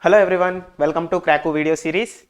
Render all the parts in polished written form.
Hello everyone, welcome to Krakow video series.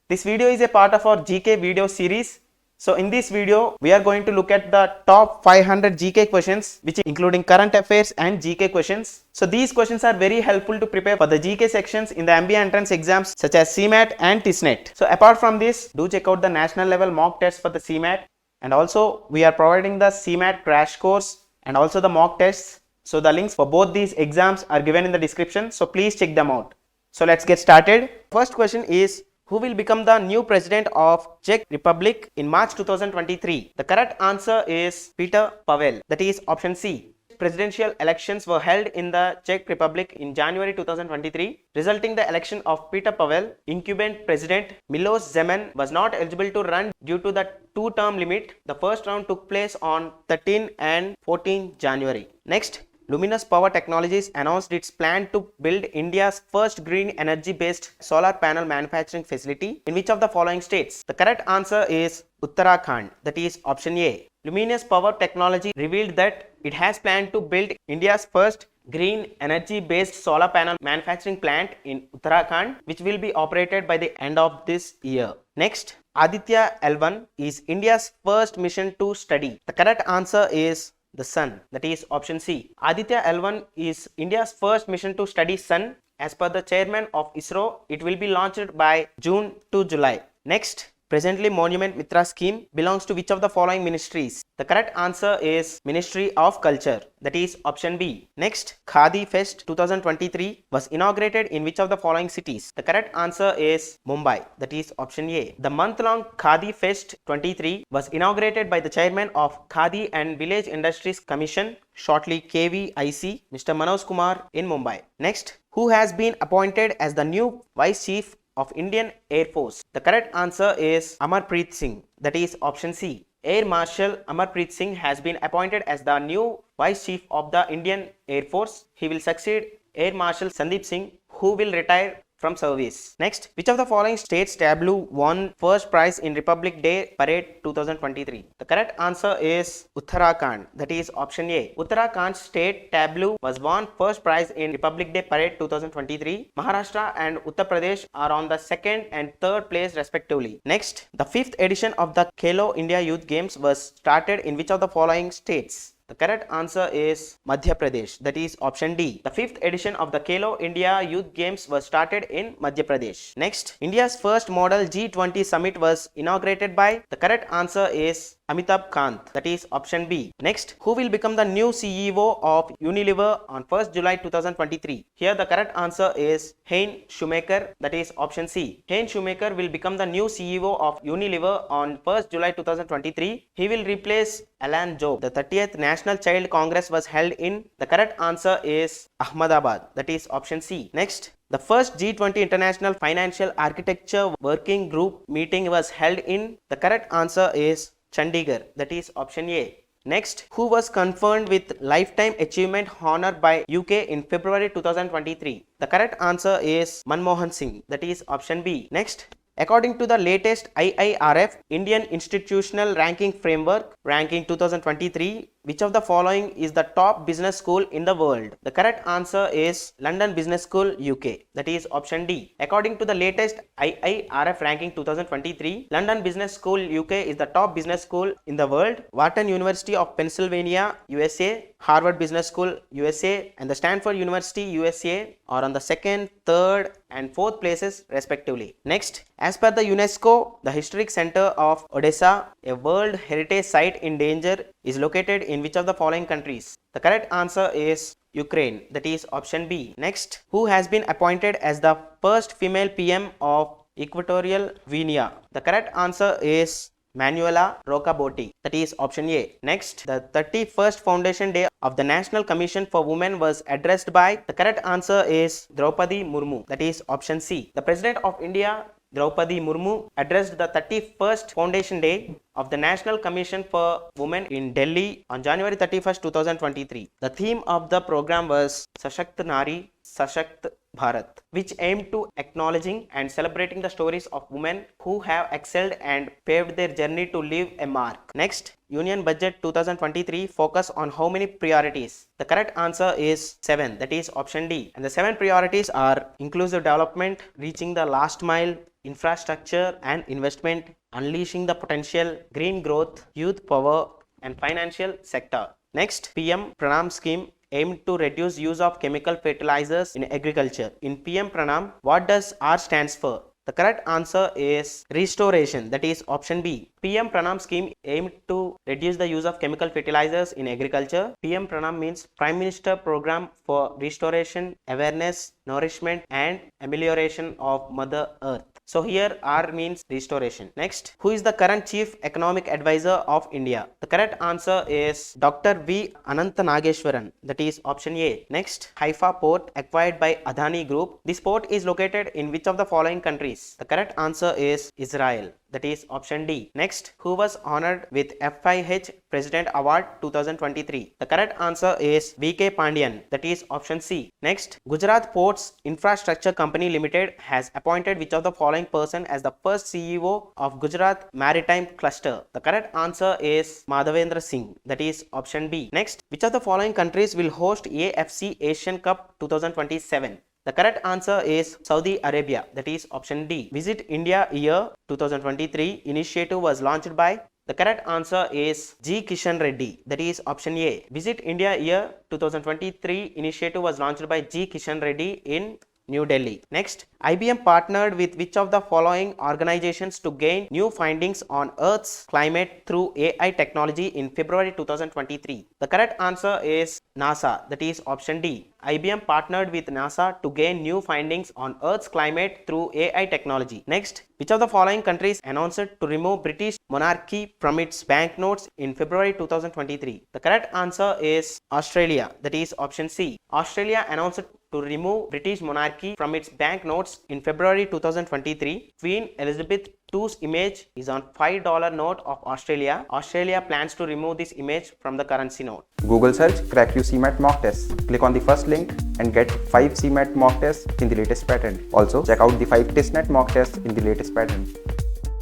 This video is a part of our GK video series. So in this video, we are going to look at the top 500 GK questions, which including current affairs and GK questions. So these questions are very helpful to prepare for the GK sections in the MBA entrance exams such as CMAT and TISNET. So apart from this, do check out the national level mock tests for the CMAT, and also we are providing the CMAT crash course and also the mock tests. So the links for both these exams are given in the description. So please check them out. So let's get started. First question is, who will become the new president of Czech Republic in March 2023? The correct answer is Peter Pavel, that is option C. Presidential elections were held in the Czech Republic in January 2023, resulting the election of Peter Pavel. Incumbent president Miloš Zeman was not eligible to run due to the two-term limit. The first round took place on 13 and 14 January. Next, Luminous Power Technologies announced its plan to build India's first green energy-based solar panel manufacturing facility in which of the following states? The correct answer is Uttarakhand, that is option A. Luminous Power Technology revealed that it has planned to build India's first green energy-based solar panel manufacturing plant in Uttarakhand, which will be operated by the end of this year. Next, Aditya L1 is India's first mission to study. The correct answer is the sun, that is option C. Aditya L1 is India's first mission to study sun. As per the chairman of ISRO, it will be launched by June to July. Next, presently Monument Mitra scheme belongs to which of the following ministries? The correct answer is Ministry of Culture, that is option B. Next, Khadi Fest 2023 was inaugurated in which of the following cities? The correct answer is Mumbai, that is option A. The month-long Khadi Fest 23 was inaugurated by the chairman of Khadi and Village Industries Commission, shortly KVIC, Mr. Manoj Kumar in Mumbai. Next, who has been appointed as the new Vice Chief of Indian Air Force? The correct answer is Amarpreet Singh, that is option C. Air Marshal Amarpreet Singh has been appointed as the new Vice Chief of the Indian Air Force. He will succeed Air Marshal Sandeep Singh, who will retire from service. Next, which of the following states tableau won first prize in Republic Day Parade 2023? The correct answer is Uttarakhand, that is option A. Uttarakhand state tableau was won first prize in Republic Day Parade 2023. Maharashtra and Uttar Pradesh are on the second and third place respectively. Next, the 5th edition of the Khelo India Youth Games was started in which of the following states? The correct answer is Madhya Pradesh, that is option D. The 5th edition of the Khelo India Youth Games was started in Madhya Pradesh. Next, India's first model G20 summit was inaugurated by? The correct answer is Amitabh Kant, that is option B. Next, who will become the new CEO of Unilever on 1st July 2023? Here the correct answer is Hein Schumacher, that is option C. Hein Schumacher will become the new CEO of Unilever on 1st July 2023. He will replace Alan Job. The 30th National Child Congress was held in? The correct answer is Ahmedabad, that is option C. Next, the first G20 International Financial Architecture Working Group meeting was held in? The correct answer is Chandigarh, that is option A. Next, who was conferred with Lifetime Achievement Honor by UK in February 2023? The correct answer is Manmohan Singh, that is option B. Next, according to the latest IIRF Indian Institutional Ranking Framework ranking 2023, which of the following is the top business school in the world? The correct answer is London Business School UK, that is option D. According to the latest IIRF ranking 2023, London Business School UK is the top business school in the world. Wharton University of Pennsylvania USA, Harvard Business School USA and the Stanford University USA are on the second, third and fourth places respectively. Next, as per the UNESCO, the Historic Center of Odessa, a World Heritage Site in danger, is located in which of the following countries? The correct answer is Ukraine, that is option B. Next, who has been appointed as the first female PM of Equatorial Guinea? The correct answer is Manuela Rocabotti, that is option A. Next, the 31st Foundation Day of the National Commission for Women was addressed by? The correct answer is Draupadi Murmu, that is option C. The President of India, Draupadi Murmu, addressed the 31st Foundation Day of the National Commission for Women in Delhi on January 31st, 2023. The theme of the program was Sashakt Nari Sashakt Bharat, which aimed to acknowledging and celebrating the stories of women who have excelled and paved their journey to leave a mark. Next, Union Budget 2023 focus on how many priorities? The correct answer is 7, that is option D. And the 7 priorities are inclusive development, reaching the last mile, infrastructure and investment, unleashing the potential, green growth, youth power and financial sector. Next, PM Pranam scheme aimed to reduce use of chemical fertilizers in agriculture. In PM Pranam, what does R stands for? The correct answer is restoration, that is option B. PM Pranam scheme aimed to reduce the use of chemical fertilizers in agriculture. PM Pranam means Prime Minister Program for Restoration, Awareness, Nourishment and Amelioration of Mother Earth. So here R means restoration. Next, who is the current Chief Economic Advisor of India? The correct answer is Dr. V. Ananta Nageshwaran, that is option A. Next, Haifa port acquired by Adani Group. This port is located in which of the following countries? The correct answer is Israel, that is option D. Next, who was honored with FIH President Award 2023? The correct answer is VK Pandian, that is option C. Next, Gujarat Ports Infrastructure Company Limited has appointed which of the following person as the first CEO of Gujarat Maritime Cluster? The correct answer is Madhavendra Singh, that is option B. Next, which of the following countries will host AFC Asian Cup 2027? The correct answer is Saudi Arabia, that is option D. Visit India Year 2023 initiative was launched by? The correct answer is G. Kishan Reddy, that is option A. Visit India Year 2023 initiative was launched by G. Kishan Reddy in New Delhi. Next, IBM partnered with which of the following organizations to gain new findings on Earth's climate through AI technology in February 2023? The correct answer is NASA, that is option D. IBM partnered with NASA to gain new findings on Earth's climate through AI technology. Next, which of the following countries announced to remove British monarchy from its banknotes in February 2023? The correct answer is Australia, that is option C. Australia announced to remove British monarchy from its banknotes in February 2023. Queen Elizabeth II's image is on $5 note of Australia. Australia plans to remove this image from the currency note. Google search Crack You CMAT mock test. Click on the first link and get 5 CMAT mock tests in the latest pattern. Also, check out the 5 testnet mock tests in the latest pattern.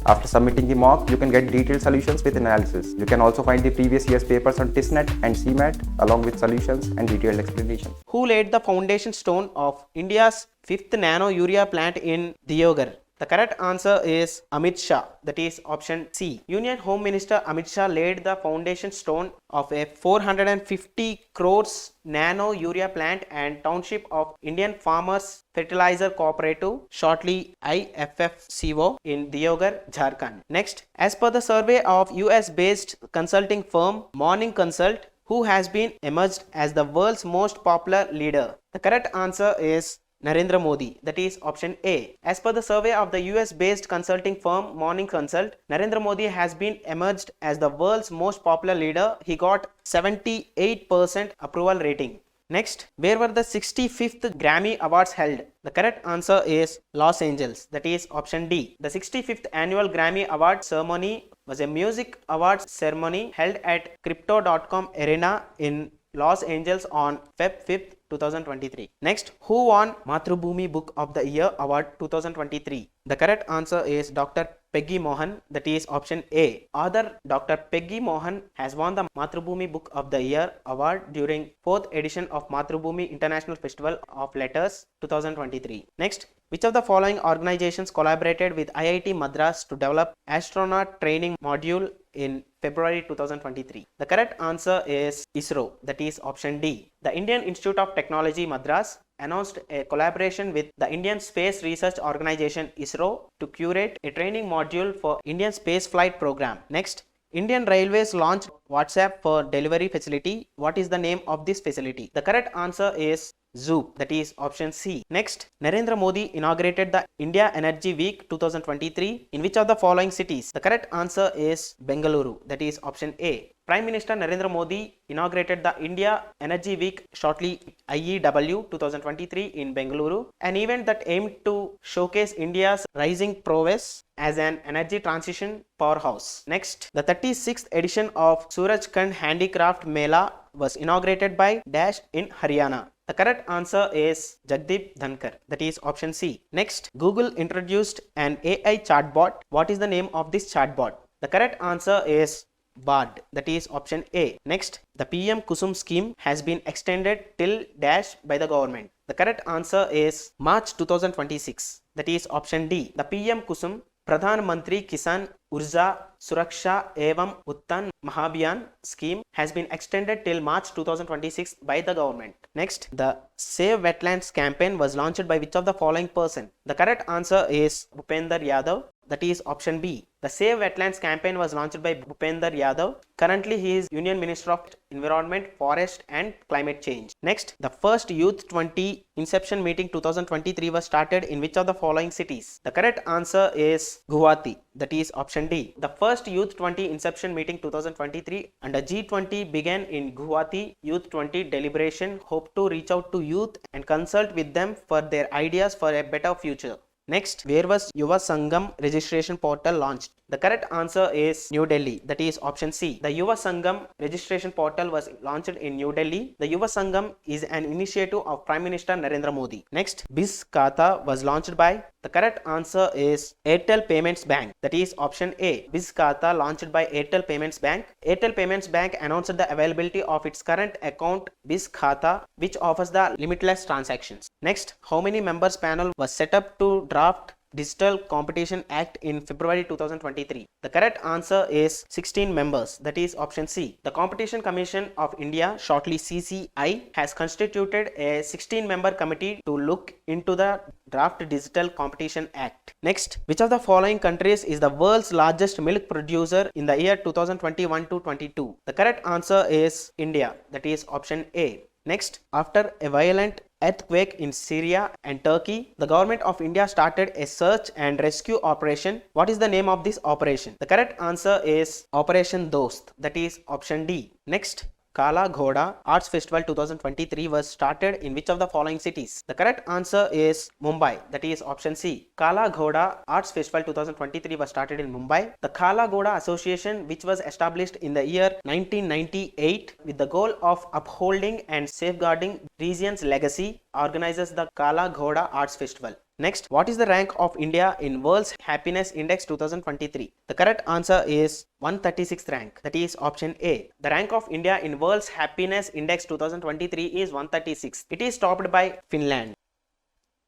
After submitting the mock, you can get detailed solutions with analysis. You can also find the previous year's papers on testnet and CMAT along with solutions and detailed explanation. Who laid the foundation stone of India's 5th nano urea plant in Deoghar? The correct answer is Amit Shah, that is option C. Union Home Minister Amit Shah laid the foundation stone of a 450 crores nano urea plant and township of Indian Farmers Fertilizer Cooperative, shortly IFFCO, in Deoghar, Jharkhand. Next, as per the survey of US-based consulting firm Morning Consult, who has been emerged as the world's most popular leader? The correct answer is Narendra Modi, that is option A. As per the survey of the US-based consulting firm Morning Consult, Narendra Modi has been emerged as the world's most popular leader. He got 78% approval rating. Next, where were the 65th Grammy Awards held? The correct answer is Los Angeles, that is option D. The 65th annual Grammy Award ceremony was a music awards ceremony held at Crypto.com Arena in Los Angeles on Feb 5th, 2023. Next, who won Mathrubhumi Book of the Year Award 2023? The correct answer is Dr. Peggy Mohan, that is option A. Author Dr. Peggy Mohan has won the Mathrubhumi Book of the Year Award during 4th edition of Mathrubhumi International Festival of Letters 2023. Next, which of the following organizations collaborated with IIT Madras to develop astronaut training module in February 2023? The correct answer is ISRO, that is option D. The Indian Institute of Technology Madras announced a collaboration with the Indian Space Research Organization ISRO to curate a training module for Indian space flight program. Next, Indian Railways launched WhatsApp for delivery facility. What is the name of this facility? The correct answer is Zoop, that is option C. Next, Narendra Modi inaugurated the India Energy Week 2023 in which of the following cities? The correct answer is Bengaluru, that is option A. Prime Minister Narendra Modi inaugurated the India Energy Week, shortly IEW 2023 in Bengaluru, an event that aimed to showcase India's rising prowess as an energy transition powerhouse. Next, the 36th edition of Surajkund Handicraft Mela was inaugurated by Dash in Haryana. The correct answer is Jagdeep Dhankar, that is option C. Next, Google introduced an AI chatbot. What is the name of this chatbot? The correct answer is Bard, that is option A. Next, the PM Kusum scheme has been extended till dash by the government. The correct answer is March 2026, that is option D. The PM Kusum Pradhan Mantri Kisan Urja Suraksha Evam Uttan Mahabhiyan scheme has been extended till March 2026 by the government. Next, the Save Wetlands campaign was launched by which of the following person? The correct answer is Bhupender Yadav, that is option B. The Save Wetlands campaign was launched by Bhupender Yadav. Currently, he is Union Minister of Environment, Forest and Climate Change. Next, the first Youth 20 Inception Meeting 2023 was started in which of the following cities? The correct answer is Guwahati, that is option D. The first Youth 20 Inception Meeting 2023 under G20 began in Guwahati. Youth 20 deliberation hope to reach out to youth and consult with them for their ideas for a better future. Next, where was Yuva Sangam registration portal launched? The correct answer is New Delhi, that is option C. The Yuva Sangam registration portal was launched in New Delhi. The Yuva Sangam is an initiative of Prime Minister Narendra Modi. Next, Biz Khata was launched by? The correct answer is Airtel Payments Bank, that is option A. Biz Khata launched by Airtel Payments Bank. Airtel Payments Bank announced the availability of its current account Biz Khata, which offers the limitless transactions. Next, how many members panel was set up to draft Digital Competition Act in February 2023? The correct answer is 16 members, that is option C. The Competition Commission of India, shortly CCI, has constituted a 16-member committee to look into the draft Digital Competition Act. Next, which of the following countries is the world's largest milk producer in the year 2021 to 22? The correct answer is India, that is option A. Next, after a violent earthquake in Syria and Turkey, the government of India started a search and rescue operation. What is the name of this operation? The correct answer is Operation Dost, that is option D. Next, Kala Ghoda Arts Festival 2023 was started in which of the following cities? The correct answer is Mumbai, that is option C. Kala Ghoda Arts Festival 2023 was started in Mumbai. The Kala Ghoda Association, which was established in the year 1998 with the goal of upholding and safeguarding region's legacy, organizes the Kala Ghoda Arts Festival. Next, what is the rank of India in World's Happiness Index 2023? The correct answer is 136th rank, that is option A. The rank of India in World's Happiness Index 2023 is 136. It is topped by Finland.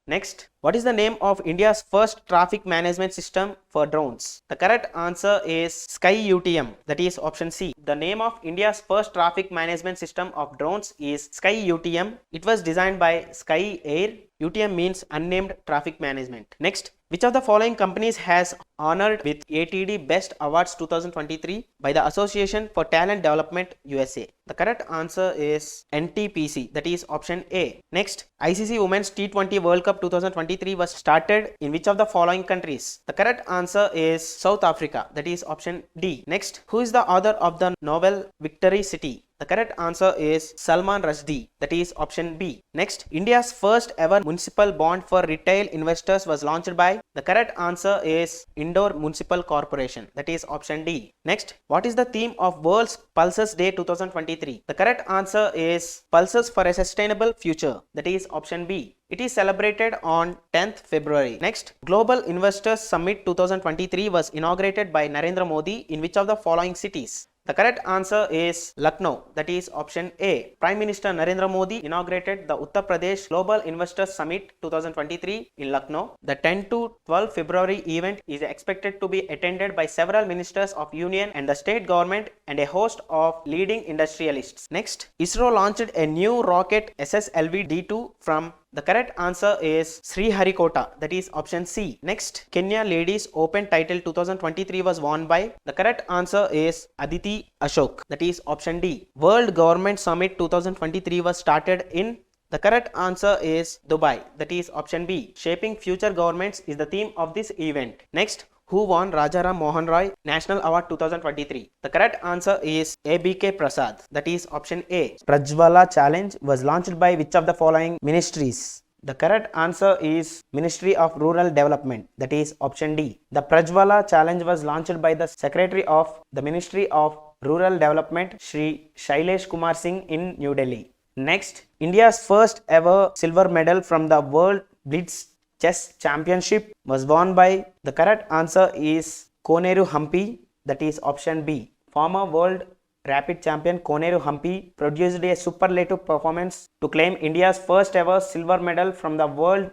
Next, what is the name of India's first traffic management system for drones? The correct answer is Sky UTM, that is option C. The name of India's first traffic management system of drones is Sky UTM. It was designed by Sky Air. UTM means Unnamed Traffic Management. Next, which of the following companies has honored with ATD Best Awards 2023 by the Association for Talent Development USA? The correct answer is NTPC, that is option A. Next, ICC Women's T20 World Cup 2023 was started in which of the following countries? The correct answer is South Africa, that is option D. Next, who is the author of the novel Victory City? The correct answer is Salman Rushdie, that is option B. Next, India's first ever municipal bond for retail investors was launched by? The correct answer is Indore Municipal Corporation, that is option D. Next, what is the theme of World's Pulses Day 2023? The correct answer is Pulses for a Sustainable Future, that is option B. It is celebrated on 10th February. Next, Global Investors Summit 2023 was inaugurated by Narendra Modi in which of the following cities? The correct answer is Lucknow, that is option A. Prime Minister Narendra Modi inaugurated the Uttar Pradesh Global Investors Summit 2023 in Lucknow. The 10 to 12 February event is expected to be attended by several ministers of union and the state government and a host of leading industrialists. Next, ISRO launched a new rocket SSLV-D2 from? The correct answer is Sriharikota, that is option C. Next, Kenya Ladies Open title 2023 was won by? The correct answer is Aditi Ashok, that is option D. World Government Summit 2023 was started in? The correct answer is Dubai, that is option B. Shaping Future Governments is the theme of this event. Next, who won Rajaram Mohan Roy National Award 2023? The correct answer is ABK Prasad, that is option A. Prajwala Challenge was launched by which of the following ministries? The correct answer is Ministry of Rural Development, that is option D. The Prajwala Challenge was launched by the Secretary of the Ministry of Rural Development, Shri Shailesh Kumar Singh in New Delhi. Next, India's first ever silver medal from the World Blitz Chess Championship was won by. The correct answer is Koneru Hampi, that is option B. Former world rapid champion Koneru Hampi produced a superlative performance to claim India's first ever silver medal from the World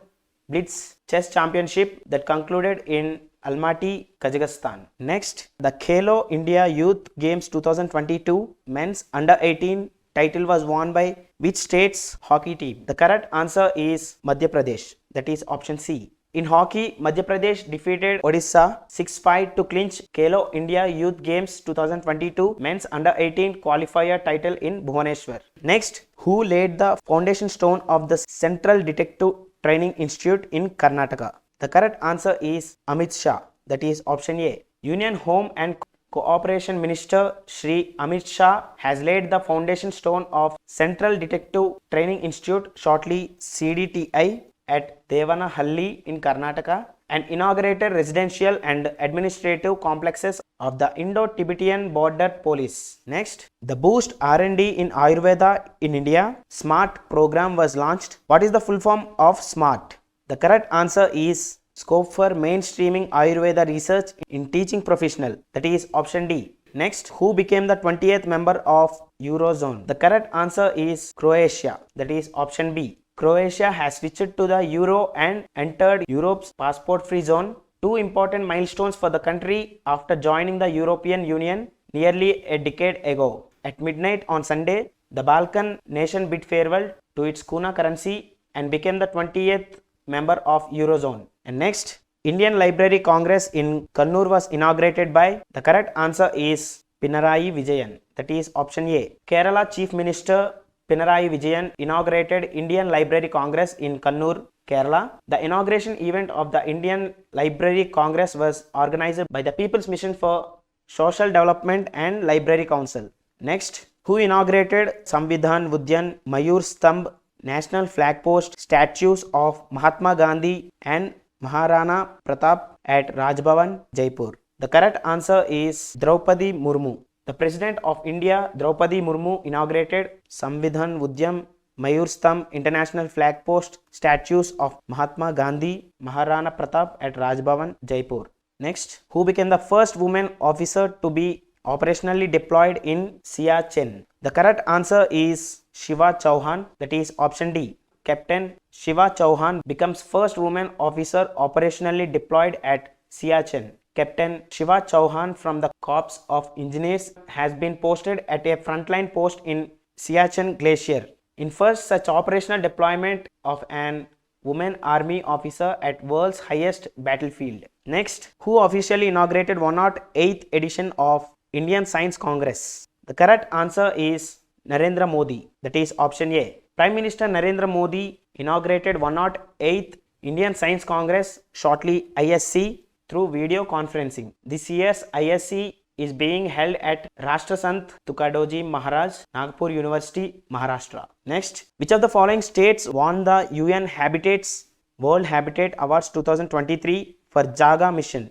Blitz Chess Championship that concluded in Almaty, Kazakhstan. Next, the Khelo India Youth Games 2022 men's under 18 title was won by which state's hockey team? The correct answer is Madhya Pradesh, that is option C. In hockey, Madhya Pradesh defeated Odisha 6-5 to clinch Khelo India Youth Games 2022 men's under 18 qualifier title in Bhubaneswar. Next, who laid the foundation stone of the Central Detective Training Institute in Karnataka? The correct answer is Amit Shah, that is option A. Union Home and Cooperation Minister Shri Amit Shah has laid the foundation stone of Central Detective Training Institute, shortly CDTI, at Devanahalli in Karnataka, and inaugurated residential and administrative complexes of the Indo-Tibetan Border Police. Next, the Boost R&D in Ayurveda in India SMART program was launched. What is the full form of SMART? The correct answer is Scope for Mainstreaming Ayurveda Research in Teaching Professional, that is option D. Next, who became the 20th member of Eurozone? The correct answer is Croatia, that is option B. Croatia has switched to the euro and entered Europe's passport-free zone, two important milestones for the country after joining the European Union nearly a decade ago. At midnight on Sunday, the Balkan nation bid farewell to its kuna currency and became the 20th member of Eurozone. And next, Indian Library Congress in Kannur was inaugurated by. The correct answer is Pinarayi Vijayan, that is option A. Kerala Chief Minister Pinarayi Vijayan inaugurated Indian Library Congress in Kannur, Kerala. The inauguration event of the Indian Library Congress was organized by the People's Mission for Social Development and Library Council. Next, who inaugurated Samvidhan Udyan, Mayur Stambh, National Flag Post statues of Mahatma Gandhi and Maharana Pratap at Raj Bhavan, Jaipur? The correct answer is Draupadi Murmu. The President of India, Draupadi Murmu, inaugurated Samvidhan Udyam, Mayur Stambh, International Flag Post statues of Mahatma Gandhi, Maharana Pratap at Raj Bhavan, Jaipur. Next, who became the first woman officer to be operationally deployed in Siachen? The correct answer is Shiva Chauhan, that is option D. Captain Shiva Chauhan becomes first woman officer operationally deployed at Siachen. Captain Shiva Chauhan from the Corps of Engineers has been posted at a frontline post in Siachen Glacier, in first such operational deployment of an woman army officer at world's highest battlefield. Next, who officially inaugurated 108th edition of Indian Science Congress? The correct answer is Narendra Modi, that is option A. Prime Minister Narendra Modi inaugurated 108th Indian Science Congress, shortly ISC, through video conferencing. This year's ISC is being held at Rashtrasant Tukadoji Maharaj, Nagpur University, Maharashtra. Next, which of the following states won the UN Habitat's World Habitat Awards 2023 for Jaga mission?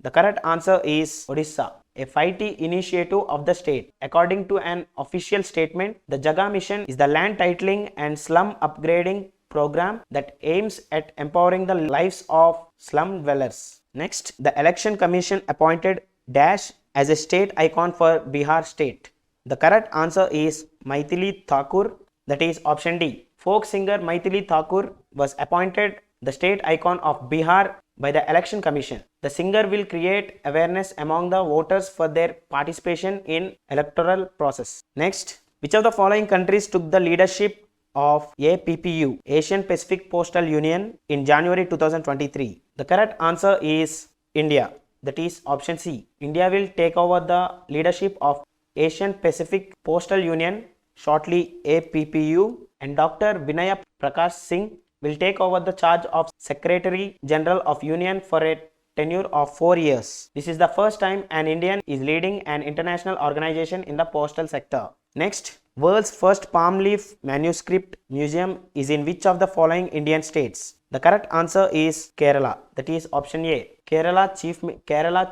The correct answer is Odisha, a 5T initiative of the state. According to an official statement, the Jaga mission is the land titling and slum upgrading program that aims at empowering the lives of slum dwellers. Next, the Election Commission appointed Dash as a state icon for Bihar state. The correct answer is Maithili Thakur, that is option D. Folk singer Maithili Thakur was appointed the state icon of Bihar by the Election Commission. The singer will create awareness among the voters for their participation in electoral process. Next, which of the following countries took the leadership of APPU, Asian Pacific Postal Union, in January 2023? The correct answer is India, that is option C. India will take over the leadership of Asian Pacific Postal Union, shortly APPU, and Dr. Vinaya Prakash Singh will take over the charge of Secretary General of Union for a tenure of 4 years. This is the first time an Indian is leading an international organization in the postal sector. Next, world's first palm leaf manuscript museum is in which of the following Indian states? The correct answer is Kerala, that is option A. Kerala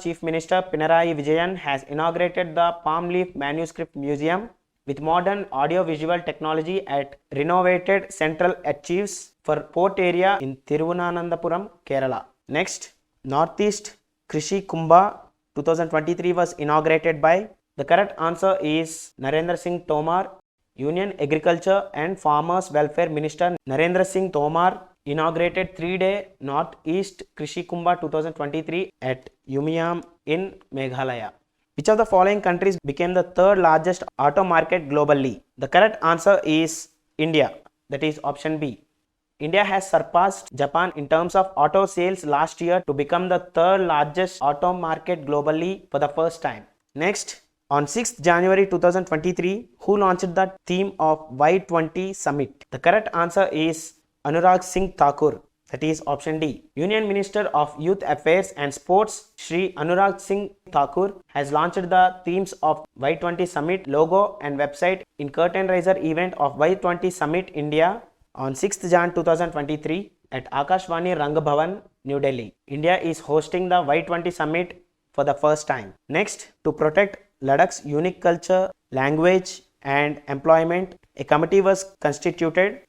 Chief Minister Pinarayi Vijayan has inaugurated the Palm Leaf Manuscript Museum with modern audio-visual technology at renovated Central Achieves for Port Area in Thiruvananthapuram, Kerala. Next, Northeast Krishi Kumbha 2023 was inaugurated by. The correct answer is Narendra Singh Tomar. Union Agriculture and Farmers Welfare Minister Narendra Singh Tomar inaugurated 3-day Northeast Krishi Kumbha 2023 at Umiam in Meghalaya. Which of the following countries became the third largest auto market globally? The correct answer is India. That is option B. India has surpassed Japan in terms of auto sales last year to become the third largest auto market globally for the first time. Next, on 6th January 2023, who launched the theme of Y20 Summit? The correct answer is Anurag Singh Thakur. That is option D. Union Minister of Youth Affairs and Sports Shri Anurag Singh Thakur has launched the themes of Y20 Summit logo and website in curtain raiser event of Y20 Summit India on 6th Jan 2023 at Akashvani Rangabhavan, New Delhi. India is hosting the Y20 Summit for the first time. Next, to protect Ladakh's unique culture, language and employment, a committee was constituted.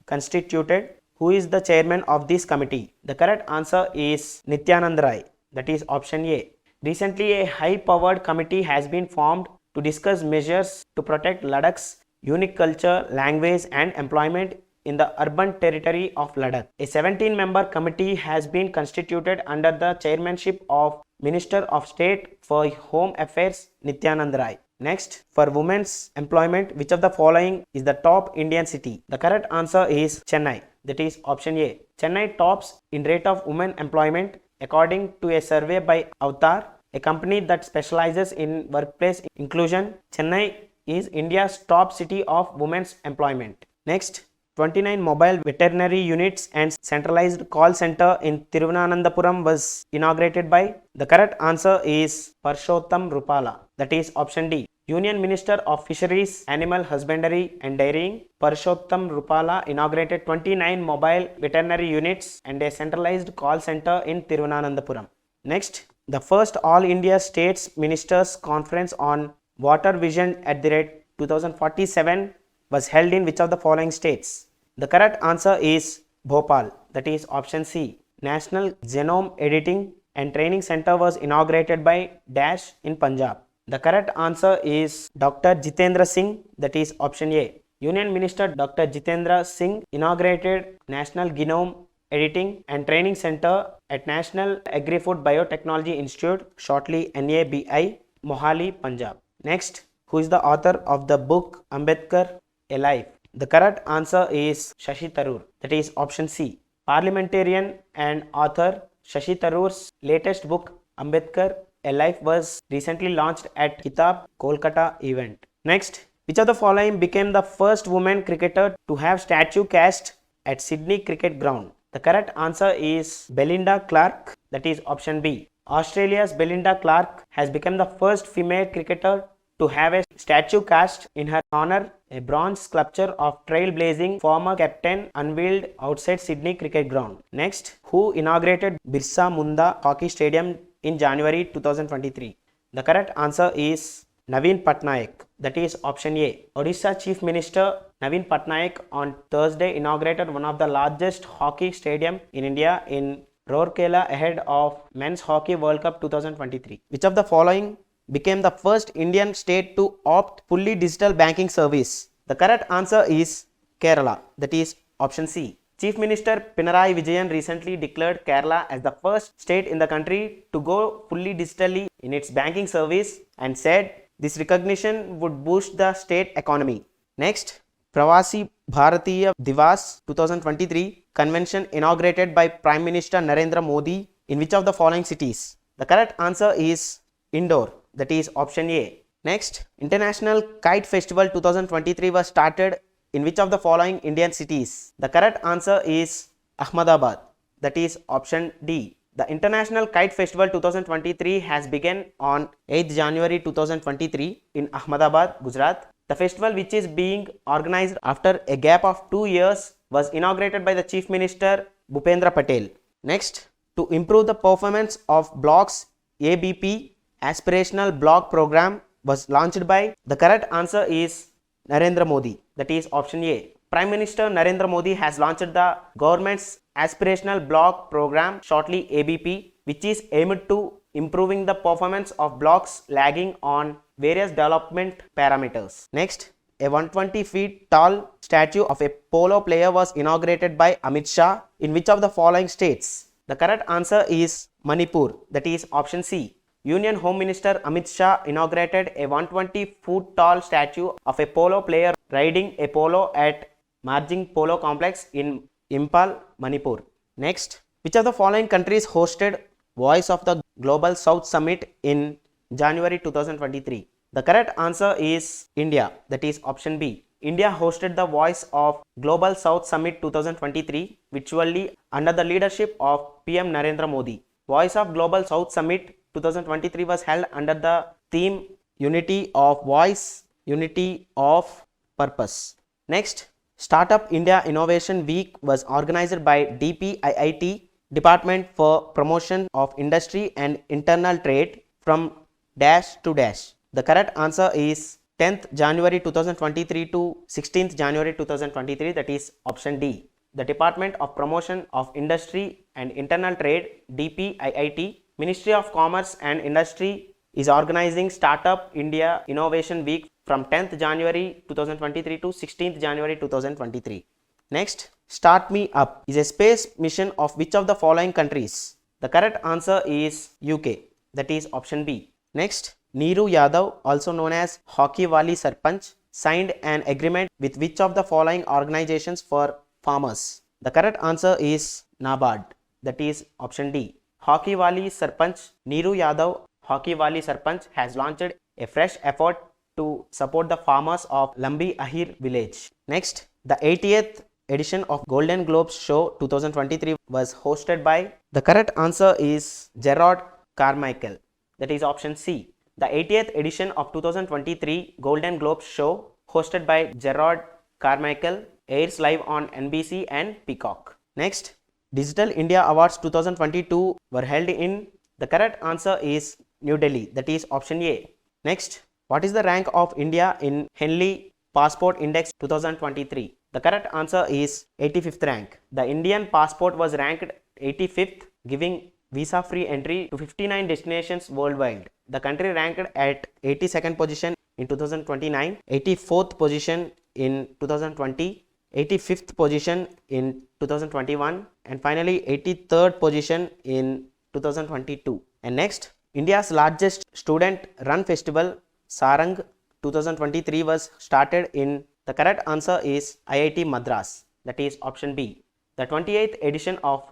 Who is the chairman of this committee? The correct answer is Nityanand Rai. That is option A. Recently, a high-powered committee has been formed to discuss measures to protect Ladakh's unique culture, language and employment in the urban territory of Ladakh. A 17-member committee has been constituted under the chairmanship of Minister of State for Home Affairs Nityanand Rai. Next, for women's employment, which of the following is the top Indian city? The correct answer is Chennai. That is option A. Chennai tops in rate of women employment according to a survey by Avatar, a company that specializes in workplace inclusion. Chennai is India's top city of women's employment. Next, 29 mobile veterinary units and centralized call center in Thiruvananthapuram was inaugurated by. The correct answer is Parshottam Rupala. That is option D. Union Minister of Fisheries, Animal Husbandry and Dairying Parshottam Rupala inaugurated 29 mobile veterinary units and a centralized call center in Thiruvananthapuram. Next, the first All India States Ministers Conference on Water Vision at the rate 2047 was held in which of the following states? The correct answer is Bhopal. That is option C. National Genome Editing and Training Center was inaugurated by Dash in Punjab. The correct answer is Dr. Jitendra Singh. That is option A. Union Minister Dr. Jitendra Singh inaugurated National Genome Editing and Training Center at National Agri-Food Biotechnology Institute, shortly NABI, Mohali, Punjab. Next, who is the author of the book Ambedkar, A Life? The correct answer is Shashi Tharoor. That is option C. Parliamentarian and author Shashi Tharoor's latest book Ambedkar, A Life was recently launched at Kitab Kolkata event. Next, which of the following became the first woman cricketer to have statue cast at Sydney Cricket Ground? The correct answer is Belinda Clark. That is option B. Australia's Belinda Clark has become the first female cricketer to have a statue cast in her honor. A bronze sculpture of trailblazing former captain unveiled outside Sydney Cricket Ground. Next, who inaugurated Birsa Munda Hockey Stadium in January 2023? The correct answer is Naveen Patnaik. That is option A. Odisha Chief Minister Naveen Patnaik on Thursday inaugurated one of the largest hockey stadium in India in Rourkela ahead of Men's Hockey World Cup 2023. Which of the following became the first Indian state to opt fully digital banking service? The correct answer is Kerala. That is option C. Chief Minister Pinarayi Vijayan recently declared Kerala as the first state in the country to go fully digitally in its banking service and said this recognition would boost the state economy. Next, Pravasi Bharatiya Divas 2023 convention inaugurated by Prime Minister Narendra Modi in which of the following cities? The correct answer is Indore. That is option A. Next, International Kite Festival 2023 was started in which of the following Indian cities? The correct answer is Ahmedabad. That is option D. The International Kite Festival 2023 has begun on 8th January 2023 in Ahmedabad, Gujarat. The festival, which is being organized after a gap of 2 years, was inaugurated by the Chief Minister Bhupendra Patel. Next, to improve the performance of blocks, ABP Aspirational Block Program was launched by. The correct answer is Narendra Modi? That is option A. Prime Minister Narendra Modi has launched the government's aspirational block program, shortly ABP, which is aimed to improving the performance of blocks lagging on various development parameters. Next, a 120 feet tall statue of a polo player was inaugurated by Amit Shah in which of the following states? The correct answer is Manipur, that is option C. Union Home Minister Amit Shah inaugurated a 120-foot tall statue of a polo player riding a polo at Marjing Polo Complex in Imphal, Manipur. Next, which of the following countries hosted Voice of the Global South Summit in January 2023? The correct answer is India, that is option B. India hosted the Voice of Global South Summit 2023 virtually under the leadership of PM Narendra Modi. Voice of Global South Summit 2023 was held under the theme Unity of Voice, Unity of Purpose. Next, Startup India Innovation Week was organized by DPIIT, Department for Promotion of Industry and Internal Trade, from dash to dash. The correct answer is 10th January 2023 to 16th January 2023, that is option D. The Department of Promotion of Industry and Internal Trade, DPIIT, Ministry of Commerce and Industry is organizing Startup India Innovation Week from 10th January 2023 to 16th January 2023. Next, Start Me Up is a space mission of which of the following countries? The correct answer is UK, that is option B. Next, Neeru Yadav, also known as Hockey Wali Sarpanch, signed an agreement with which of the following organizations for farmers? The correct answer is NABARD, that is option D. Hockey Wali Sarpanch, Neeru Yadav Hockey Wali Sarpanch has launched a fresh effort to support the farmers of Lambi Ahir village. Next, the 80th edition of Golden Globes Show 2023 was hosted by? The correct answer is Gerard Carmichael, that is option C. The 80th edition of 2023 Golden Globes Show hosted by Gerard Carmichael airs live on NBC and Peacock. Next, Digital India Awards 2022 were held in? The correct answer is New Delhi, that is option A. Next, what is the rank of India in Henley Passport Index 2023? The correct answer is 85th rank. The Indian passport was ranked 85th, giving visa-free entry to 59 destinations worldwide. The country ranked at 82nd position in 2029, 84th position in 2020, 85th position in 2021, and finally 83rd position in 2022. And next, India's largest student run festival, Sarang 2023, was started in? The correct answer is IIT Madras, that is option B. The 28th edition of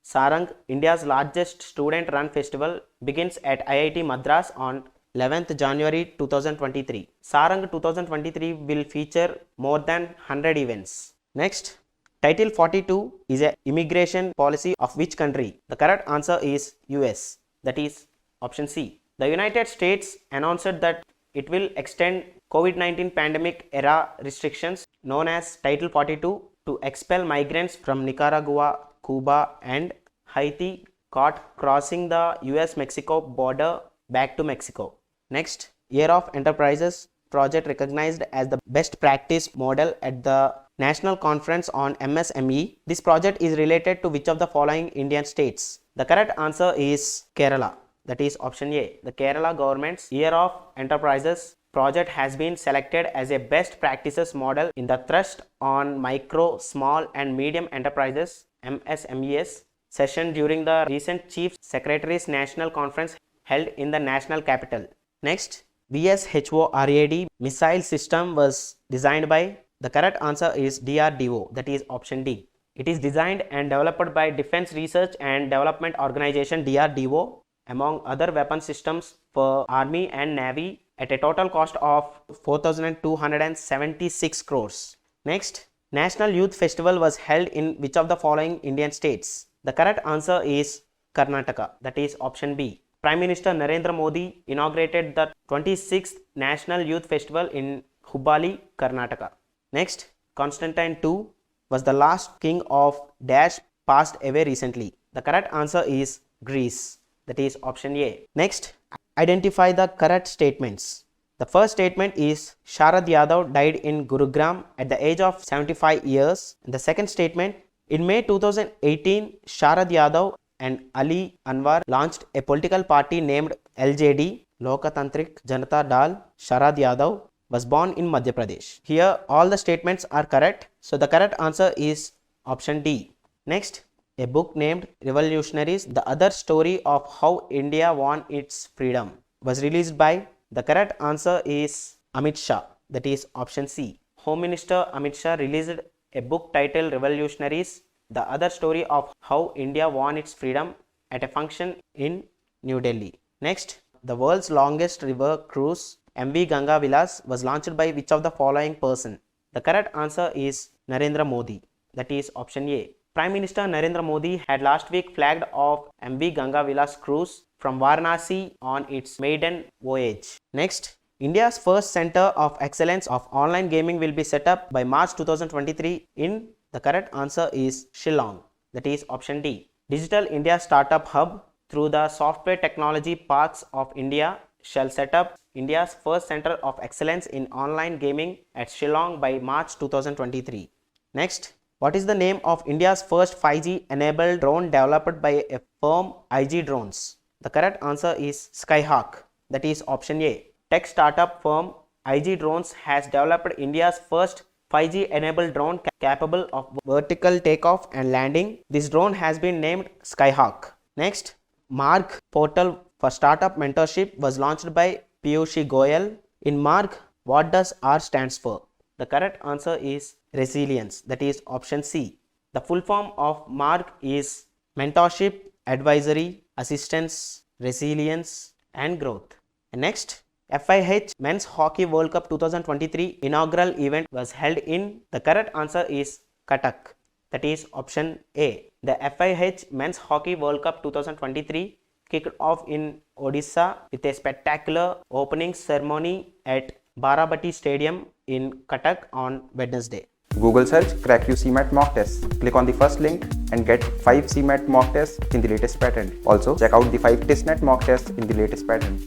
Sarang, India's largest student run festival, begins at IIT Madras on 11th January 2023. Sarang 2023 will feature more than 100 events. Next, Title 42 is an immigration policy of which country? The correct answer is US, that is option C. The United States announced that it will extend COVID-19 pandemic era restrictions known as Title 42 to expel migrants from Nicaragua, Cuba and Haiti caught crossing the US-Mexico border back to Mexico. Next, Year of Enterprises project recognized as the best practice model at the National Conference on MSME. This project is related to which of the following Indian states? The correct answer is Kerala, that is option A. The Kerala government's Year of Enterprises project has been selected as a best practices model in the thrust on micro, small and medium enterprises MSMEs session during the recent Chief Secretary's National Conference held in the national capital. Next, VSHORAD missile system was designed by? The correct answer is DRDO, that is option D. It is designed and developed by Defense Research and Development Organization DRDO among other weapon systems for Army and Navy at a total cost of 4,276 crores. Next, National Youth Festival was held in which of the following Indian states? The correct answer is Karnataka, that is option B. Prime Minister Narendra Modi inaugurated the 26th National Youth Festival in Hubballi, Karnataka. Next, Constantine II was the last king of dash passed away recently. The correct answer is Greece, that is option A. Next, identify the correct statements. The first statement is Sharad Yadav died in Gurugram at the age of 75 years. And the second statement, in May 2018, Sharad Yadav and Ali Anwar launched a political party named LJD, Lokatantrik Janata Dal. Sharad Yadav was born in Madhya Pradesh. Here all the statements are correct. So the correct answer is option D. Next, a book named Revolutionaries, the other story of how India won its freedom, was released by. The correct answer is Amit Shah, that is option C. Home Minister Amit Shah released a book titled Revolutionaries, the other story of how India won its freedom at a function in New Delhi. Next, the world's longest river cruise MV Ganga Vilas was launched by which of the following person? The correct answer is Narendra Modi, that is option A. Prime Minister Narendra Modi had last week flagged off MV Ganga Vilas cruise from Varanasi on its maiden voyage. Next, India's first Center of Excellence of Online Gaming will be set up by March 2023 in. The correct answer is Shillong, that is option D. Digital India Startup Hub through the Software Technology Parks of India shall set up India's first Center of Excellence in Online Gaming at Shillong by March 2023. Next, what is the name of India's first 5G enabled drone developed by a firm IG Drones? The correct answer is Skyhawk, that is option A. Tech startup firm IG Drones has developed India's first 5G enabled drone capable of vertical takeoff and landing. This drone has been named Skyhawk. Next, Marg portal for startup mentorship was launched by Piyush Goyal. In Marg, what does R stands for? The correct answer is resilience, that is option C. The full form of Marg is mentorship, advisory, assistance, resilience and growth. And next, FIH Men's Hockey World Cup 2023 inaugural event was held in. The correct answer is Cuttack, that is option A. The FIH Men's Hockey World Cup 2023 kicked off in Odisha with a spectacular opening ceremony at Barabati Stadium in Cuttack on Wednesday. Google search Crack You CMAT mock tests. Click on the first link and get 5 CMAT mock tests in the latest pattern. Also, check out the 5 TestNet mock tests in the latest pattern.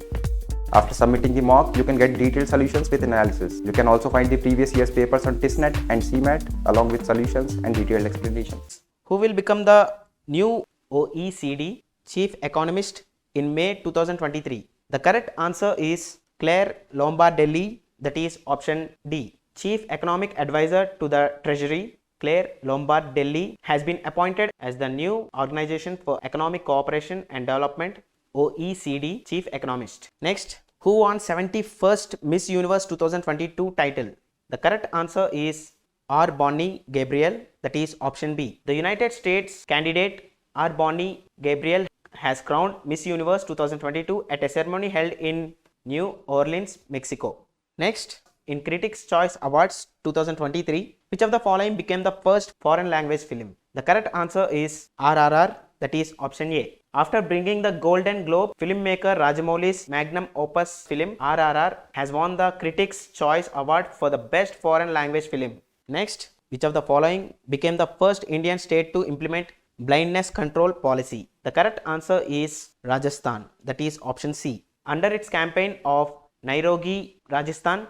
After submitting the mock, you can get detailed solutions with analysis. You can also find the previous year's papers on TestNet and CMAT along with solutions and detailed explanations. Who will become the new OECD Chief Economist in May 2023? The correct answer is Claire Lombardelli, that is option D. Chief Economic Advisor to the Treasury, Claire Lombardelli, has been appointed as the new Organization for Economic Cooperation and Development OECD Chief Economist. Next, who won 71st Miss Universe 2022 title? The correct answer is R. Bonnie Gabriel, that is option B. The United States candidate R. Bonnie Gabriel has crowned Miss Universe 2022 at a ceremony held in New Orleans, Mexico. Next, in Critics' Choice Awards 2023, which of the following became the first foreign language film? The correct answer is RRR, that is option A. After bringing the Golden Globe, filmmaker Rajamouli's magnum opus film RRR has won the Critics' Choice Award for the best foreign language film. Next, which of the following became the first Indian state to implement blindness control policy? The correct answer is Rajasthan, that is option C. Under its campaign of Nairobi, Rajasthan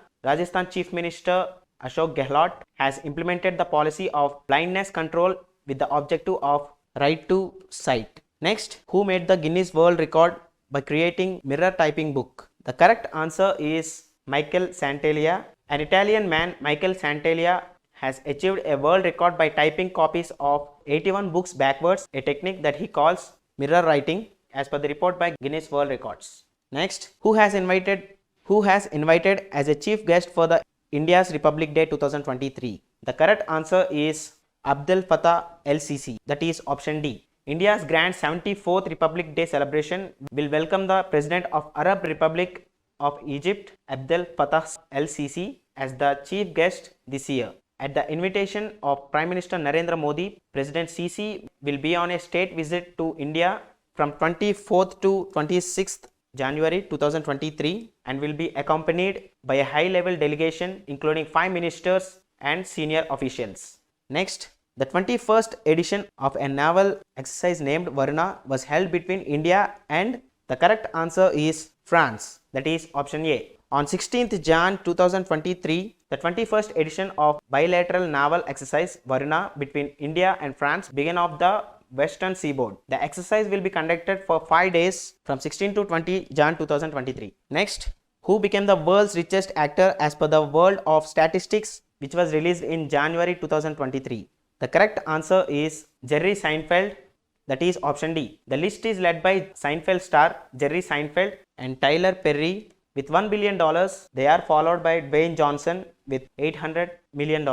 Chief Minister Ashok Gehlot has implemented the policy of blindness control with the objective of right to sight. Next, who made the Guinness World Record by creating mirror typing book? The correct answer is Michael Santaglia. An Italian man, Michael Santaglia, has achieved a world record by typing copies of 81 books backwards, a technique that he calls mirror writing, as per the report by Guinness World Records. Next, who has invited as a chief guest for the India's Republic Day 2023? The correct answer is Abdel Fattah El-Sisi, that is option D. India's grand 74th Republic Day celebration will welcome the President of Arab Republic of Egypt, Abdel Fattah El-Sisi, as the chief guest this year. At the invitation of Prime Minister Narendra Modi, President Sisi will be on a state visit to India from 24th to 26th January 2023 and will be accompanied by a high-level delegation including 5 ministers and senior officials. Next, the 21st edition of a naval exercise named Varuna was held between India and the correct answer is France, that is option A. On 16th Jan 2023, the 21st edition of bilateral naval exercise Varuna between India and France began off the western seaboard. The exercise will be conducted for 5 days from 16 to 20 Jan 2023. Next, who became the world's richest actor as per the World of Statistics, which was released in January 2023? The correct answer is Jerry Seinfeld, that is option D. The list is led by Seinfeld star Jerry Seinfeld and Tyler Perry with $1 billion. They are followed by Dwayne Johnson with $800 million.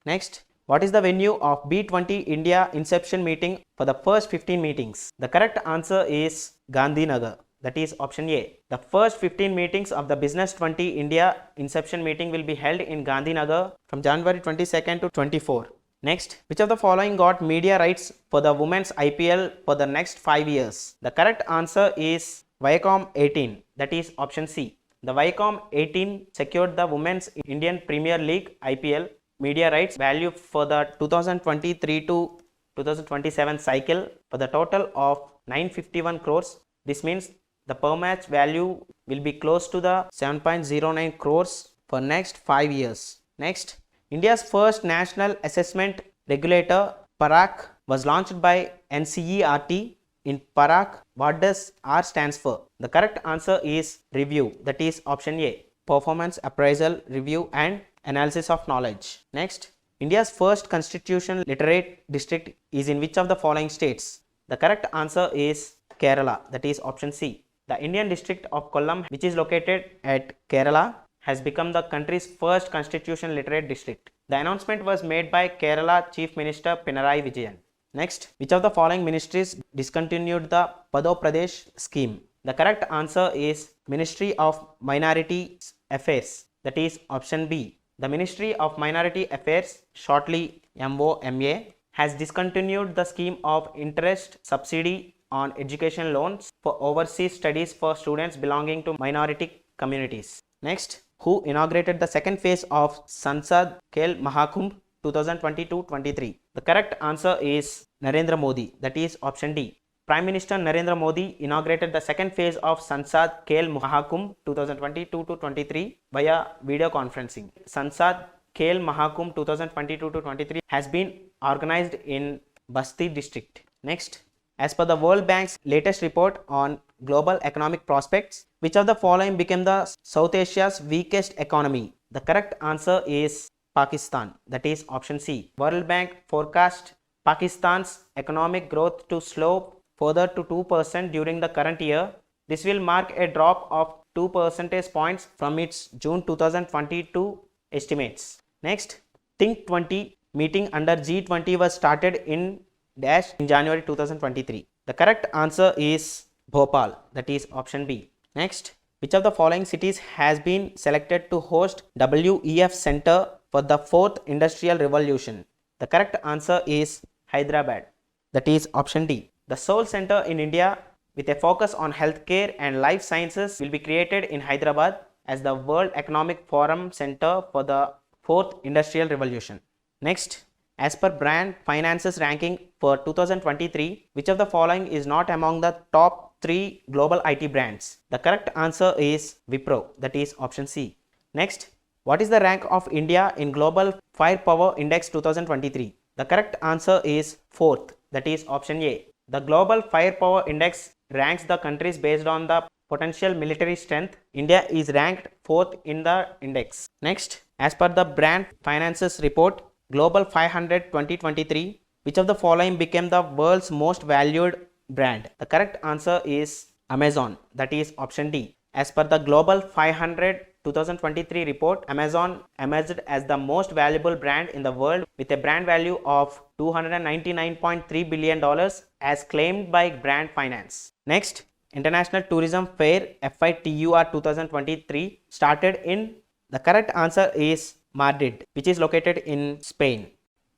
Next, what is the venue of B20 India Inception meeting for the first 15 meetings? The correct answer is Gandhinagar. That is option A. The first 15 meetings of the Business 20 India Inception meeting will be held in Gandhinagar from January 22nd to 24. Next, which of the following got media rights for the women's IPL for the next 5 years? The correct answer is Viacom 18. That is option C. The Viacom 18 secured the Women's Indian Premier League IPL media rights value for the 2023 to 2027 cycle for the total of 951 crores. This means the per match value will be close to the 7.09 crores for next 5 years. Next, India's first national assessment regulator, PARAC, was launched by NCERT. In PARAC, what does R stands for? The correct answer is review, that is option A. Performance Appraisal, Review and Analysis of Knowledge. Next, India's first constitution literate district is in which of the following states? The correct answer is Kerala, that is option C. The Indian district of Kollam, which is located at Kerala, has become the country's first constitution literate district. The announcement was made by Kerala Chief Minister Pinarayi Vijayan. Next, which of the following ministries discontinued the Pado Pradesh scheme? The correct answer is Ministry of Minority Affairs, that is option B. The Ministry of Minority Affairs, shortly MOMA, has discontinued the scheme of interest subsidy on education loans for overseas studies for students belonging to minority communities. Next, who inaugurated the second phase of Sansad Khel Mahakumbh 2022-23? The correct answer is Narendra Modi, that is option D. Prime Minister Narendra Modi inaugurated the second phase of Sansad Khel Mahakumbh 2022-23 via video conferencing. Sansad Khel Mahakumbh 2022-23 has been organized in Basti district. Next, as per the World Bank's latest report on global economic prospects, which of the following became the South Asia's weakest economy? The correct answer is Pakistan, that is option C. World Bank forecast Pakistan's economic growth to slow further to 2% during the current year. This will mark a drop of 2 percentage points from its June 2022 estimates. Next, Think 20 meeting under G20 was started in January 2023. The correct answer is Bhopal, that is option B. Next, which of the following cities has been selected to host WEF Center for the 4th Industrial Revolution? The correct answer is Hyderabad, that is option D. The Soul Center in India with a focus on healthcare and life sciences will be created in Hyderabad as the World Economic Forum Center for the 4th Industrial Revolution. Next, as per Brand Finance's ranking for 2023, which of the following is not among the top 3 global IT brands? The correct answer is Wipro, that is option C. Next, what is the rank of India in Global Firepower Index 2023? The correct answer is 4th, that is option A. The Global Firepower Index ranks the countries based on the potential military strength. India is ranked 4th in the index. Next, as per the Brand Finance's report, Global 500 2023, which of the following became the world's most valued brand? The correct answer is Amazon, that is option D. As per the Global 500 2023 report, Amazon emerged as the most valuable brand in the world with a brand value of $299.3 billion as claimed by Brand Finance. Next, International Tourism Fair FITUR 2023 started in, the correct answer is Madrid, which is located in Spain,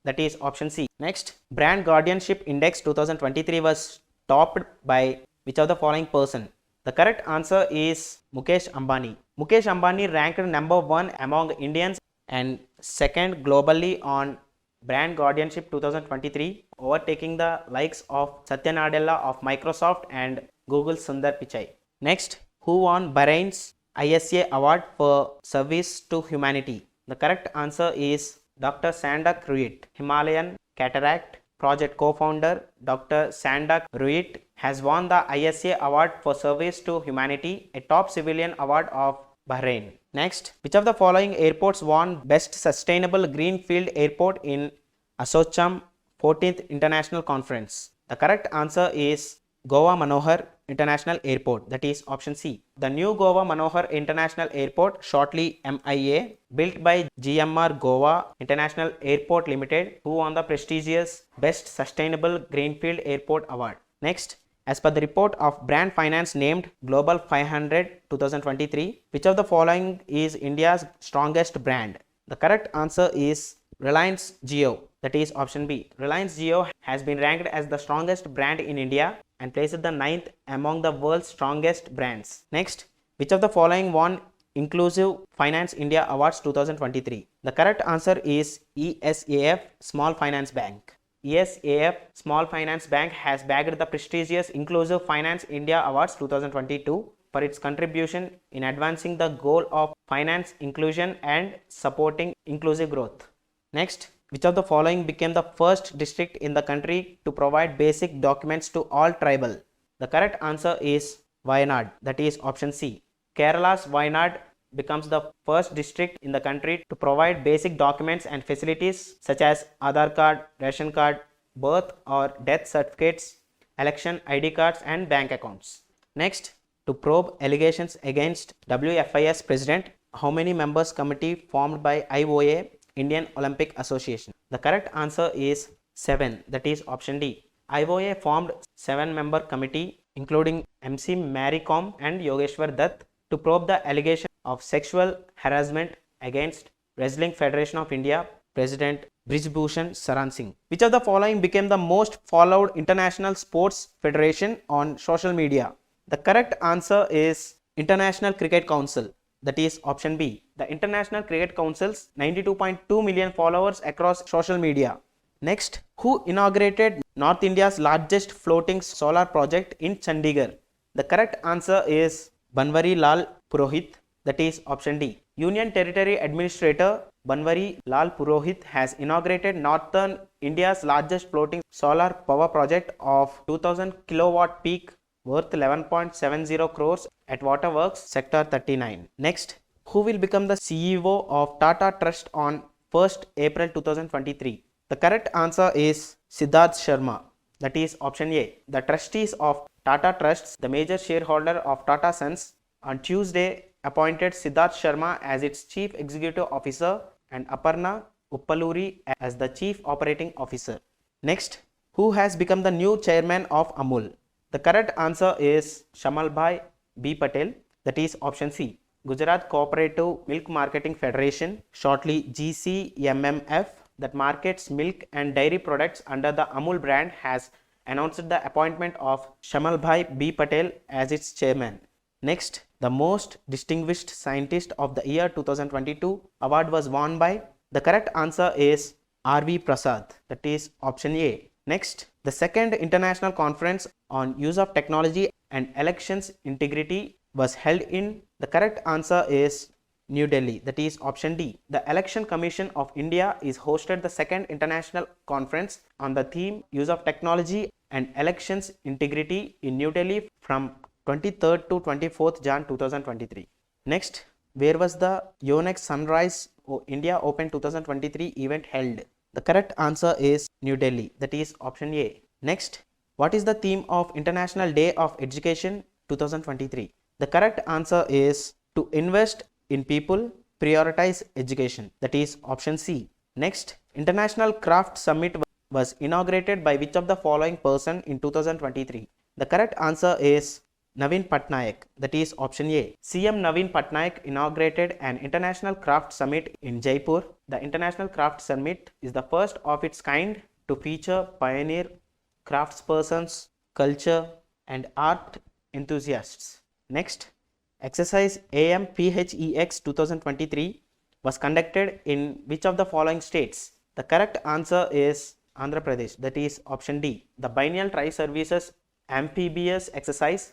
that is option C. Next, Brand Guardianship Index 2023 was topped by which of the following person? The correct answer is Mukesh Ambani. Mukesh Ambani ranked number 1 among Indians and second globally on Brand Guardianship 2023, overtaking the likes of Satya Nadella of Microsoft and Google's Sundar Pichai. Next, who won Bahrain's ISA Award for Service to Humanity? The correct answer is Dr. Sandak Ruit, Himalayan Cataract Project co-founder Dr. Sandak Ruit has won the ISA Award for Service to Humanity, a top civilian award of Bahrain. Next, which of the following airports won Best Sustainable Greenfield Airport in Asocham 14th International Conference? The correct answer is Goa Manohar International Airport, that is option C. The new Goa Manohar International Airport, shortly MIA, built by GMR Goa International Airport Limited, who won the prestigious Best Sustainable Greenfield Airport Award. Next, as per the report of Brand Finance named Global 500 2023, which of the following is India's strongest brand? The correct answer is Reliance Jio, that is option B. Reliance Jio has been ranked as the strongest brand in India and placed the 9th among the world's strongest brands. Next, which of the following won Inclusive Finance India Awards 2023? The correct answer is ESAF Small Finance Bank. ESAF Small Finance Bank has bagged the prestigious Inclusive Finance India Awards 2022 for its contribution in advancing the goal of finance inclusion and supporting inclusive growth. Next, which of the following became the first district in the country to provide basic documents to all tribal? The correct answer is Wayanad, that is option C. Kerala's Wayanad becomes the first district in the country to provide basic documents and facilities such as Aadhaar card, ration card, birth or death certificates, election ID cards and bank accounts. Next, to probe allegations against WFIS president, how many members committee formed by IOA, Indian Olympic Association? The correct answer is 7, that is option D. IOA formed 7-member committee including MC Mary Kom and Yogeshwar Dutt to probe the allegation of sexual harassment against Wrestling Federation of India President Brijbhushan Saran Singh. Which of the following became the most followed international sports federation on social media? The correct answer is International Cricket Council, that is option B. The International Cricket Council's 92.2 million followers across social media. Next, who inaugurated North India's largest floating solar project in Chandigarh? The correct answer is Banwari Lal Purohit, that is option D. Union Territory Administrator Banwari Lal Purohit has inaugurated Northern India's largest floating solar power project of 2000 kilowatt peak worth 11.70 crores at Waterworks Sector 39. Next, who will become the CEO of Tata Trust on 1st April 2023? The correct answer is Siddharth Sharma, that is option A. The trustees of Tata Trusts, the major shareholder of Tata Sons, on Tuesday appointed Siddharth Sharma as its Chief Executive Officer and Aparna Uppaluri as the Chief Operating Officer. Next, who has become the new chairman of Amul? The correct answer is Shamalbhai B. Patel, that is option C. Gujarat Cooperative Milk Marketing Federation, shortly GCMMF, that markets milk and dairy products under the Amul brand, has announced the appointment of Shamalbhai B. Patel as its chairman. Next, the most distinguished scientist of the year 2022 award was won by? The correct answer is R.V. Prasad, that is option A. Next, the second international conference on use of technology and elections integrity was held in? The correct answer is New Delhi, that is option D. The Election Commission of India is hosted the second international conference on the theme use of technology and elections integrity in New Delhi from 23rd to 24th Jan 2023. Next, where was the Yonex Sunrise India Open 2023 event held? The correct answer is New Delhi, that is option A. Next, what is the theme of International Day of Education 2023? The correct answer is to invest in people, prioritize education, that is option C. Next, International Craft Summit was inaugurated by which of the following person in 2023? The correct answer is Naveen Patnaik, that is option A. CM Naveen Patnaik inaugurated an International Craft Summit in Jaipur. The International Craft Summit is the first of its kind to feature pioneer craftspersons, culture and art enthusiasts. Next, exercise AMPHEX 2023 was conducted in which of the following states? The correct answer is Andhra Pradesh, that is option D. The biennial tri-services amphibious exercise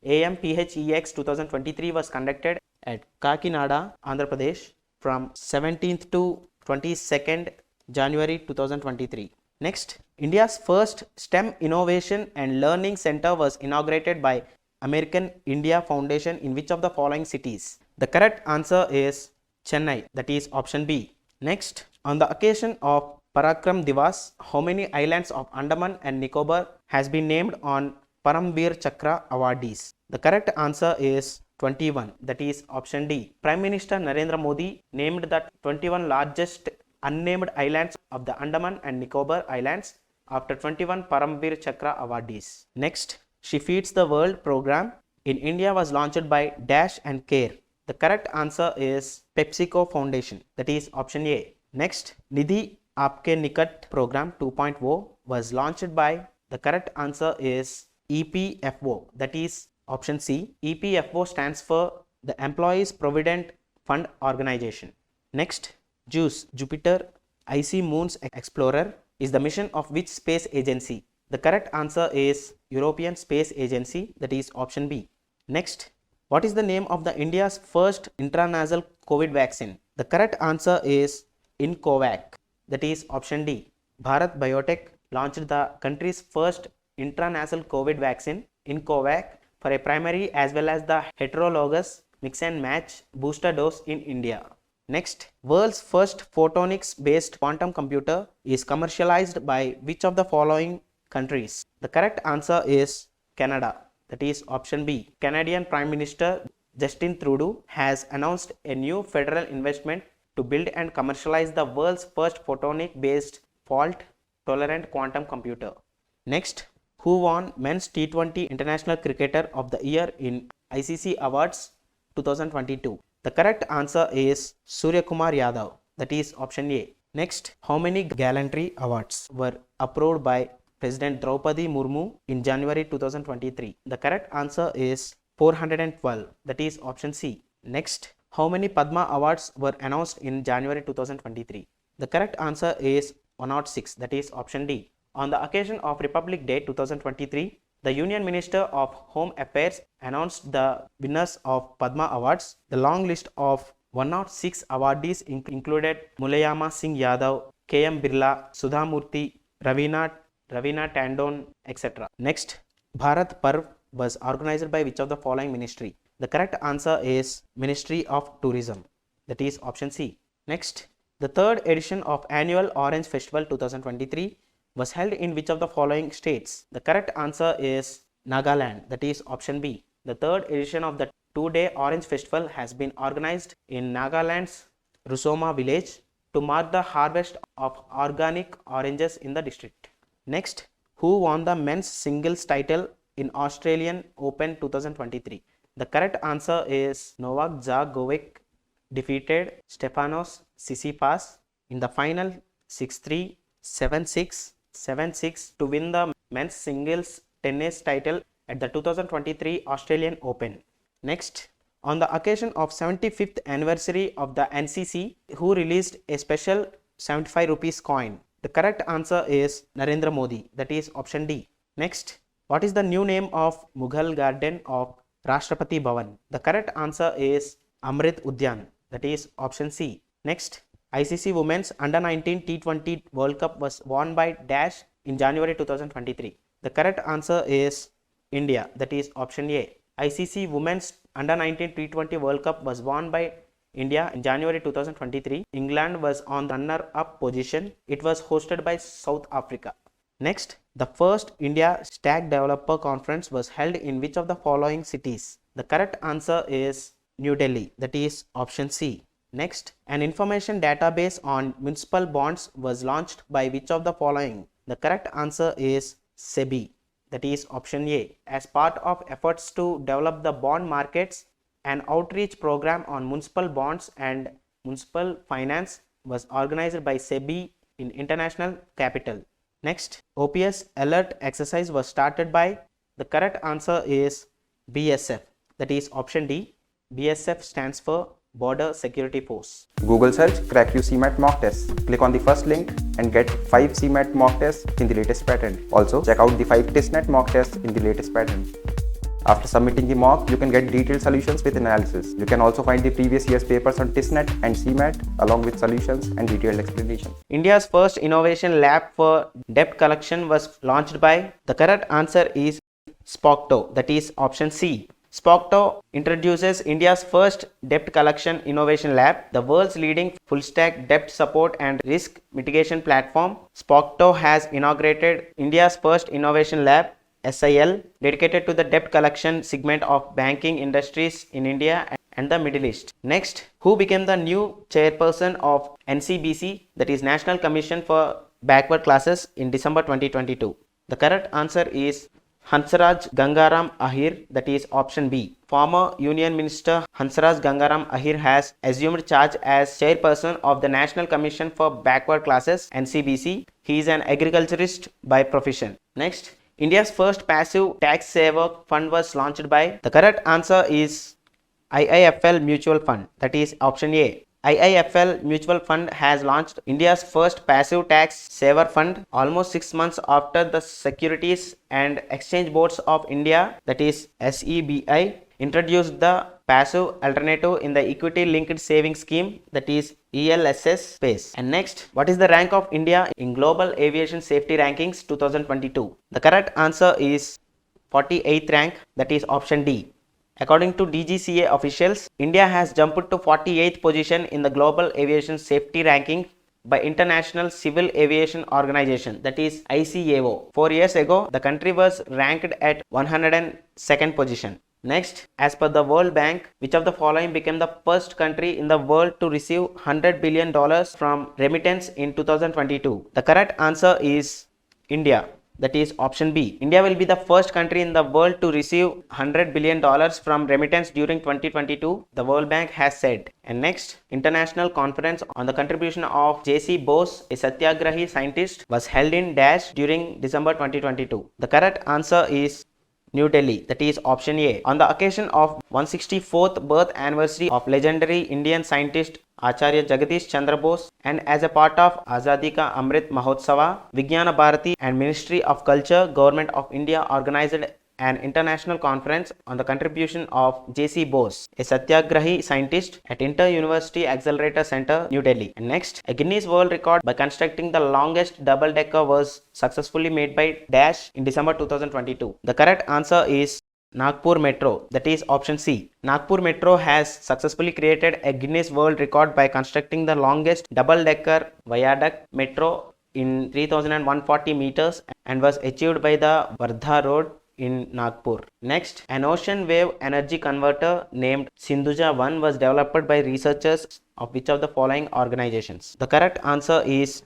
AMPHEX 2023 was conducted at Kakinada, Andhra Pradesh from 17th to 22nd January 2023. Next, India's first STEM Innovation and Learning Center was inaugurated by American India Foundation in which of the following cities? The correct answer is Chennai, that is option B. Next, on the occasion of Parakram Divas, how many islands of Andaman and Nicobar has been named on Paramveer Chakra awardees? The correct answer is 21, that is option D. Prime Minister Narendra Modi named the 21 largest unnamed islands of the Andaman and Nicobar Islands after 21 Paramveer Chakra awardees. Next, She Feeds the World program in India was launched by Dash and Care. The correct answer is PepsiCo Foundation, that is option A. Next, Nidhi Aapke Nikat program 2.0 was launched by, the correct answer is EPFO, that is option C. EPFO stands for the Employees Provident Fund Organization. Next, JUICE, Jupiter Icy Moons Explorer, is the mission of which space agency? The correct answer is European Space Agency, that is option B. Next, what is the name of the India's first intranasal COVID vaccine? The correct answer is Incovac, that is option D. Bharat Biotech launched the country's first intranasal COVID vaccine, Incovac, for a primary as well as the heterologous mix and match booster dose in India. Next, world's first photonics-based quantum computer is commercialized by which of the following countries? The correct answer is Canada, that is option B. Canadian Prime Minister Justin Trudeau has announced a new federal investment to build and commercialize the world's first photonic-based fault-tolerant quantum computer. Next, who won Men's T20 International Cricketer of the Year in ICC Awards 2022? The correct answer is Surya Kumar Yadav, that is option A. Next, how many gallantry awards were approved by President Draupadi Murmu in January 2023? The correct answer is 412, that is option C. Next, how many Padma Awards were announced in January 2023? The correct answer is 106, that is option D. On the occasion of Republic Day 2023, the Union Minister of Home Affairs announced the winners of Padma Awards. The long list of 106 awardees included Mulayama Singh Yadav, K.M. Birla, Sudha Murthy, Ravina Tandon, etc. Next, Bharat Parv was organized by which of the following ministry? The correct answer is Ministry of Tourism, that is option C. Next, the third edition of Annual Orange Festival 2023 was held in which of the following states? The correct answer is Nagaland, that is option B. The third edition of the two-day Orange Festival has been organized in Nagaland's Rusoma village to mark the harvest of organic oranges in the district. Next, who won the men's singles title in Australian Open 2023? The correct answer is Novak Djokovic defeated Stefanos Tsitsipas in the final 6-3, 7-6, 7-6 to win the men's singles tennis title at the 2023 Australian Open. Next, on the occasion of 75th anniversary of the NCC, who released a special 75 rupees coin? The correct answer is Narendra Modi, that is option D. Next, what is the new name of Mughal garden of Rashtrapati Bhavan? The correct answer is Amrit Udyan, that is option C. Next, ICC Women's Under-19 T20 World Cup was won by Dash in January 2023. The correct answer is India, that is option A. ICC Women's Under-19 T20 World Cup was won by India in January 2023. England was on the runner-up position. It was hosted by South Africa. Next, the first India Stack Developer Conference was held in which of the following cities? The correct answer is New Delhi, that is option C. Next, an information database on municipal bonds was launched by which of the following? The correct answer is SEBI, that is option A. As part of efforts to develop the bond markets, an outreach program on municipal bonds and municipal finance was organized by SEBI in international capital. Next, OPS alert exercise was started by, the correct answer is BSF, that is option D. BSF stands for Border Security Force. Google search crack you CMAT mock test. Click on the first link and get 5 CMAT mock tests in the latest pattern. Also check out the 5 testnet mock tests in the latest pattern. After submitting the mock, you can get detailed solutions with analysis. You can also find the previous year's papers on TISNET and CMAT along with solutions and detailed explanation. India's first innovation lab for debt collection was launched by. The correct answer is SPOCTO, that is option C. SPOCTO introduces India's first debt collection innovation lab, the world's leading full-stack debt support and risk mitigation platform. SPOCTO has inaugurated India's first innovation lab, SIL, dedicated to the debt collection segment of banking industries in India and the Middle East. Next, who became the new chairperson of NCBC, that is National Commission for Backward Classes, in December 2022? The correct answer is Hansraj Gangaram Ahir, that is option B. Former Union Minister Hansraj Gangaram Ahir has assumed charge as chairperson of the National Commission for Backward Classes, NCBC. He is an agriculturist by profession. Next, India's first passive tax saver fund was launched by. The correct answer is IIFL Mutual Fund, that is option A. IIFL Mutual Fund has launched India's first passive tax saver fund almost 6 months after the Securities and Exchange Boards of India, that is SEBI, introduced the passive alternative in the equity linked savings scheme, that is ELSS space. And next, what is the rank of India in Global Aviation Safety Rankings 2022? The correct answer is 48th rank, that is option D. According to DGCA officials, India has jumped to 48th position in the Global Aviation Safety Ranking by International Civil Aviation Organization, that is ICAO. 4 years ago, the country was ranked at 102nd position. Next, as per the World Bank, which of the following became the first country in the world to receive $100 billion from remittance in 2022? The correct answer is India. That is option B. India will be the first country in the world to receive $100 billion from remittance during 2022, the World Bank has said. And next, International Conference on the Contribution of J.C. Bose, a Satyagrahi scientist, was held in Dash during December 2022. The correct answer is New Delhi, that is option A. On the occasion of 164th birth anniversary of legendary Indian scientist Acharya Jagadish Chandra Bose, and as a part of Azadi Ka Amrit Mahotsava, Vijnana Bharati and Ministry of Culture, Government of India organized an international conference on the contribution of J.C. Bose, a Satyagrahi scientist, at Inter-University Accelerator Center, New Delhi. And next, a Guinness World Record by constructing the longest double-decker was successfully made by Dash in December 2022. The correct answer is Nagpur Metro, that is option C. Nagpur Metro has successfully created a Guinness World Record by constructing the longest double-decker viaduct metro in 3140 meters and was achieved by the Wardha Road in Nagpur. Next, an ocean wave energy converter named Sindhuja 1 was developed by researchers of which of the following organizations? The correct answer is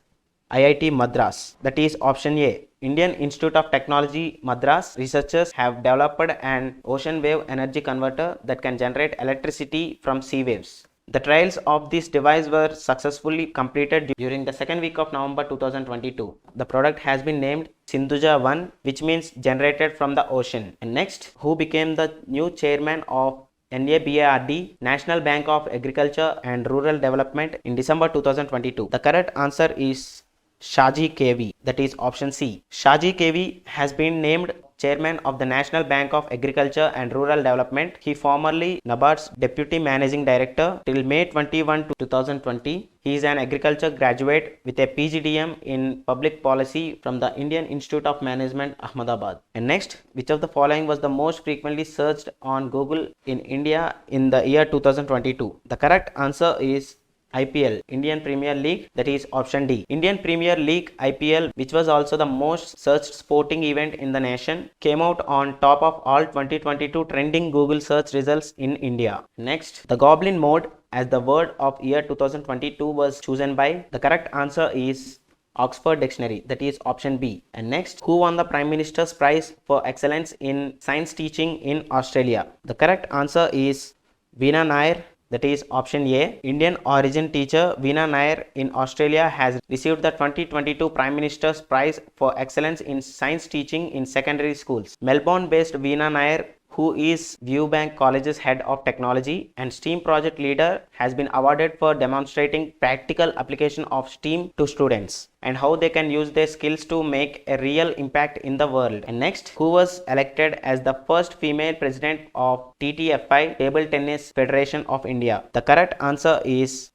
IIT Madras, that is option A. Indian Institute of Technology Madras researchers have developed an ocean wave energy converter that can generate electricity from sea waves. The trials of this device were successfully completed during the second week of November 2022. The product has been named Sindhuja 1, which means generated from the ocean. And next, who became the new chairman of NABARD, National Bank of Agriculture and Rural Development, in December 2022? The correct answer is Shaji KV, that is option C. Shaji KV has been named chairman of the National Bank of Agriculture and Rural Development. He formerly NABARD's deputy managing director till May 21, 2020. He is an agriculture graduate with a PGDM in public policy from the Indian Institute of Management, Ahmedabad. And next, which of the following was the most frequently searched on Google in India in the year 2022? The correct answer is IPL, Indian Premier League, that is option D. Indian Premier League IPL, which was also the most searched sporting event in the nation, came out on top of all 2022 trending Google search results in India. Next, the Goblin mode as the word of year 2022 was chosen by. The correct answer is Oxford Dictionary, that is option B. And next, who won the Prime Minister's Prize for Excellence in Science Teaching in Australia? The correct answer is Veena Nair, that is option A. Indian origin teacher Veena Nair in Australia has received the 2022 Prime Minister's Prize for Excellence in Science Teaching in Secondary Schools. Melbourne-based Veena Nair, who is Viewbank College's head of technology and STEAM project leader, has been awarded for demonstrating practical application of STEAM to students and how they can use their skills to make a real impact in the world. And next, who was elected as the first female president of TTFI, Table Tennis Federation of India? The correct answer is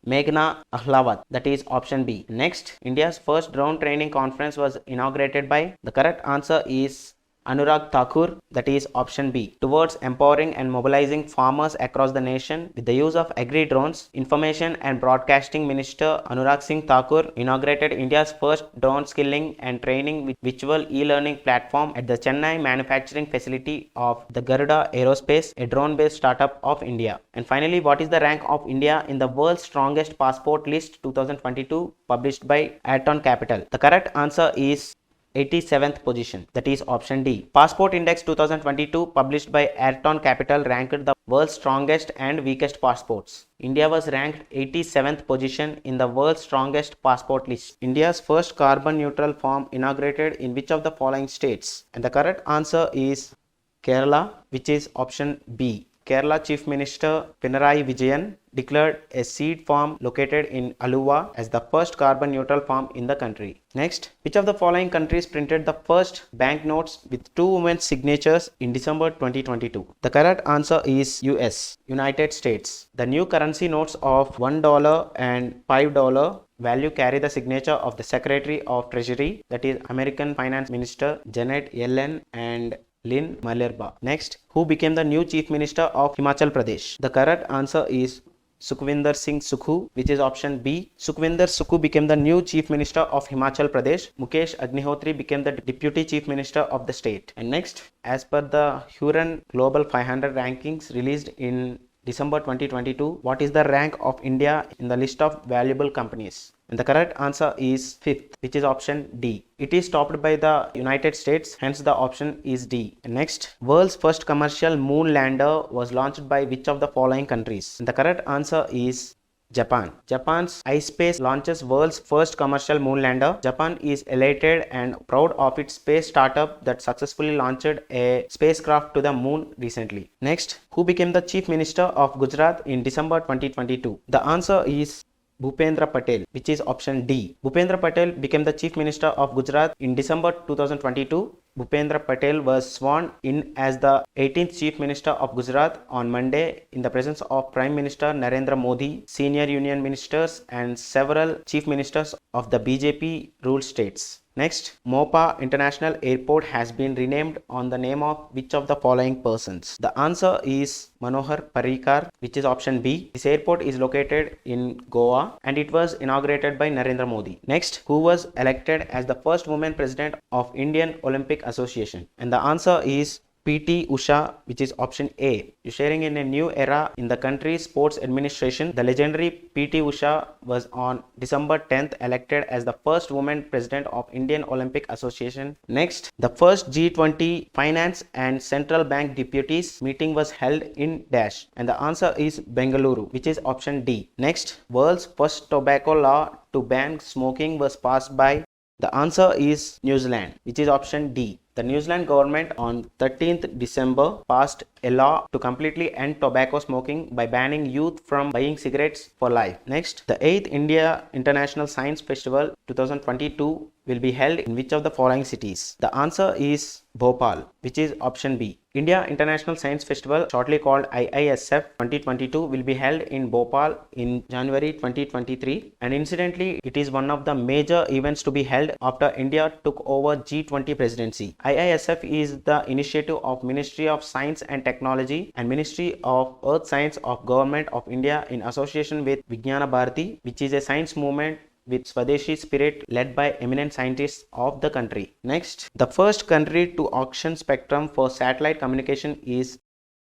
Meghna Ahlawat, that is option B. Next, India's first drone training conference was inaugurated by. The correct answer is Anurag Thakur, that is option B. Towards empowering and mobilizing farmers across the nation with the use of agri drones, Information and Broadcasting Minister Anurag Singh Thakur inaugurated India's first drone skilling and training with virtual e-learning platform at the Chennai manufacturing facility of the Garuda Aerospace, a drone-based startup of India. And finally, what is the rank of India in the world's strongest passport list 2022 published by Ayrton Capital? The correct answer is 87th position, that is option D. Passport Index 2022 published by Ayrton Capital ranked the world's strongest and weakest passports. India was ranked 87th position in the world's strongest passport list. India's first carbon neutral farm inaugurated in which of the following states? And the correct answer is Kerala, which is option B. Kerala Chief Minister Pinarayi Vijayan declared a seed farm located in Aluva as the first carbon neutral farm in the country. Next, which of the following countries printed the first banknotes with two women's signatures in December 2022? The correct answer is US, United States. The new currency notes of $1 and $5 value carry the signature of the Secretary of Treasury, that is American Finance Minister Janet Yellen and Lynn Malerba. Next, who became the new Chief Minister of Himachal Pradesh? The correct answer is Sukhvinder Singh Sukhu, which is option B. Sukhvinder Sukhu became the new Chief Minister of Himachal Pradesh. Mukesh Agnihotri became the Deputy Chief Minister of the state. And next, as per the Huron Global 500 rankings released in December 2022, what is the rank of India in the list of valuable companies? And the correct answer is 5th, which is option D. It is topped by the United States, hence the option is D. And next, world's first commercial moon lander was launched by which of the following countries? And the correct answer is Japan. Japan's iSpace launches world's first commercial moon lander. Japan is elated and proud of its space startup that successfully launched a spacecraft to the moon recently. Next, who became the Chief Minister of Gujarat in December 2022? The answer is Bhupendra Patel, which is option D. Bhupendra Patel became the Chief Minister of Gujarat in December 2022. Bhupendra Patel was sworn in as the 18th Chief Minister of Gujarat on Monday in the presence of Prime Minister Narendra Modi, senior union ministers and several chief ministers of the BJP ruled states. Next, Mopa International Airport has been renamed on the name of which of the following persons? The answer is Manohar Parrikar, which is option B. This airport is located in Goa and it was inaugurated by Narendra Modi. Next, who was elected as the first woman president of Indian Olympic Association? And the answer is PT Usha, which is option A. Ushering in a new era in the country's sports administration, the legendary PT Usha was on December 10th elected as the first woman president of Indian Olympic Association. Next, the first G20 finance and central bank deputies meeting was held in Dash, and the answer is Bengaluru, which is option D. Next, world's first tobacco law to ban smoking was passed by. The answer is New Zealand, which is option D. The New Zealand government on 13th December passed a law to completely end tobacco smoking by banning youth from buying cigarettes for life. Next, the 8th India International Science Festival 2022 will be held in which of the following cities? The answer is Bhopal, which is option B. India International Science Festival, shortly called IISF 2022, will be held in Bhopal in January 2023, and incidentally, it is one of the major events to be held after India took over G20 presidency. IISF is the initiative of Ministry of Science and Technology and Ministry of Earth Science of Government of India in association with Vijnana Bharati, which is a science movement with Swadeshi spirit led by eminent scientists of the country. Next, the first country to auction spectrum for satellite communication is,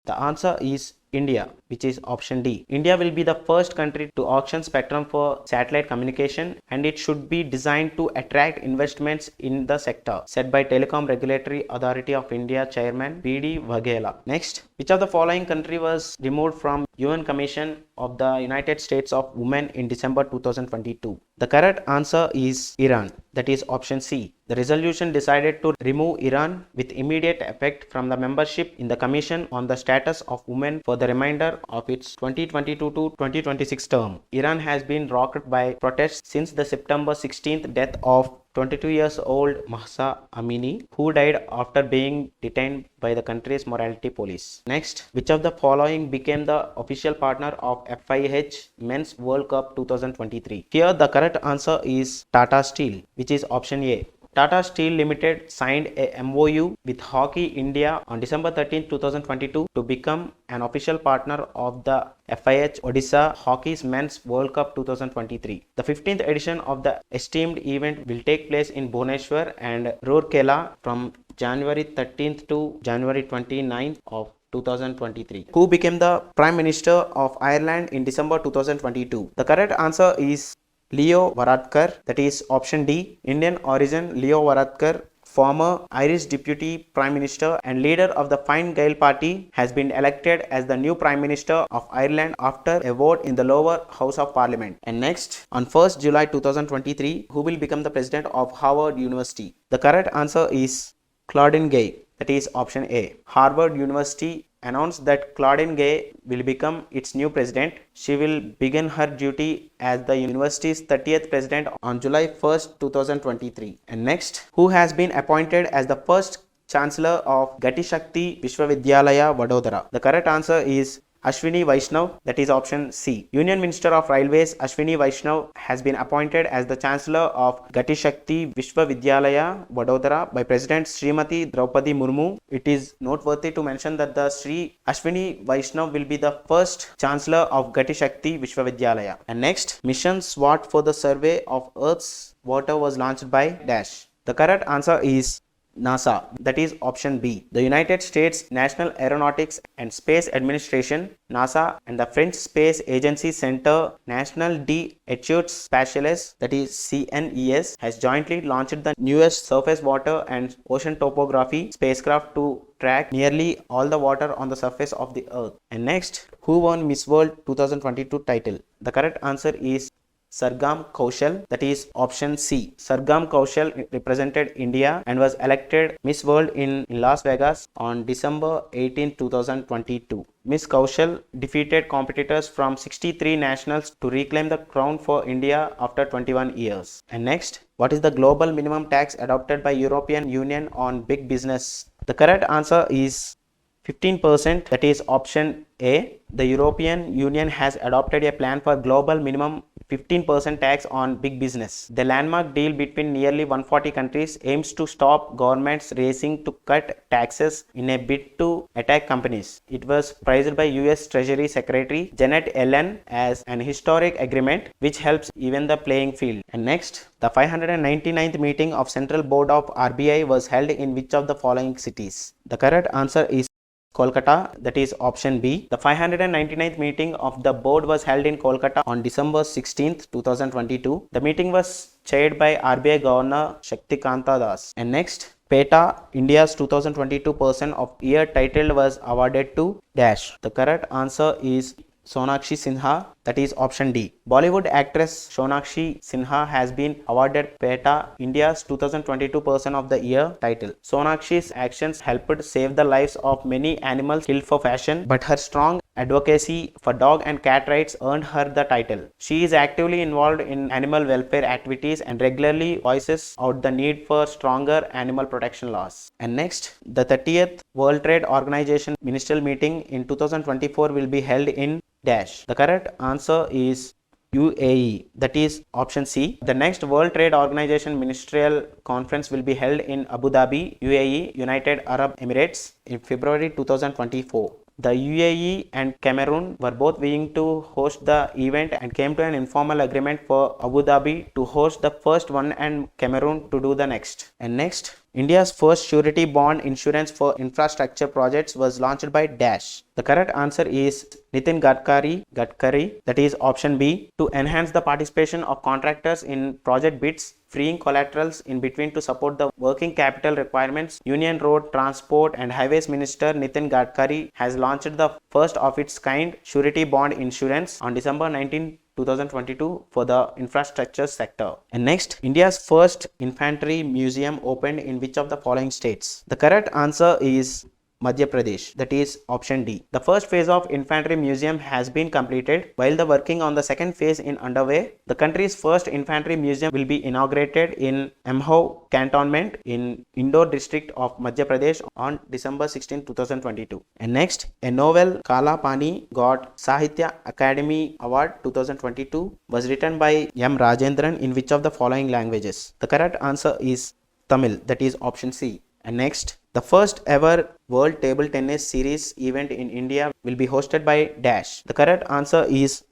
the answer is India, which is option D. India will be the first country to auction spectrum for satellite communication, and it should be designed to attract investments in the sector, said by Telecom Regulatory Authority of India Chairman B.D. Vaghela. Next, which of the following country was removed from UN Commission of the United States of Women in December 2022? The correct answer is Iran, that is option C. The resolution decided to remove Iran with immediate effect from the membership in the Commission on the Status of Women for the remainder of its 2022 to 2026 term. Iran has been rocked by protests since the September 16th death of 22-year-old Mahsa Amini, who died after being detained by the country's morality police. Next, which of the following became the official partner of FIH Men's World Cup 2023? Here the correct answer is Tata Steel, which is option A. Tata Steel Limited signed a MOU with Hockey India on December 13, 2022 to become an official partner of the FIH Odisha Hockey's Men's World Cup 2023. The 15th edition of the esteemed event will take place in Bhubaneswar and Rourkela from January 13th to January 29th of 2023. Who became the Prime Minister of Ireland in December 2022? The correct answer is Leo Varadkar, that is option D. Indian origin Leo Varadkar, former Irish Deputy Prime Minister and leader of the Fine Gael Party, has been elected as the new Prime Minister of Ireland after a vote in the lower house of Parliament. And next, on 1st July 2023, who will become the President of Harvard University? The correct answer is Claudine Gay, that is option A. Harvard University announced that Claudine Gay will become its new president. She will begin her duty as the university's 30th president on July 1st, 2023. And next, who has been appointed as the first Chancellor of Gati Shakti Vishwavidyalaya, Vadodara? The correct answer is Ashwini Vaishnav, that is option C. Union Minister of Railways Ashwini Vaishnav has been appointed as the Chancellor of Gati Shakti Vishwavidyalaya, Vadodara by President Srimati Draupadi Murmu. It is noteworthy to mention that the Sri Ashwini Vaishnav will be the first Chancellor of Gati Shakti Vishwavidyalaya. And next, mission SWOT for the survey of Earth's water was launched by Dash. The correct answer is NASA, that is option B. The United States National Aeronautics and Space Administration, NASA, and the French Space Agency Center National d'Etudes Spatiales, that is CNES, has jointly launched the newest surface water and ocean topography spacecraft to track nearly all the water on the surface of the Earth. And next, who won Miss World 2022 title? The correct answer is Sargam Kaushal, that is option C. Sargam Kaushal represented India and was elected Miss World in Las Vegas on December 18, 2022. Miss Kaushal defeated competitors from 63 nationals to reclaim the crown for India after 21 years. And next, what is the global minimum tax adopted by European Union on big business? The correct answer is 15%, that is option A. The European Union has adopted a plan for global minimum 15% tax on big business. The landmark deal between nearly 140 countries aims to stop governments racing to cut taxes in a bid to attack companies. It was praised by US Treasury Secretary Janet Yellen as an historic agreement which helps even the playing field. And next, the 599th meeting of Central Board of RBI was held in which of the following cities? The correct answer is Kolkata, that is option B. The 599th meeting of the board was held in Kolkata on December 16th, 2022. The meeting was chaired by RBI Governor Shaktikanta Das. And next, PETA, India's 2022 Person of Year title was awarded to Dash. The correct answer is Sonakshi Sinha, that is option D. Bollywood actress Sonakshi Sinha has been awarded PETA India's 2022 Person of the Year title. Sonakshi's actions helped save the lives of many animals killed for fashion, but her strong advocacy for dog and cat rights earned her the title. She is actively involved in animal welfare activities and regularly voices out the need for stronger animal protection laws. And next, the 30th World Trade Organization Ministerial Meeting in 2024 will be held in Dash. The correct answer is UAE, that is option C. The next World Trade Organization Ministerial Conference will be held in Abu Dhabi, UAE, United Arab Emirates in February 2024. The UAE and Cameroon were both willing to host the event and came to an informal agreement for Abu Dhabi to host the first one and Cameroon to do the next. And next, India's first surety bond insurance for infrastructure projects was launched by Dash. The correct answer is Nitin Gadkari, that is option B, to enhance the participation of contractors in project bids, freeing collaterals in between to support the working capital requirements. Union Road Transport and Highways Minister Nitin Gadkari has launched the first of its kind surety bond insurance on December 19, 2022 for the infrastructure sector. And next, India's first infantry museum opened in which of the following states? The correct answer is Madhya Pradesh, that is option D. The first phase of Infantry Museum has been completed, while the working on the second phase is underway. The country's first Infantry Museum will be inaugurated in Amho Cantonment in Indore district of Madhya Pradesh on December 16, 2022. And next, a novel Kala Pani got Sahitya Academy Award 2022 was written by M. Rajendran in which of the following languages? The correct answer is Tamil, that is option C. And next, the first ever World Table Tennis Series event in India will be hosted by Dash. The correct answer is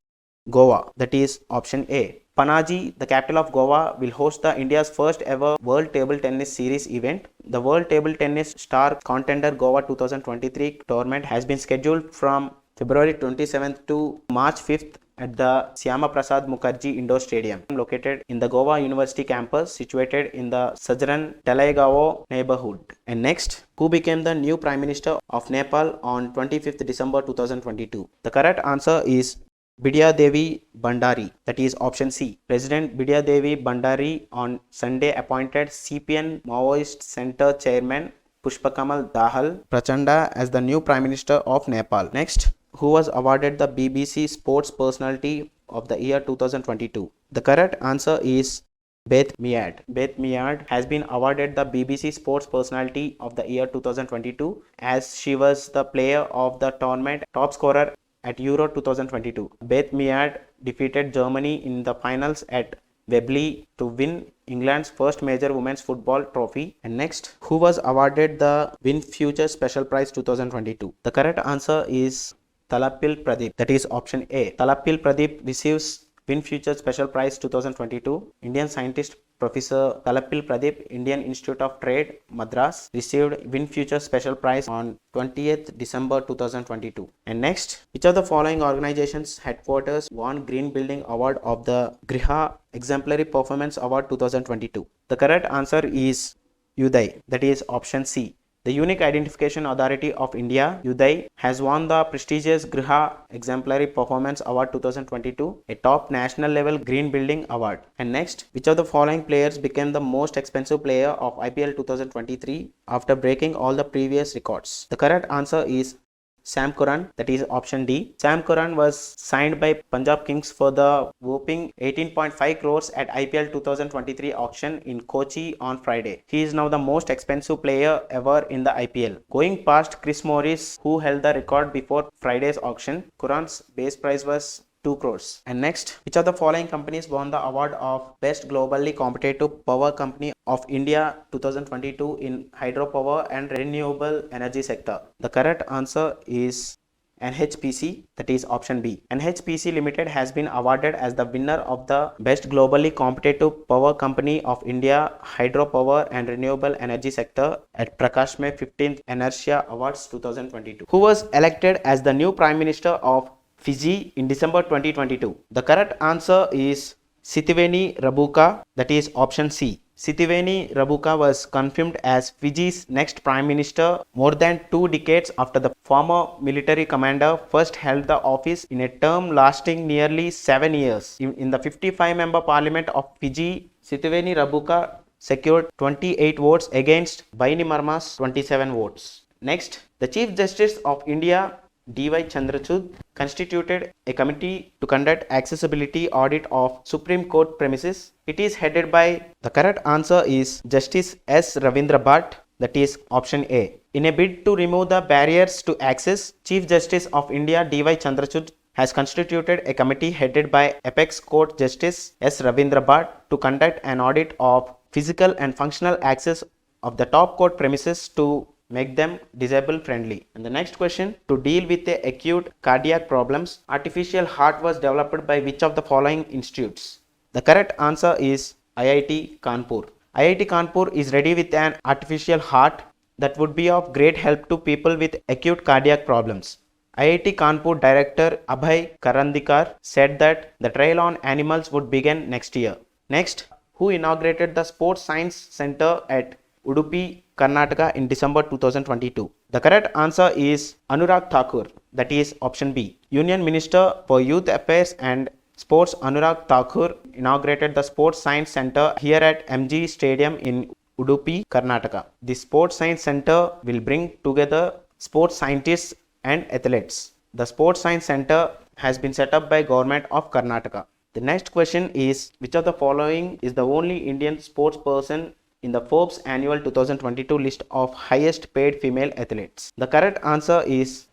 Goa, that is option A. Panaji, the capital of Goa, will host the India's first ever World Table Tennis Series event. The World Table Tennis Star Contender Goa 2023 tournament has been scheduled from February 27th to March 5th at the Syama Prasad Mukherjee Indoor Stadium, located in the Goa University campus, situated in the Sajran Taleigao neighborhood. And next, who became the new Prime Minister of Nepal on 25th December 2022? The correct answer is Bidya Devi Bhandari, that is option C. President Bidya Devi Bhandari on Sunday appointed CPN Maoist Center Chairman Pushpa Kamal Dahal Prachanda as the new Prime Minister of Nepal. Next, who was awarded the BBC Sports Personality of the Year 2022? The correct answer is Beth Mead. Beth Mead has been awarded the BBC Sports Personality of the Year 2022 as she was the player of the tournament top scorer at Euro 2022. Beth Mead defeated Germany in the finals at Wembley to win England's first major women's football trophy. And next, who was awarded the Win Future Special Prize 2022? The correct answer is Talapil Pradeep, that is option A. Talapil Pradeep receives Win Future Special Prize 2022. Indian scientist Professor Talapil Pradeep, Indian Institute of Trade, Madras, received Win Future Special Prize on 20th December 2022. And next, which of the following organizations headquarters won Green Building Award of the Griha Exemplary Performance Award 2022? The correct answer is UDAI, that is option C. The Unique Identification Authority of India, UDAI, has won the prestigious Griha Exemplary Performance Award 2022, a top national level green building award. And next, which of the following players became the most expensive player of IPL 2023 after breaking all the previous records? The correct answer is Sam Curran, that is option D. Sam Curran was signed by Punjab Kings for the whopping 18.5 crores at IPL 2023 auction in Kochi on Friday. He is now the most expensive player ever in the IPL, going past Chris Morris, who held the record before Friday's auction. Curran's base price was 2 crores. And next, which of the following companies won the award of Best Globally Competitive Power Company of India 2022 in hydropower and renewable energy sector? The correct answer is NHPC, that is option B. NHPC Limited has been awarded as the winner of the Best Globally Competitive Power Company of India Hydropower and Renewable Energy Sector at Prakash May 15th Inertia Awards 2022. Who was elected as the new Prime Minister of Fiji in December 2022? The correct answer is Sitiveni Rabuka, that is option C. Sitiveni Rabuka was confirmed as Fiji's next Prime Minister more than 2 decades after the former military commander first held the office in a term lasting nearly 7 years. In the 55-member Parliament of Fiji, Sitiveni Rabuka secured 28 votes against Bainimarama's 27 votes. Next, the Chief Justice of India D.Y. Chandrachud constituted a committee to conduct accessibility audit of Supreme Court premises. It is headed by, the correct answer is Justice S. Ravindra Bhatt, that is option A. In a bid to remove the barriers to access, Chief Justice of India D.Y. Chandrachud has constituted a committee headed by Apex Court Justice S. Ravindra Bhatt to conduct an audit of physical and functional access of the top court premises to make them disabled friendly. And the next question, to deal with the acute cardiac problems, artificial heart was developed by which of the following institutes? The correct answer is IIT Kanpur. IIT Kanpur is ready with an artificial heart that would be of great help to people with acute cardiac problems. IIT Kanpur director Abhay Karandikar said that the trial on animals would begin next year. Next, who inaugurated the Sports Science Center at Udupi, Karnataka in December 2022? The correct answer is Anurag Thakur, that is option B. Union Minister for Youth Affairs and Sports Anurag Thakur inaugurated the Sports Science Center here at MG Stadium in Udupi, Karnataka. The Sports Science Center will bring together sports scientists and athletes. The Sports Science Center has been set up by Government of Karnataka. The next question is, which of the following is the only Indian sports person in the Forbes annual 2022 list of highest paid female athletes? The correct answer is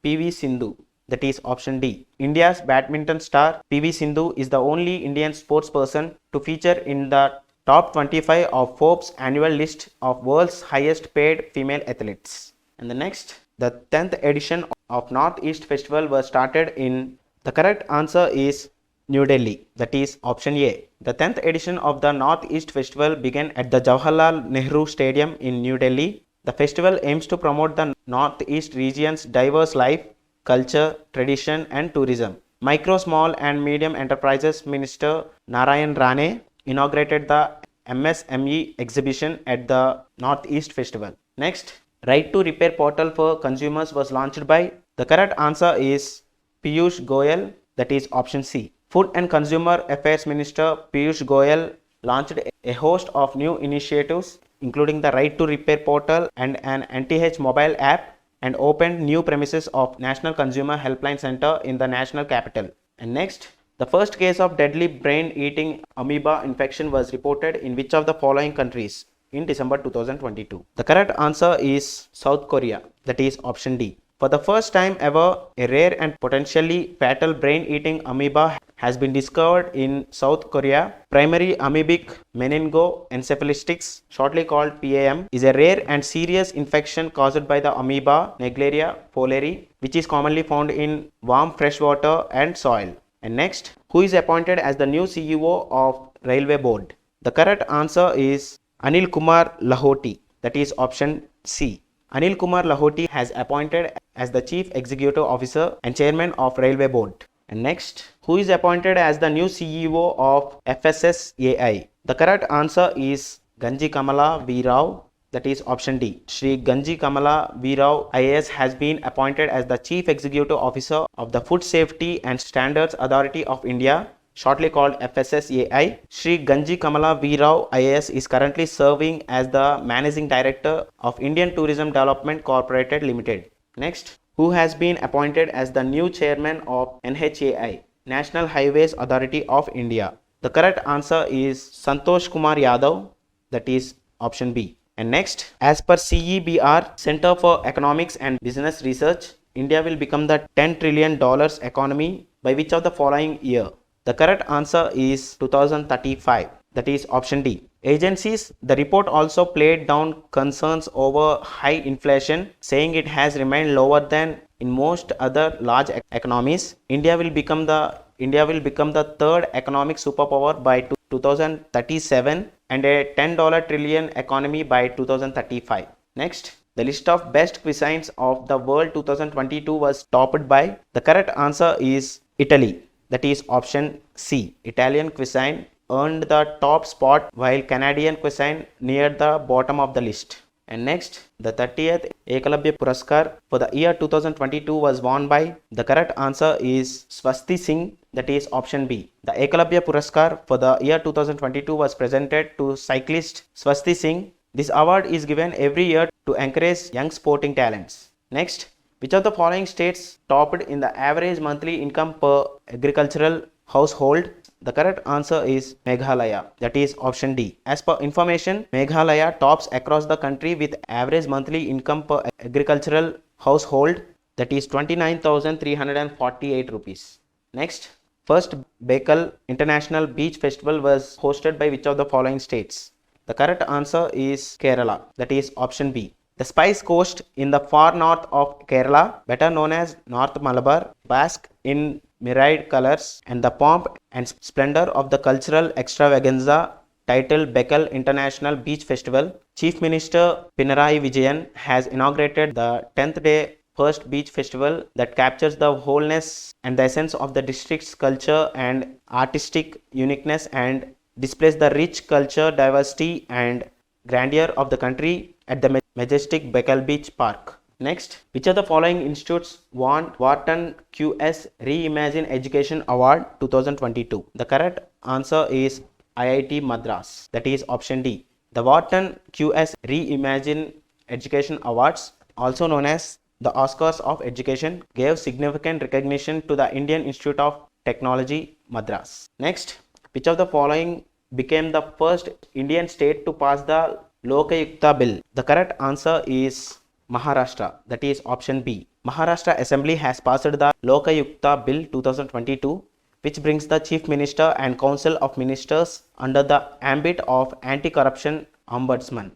PV Sindhu, that is option D. India's badminton star PV Sindhu is the only Indian sports person to feature in the top 25 of Forbes annual list of world's highest paid female athletes. And the next, the 10th edition of Northeast Festival was started in. The correct answer is New Delhi, that is option A. The 10th edition of the Northeast Festival began at the Jawaharlal Nehru Stadium in New Delhi. The festival aims to promote the Northeast region's diverse life, culture, tradition and tourism. Micro, Small and Medium Enterprises Minister Narayan Rane inaugurated the MSME exhibition at the Northeast Festival. Next, Right to Repair portal for consumers was launched by. The correct answer is Piyush Goyal, that is option C. Food and Consumer Affairs Minister Piyush Goyal launched a host of new initiatives, including the Right to Repair portal and an NTH mobile app, and opened new premises of National Consumer Helpline Center in the national capital. And next, the first case of deadly brain-eating amoeba infection was reported in which of the following countries in December 2022? The correct answer is South Korea, that is option D. For the first time ever, a rare and potentially fatal brain-eating amoeba has been discovered in South Korea. Primary amoebic meningoencephalitis, shortly called PAM, is a rare and serious infection caused by the amoeba Naegleria fowleri, which is commonly found in warm freshwater and soil. And next, who is appointed as the new CEO of Railway Board? The correct answer is Anil Kumar Lahoti, that is option C. Anil Kumar Lahoti has appointed as the Chief Executive Officer and Chairman of Railway Board. And next, who is appointed as the new CEO of FSSAI? The correct answer is Ganji Kamala V. Rao, that is option D. Shri Ganji Kamala V. Rao IAS has been appointed as the Chief Executive Officer of the Food Safety and Standards Authority of India, shortly called FSSAI. Shri Ganji Kamala V. Rao IAS is currently serving as the Managing Director of Indian Tourism Development Corporated Limited. Next, who has been appointed as the new Chairman of NHAI, National Highways Authority of India? The correct answer is Santosh Kumar Yadav, that is option B. And next, as per CEBR, Center for Economics and Business Research, India will become the $10 trillion economy by which of the following year? The correct answer is 2035, that is option D. Agencies, the report also played down concerns over high inflation, saying it has remained lower than in most other large economies. India will become the third economic superpower by 2037 and a $10 trillion economy by 2035. Next, the list of best cuisines of the world 2022 was topped by. The correct answer is Italy, that is option C. Italian cuisine earned the top spot while Canadian cuisine near the bottom of the list. And next, the 30th Ekalabya Puraskar for the year 2022 was won by. The correct answer is Swasti Singh, that is option B. The Ekalabya Puraskar for the year 2022 was presented to cyclist Swasti Singh. This award is given every year to encourage young sporting talents. Next, which of the following states topped in the average monthly income per agricultural household? The correct answer is Meghalaya, that is option D. As per information, Meghalaya tops across the country with average monthly income per agricultural household, that is 29,348 rupees. Next, first Bekal International Beach Festival was hosted by which of the following states? The correct answer is Kerala, that is option B. The Spice Coast in the far north of Kerala, better known as North Malabar, bask in myriad colors and the pomp and splendor of the cultural extravaganza titled Bekal International Beach Festival. Chief Minister Pinarayi Vijayan has inaugurated the 10th day first beach festival that captures the wholeness and the essence of the district's culture and artistic uniqueness and displays the rich culture, diversity and grandeur of the country at the majestic Bekal Beach Park. Next, which of the following institutes won Wharton QS Reimagine Education Award 2022? The correct answer is IIT Madras, that is option D. The Wharton QS Reimagine Education Awards, also known as the Oscars of Education, gave significant recognition to the Indian Institute of Technology, Madras. Next, which of the following became the first Indian state to pass the Lokayukta bill? The correct answer is Maharashtra, that is option B. Maharashtra Assembly has passed the Lokayukta Bill 2022, which brings the Chief Minister and Council of Ministers under the ambit of Anti-Corruption Ombudsman.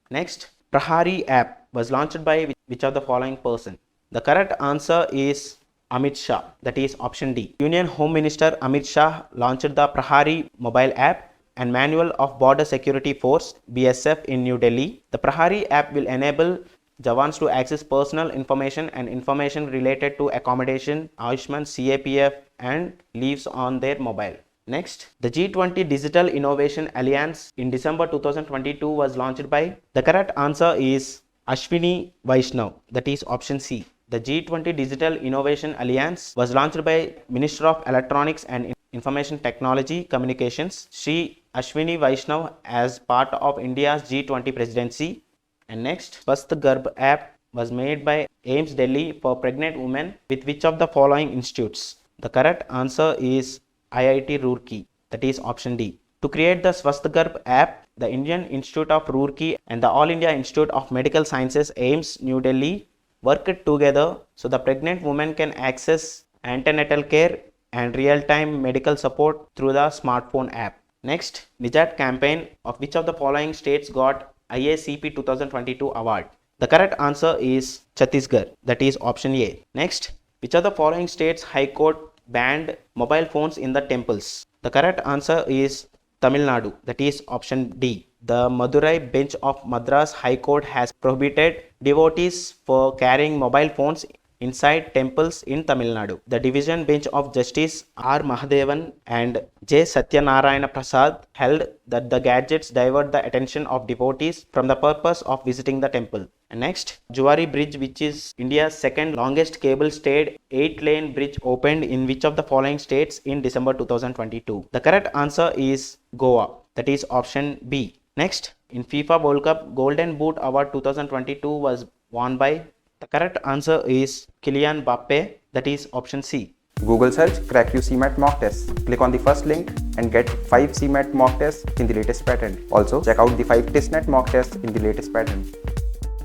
Next, Prahari app was launched by which of the following person? The correct answer is Amit Shah, that is option D. Union Home Minister Amit Shah launched the Prahari mobile app and Manual of Border Security Force BSF in New Delhi. The Prahari app will enable Jawans to access personal information and information related to accommodation, Ayushman, CAPF and leaves on their mobile. Next, the G20 Digital Innovation Alliance in December 2022 was launched by? The correct answer is Ashwini Vaishnav, that is option C. The G20 Digital Innovation Alliance was launched by Minister of Electronics and Information Technology Communications, Shri Ashwini Vaishnav, as part of India's G20 presidency. And next, Swasth Garbh app was made by AIIMS Delhi for pregnant women with which of the following institutes? The correct answer is IIT Roorkee, that is option D. To create the Swasth Garbh app, the Indian Institute of Roorkee and the All India Institute of Medical Sciences AIIMS New Delhi worked together so the pregnant woman can access antenatal care and real-time medical support through the smartphone app. Next, Nijat campaign of which of the following states got IACP 2022 award? The correct answer is Chhattisgarh, that is option A. Next, which of the following states High Court banned mobile phones in the temples? The correct answer is Tamil Nadu, that is option D. The Madurai bench of Madras High Court has prohibited devotees for carrying mobile phones inside temples in Tamil Nadu. The division bench of Justice R. Mahadevan and J. Satyanarayana Prasad held that the gadgets divert the attention of devotees from the purpose of visiting the temple. And next, Juari Bridge, which is India's second longest cable-stayed 8-lane bridge, opened in which of the following states in December 2022? The correct answer is Goa, that is option B. Next, in FIFA World Cup, Golden Boot Award 2022 was won by? The correct answer is Kylian Mbappe, that is option C. Google search crack you CMAT mock tests. Click on the first link and get 5 CMAT mock tests in the latest pattern. Also, check out the 5 TestNet mock tests in the latest pattern.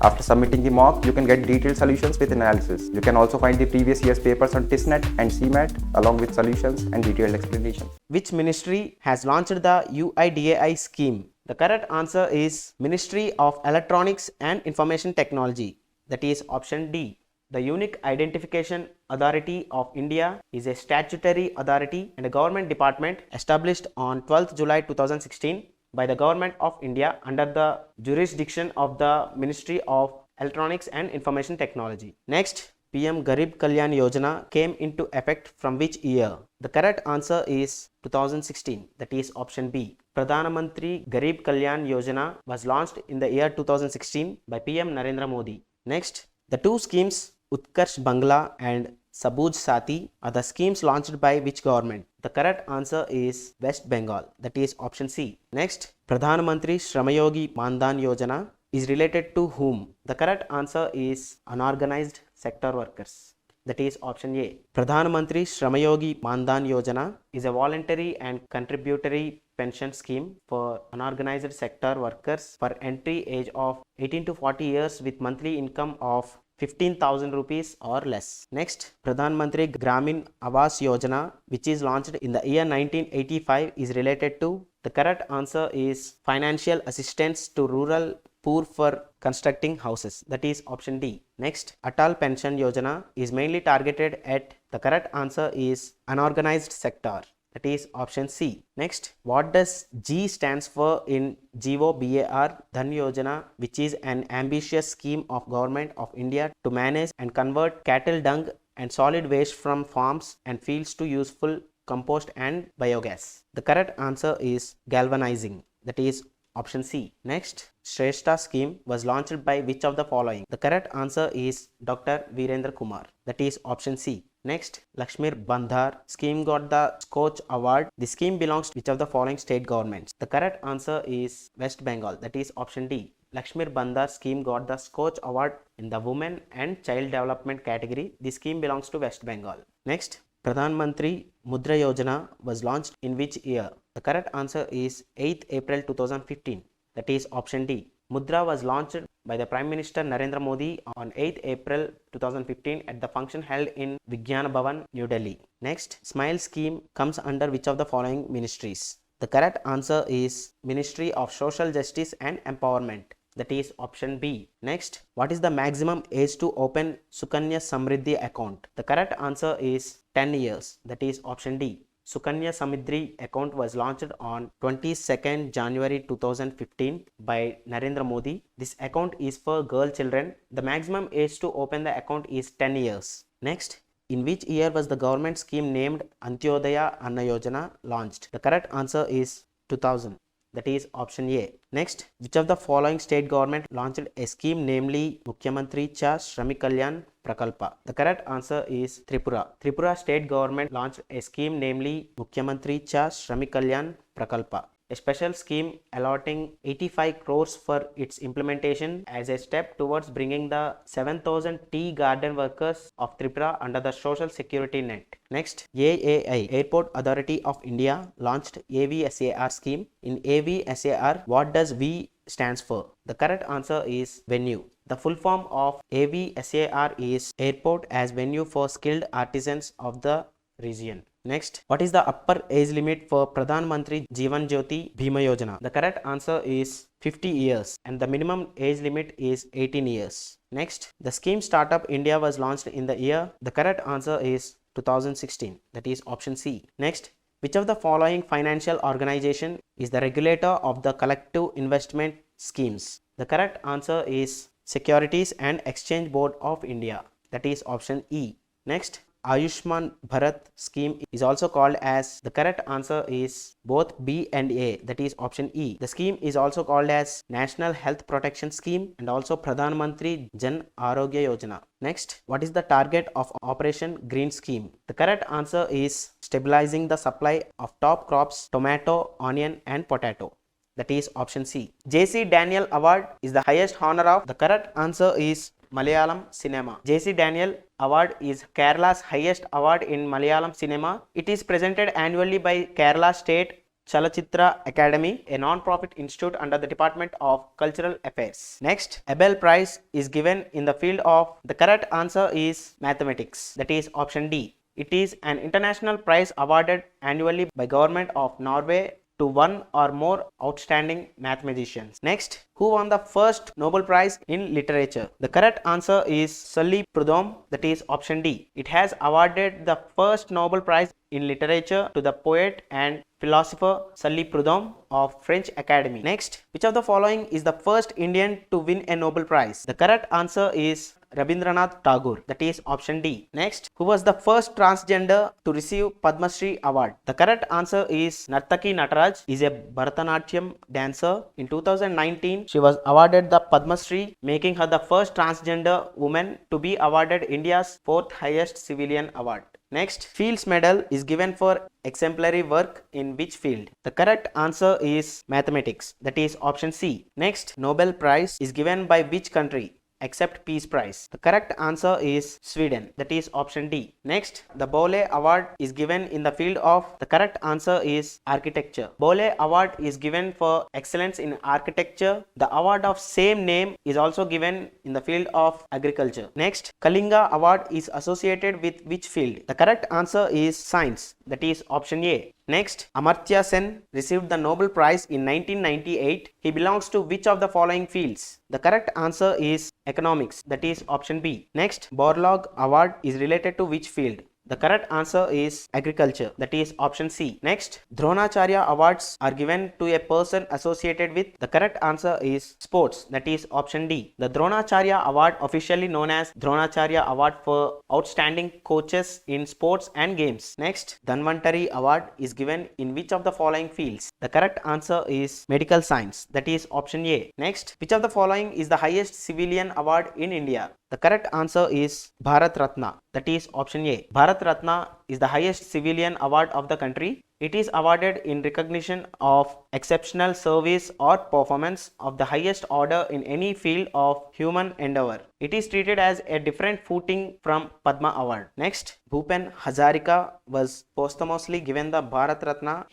After submitting the mock, you can get detailed solutions with analysis. You can also find the previous year's papers on TestNet and CMAT along with solutions and detailed explanation. Which ministry has launched the UIDAI scheme? The correct answer is Ministry of Electronics and Information Technology, that is option D. The Unique Identification Authority of India is a statutory authority and a government department established on 12th July 2016 by the Government of India under the jurisdiction of the Ministry of Electronics and Information Technology. Next, PM Garib Kalyan Yojana came into effect from which year? The correct answer is 2016, that is option B. Pradhan Mantri Garib Kalyan Yojana was launched in the year 2016 by PM Narendra Modi. Next, the two schemes Utkarsh Bangla and Sabuj Sati are the schemes launched by which government? The correct answer is West Bengal, that is option C. Next, Pradhan Mantri Shramyogi Mandan Yojana is related to whom? The correct answer is unorganized sector workers, that is option A. Pradhan Mantri Shramyogi Mandan Yojana is a voluntary and contributory pension scheme for unorganized sector workers for entry age of 18 to 40 years with monthly income of 15,000 rupees or less. Next, Pradhan Mantri Gramin Awas Yojana, which is launched in the year 1985, is related to? The correct answer is financial assistance to rural poor for constructing houses, that is option D. Next, Atal Pension Yojana is mainly targeted at? The correct answer is unorganized sector, That is option C. Next, what does G stands for in GOBAR Dhan Yojana, which is an ambitious scheme of Government of India to manage and convert cattle dung and solid waste from farms and fields to useful compost and biogas? The correct answer is galvanizing. That is option C. Next, Shrestha scheme was launched by which of the following? The correct answer is Dr. Virendra Kumar. That is option C. Next, Lakshmir Bandhar scheme got the Scotch Award. The scheme belongs to which of the following state governments? The correct answer is West Bengal. That is option D. Lakshmir Bandhar scheme got the Scotch Award in the Women and Child Development category. The scheme belongs to West Bengal. Next, Pradhan Mantri Mudra Yojana was launched in which year? The correct answer is 8th April 2015. That is option D. Mudra was launched by the Prime Minister Narendra Modi on 8th April 2015 at the function held in Vigyan Bhavan, New Delhi. Next, Smile scheme comes under which of the following ministries? The correct answer is Ministry of Social Justice and Empowerment. That is option B. Next, what is the maximum age to open Sukanya Samriddhi account? The correct answer is 10 years. That is option D. Sukanya Samriddhi account was launched on 22nd January 2015 by Narendra Modi. This account is for girl children. The maximum age to open the account is 10 years. Next, in which year was the government scheme named Antyodaya Anna Yojana launched? The correct answer is 2000. That is option A. Next, which of the following state government launched a scheme namely Mukhyamantri Cha Shramik Kalyan Prakalpa? The correct answer is Tripura. Tripura state government launched a scheme namely Mukhyamantri Cha Shramik Kalyan Prakalpa, a special scheme allotting 85 crores for its implementation as a step towards bringing the 7,000 tea garden workers of Tripura under the social security net. Next, AAI Airport Authority of India launched AVSAR scheme. In AVSAR, what does V stands for? The correct answer is venue. The full form of AVSAR is Airport as Venue for Skilled Artisans of the Region. Next, what is the upper age limit for Pradhan Mantri Jeevan Jyoti Bima Yojana? The correct answer is 50 years and the minimum age limit is 18 years. Next, the scheme Startup India was launched in the year. The correct answer is 2016. That is option C. Next, which of the following financial organization is the regulator of the collective investment schemes? The correct answer is Securities and Exchange Board of India. That is option E. Next, Ayushman Bharat scheme is also called as, the correct answer is both B and A, that is option E. The scheme is also called as National Health Protection Scheme and also Pradhan Mantri Jan Arogya Yojana. Next, what is the target of Operation Green Scheme? The correct answer is stabilizing the supply of top crops tomato, onion and potato. That is option C. J.C. Daniel Award is the highest honor of, the correct answer is Malayalam cinema. J.C. Daniel Award is Kerala's highest award in Malayalam cinema. It is presented annually by Kerala State Chalachitra Academy, a non-profit institute under the Department of Cultural Affairs. Next, Abel Prize is given in the field of, the correct answer is mathematics. That is option D. It is an international prize awarded annually by government of Norway to one or more outstanding mathematicians. Next, who won the first Nobel Prize in Literature? The correct answer is Sully Prudhomme, that is option D. It has awarded the first Nobel Prize in Literature to the poet and philosopher Sully Prudhomme of French Academy. Next, which of the following is the first Indian to win a Nobel Prize? The correct answer is Rabindranath Tagore, that is option D. Next, who was the first transgender to receive Padma Shri Award? The correct answer is Nartaki Nataraj, is a Bharatanatyam dancer. In 2019, she was awarded the Padma Shri, making her the first transgender woman to be awarded India's fourth highest civilian award. Next, Fields Medal is given for exemplary work in which field? The correct answer is mathematics, that is option C. Next, Nobel Prize is given by which country except Peace Prize? The correct answer is Sweden, that is option D. Next, the Bolle Award is given in the field of, the correct answer is architecture. Bolle Award is given for excellence in architecture. The award of same name is also given in the field of agriculture. Next, Kalinga Award is associated with which field? The correct answer is science, that is option A. Next, Amartya Sen received the Nobel Prize in 1998. He belongs to which of the following fields? The correct answer is economics, that is option B. Next, Borlaug Award is related to which field? The correct answer is agriculture, that is option C. Next, Dronacharya awards are given to a person associated with. The correct answer is sports, that is option D. The Dronacharya award, officially known as Dronacharya award for outstanding coaches in sports and games. Next, Dhanvantari award is given in which of the following fields? The correct answer is medical science, that is option A. Next, which of the following is the highest civilian award in India? The correct answer is Bharat Ratna, that is option A. Bharat Ratna is the highest civilian award of the country. It is awarded in recognition of exceptional service or performance of the highest order in any field of human endeavor. It is treated as a different footing from Padma Award. Next, Bhupen Hazarika was posthumously given the Bharat Ratna.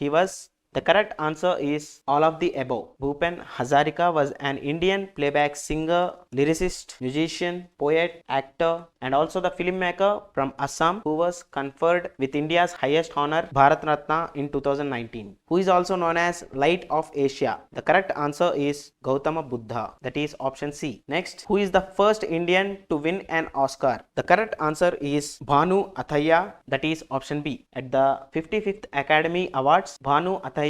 The correct answer is all of the above. Bhupen Hazarika was an Indian playback singer, lyricist, musician, poet, actor, and also the filmmaker from Assam who was conferred with India's highest honor, Bharat Ratna, in 2019, who is also known as Light of Asia. The correct answer is Gautama Buddha, that is option C. Next, who is the first Indian to win an Oscar? The correct answer is Bhanu Athaiya, that is option B. At the 55th Academy Awards, Bhanu Athaiya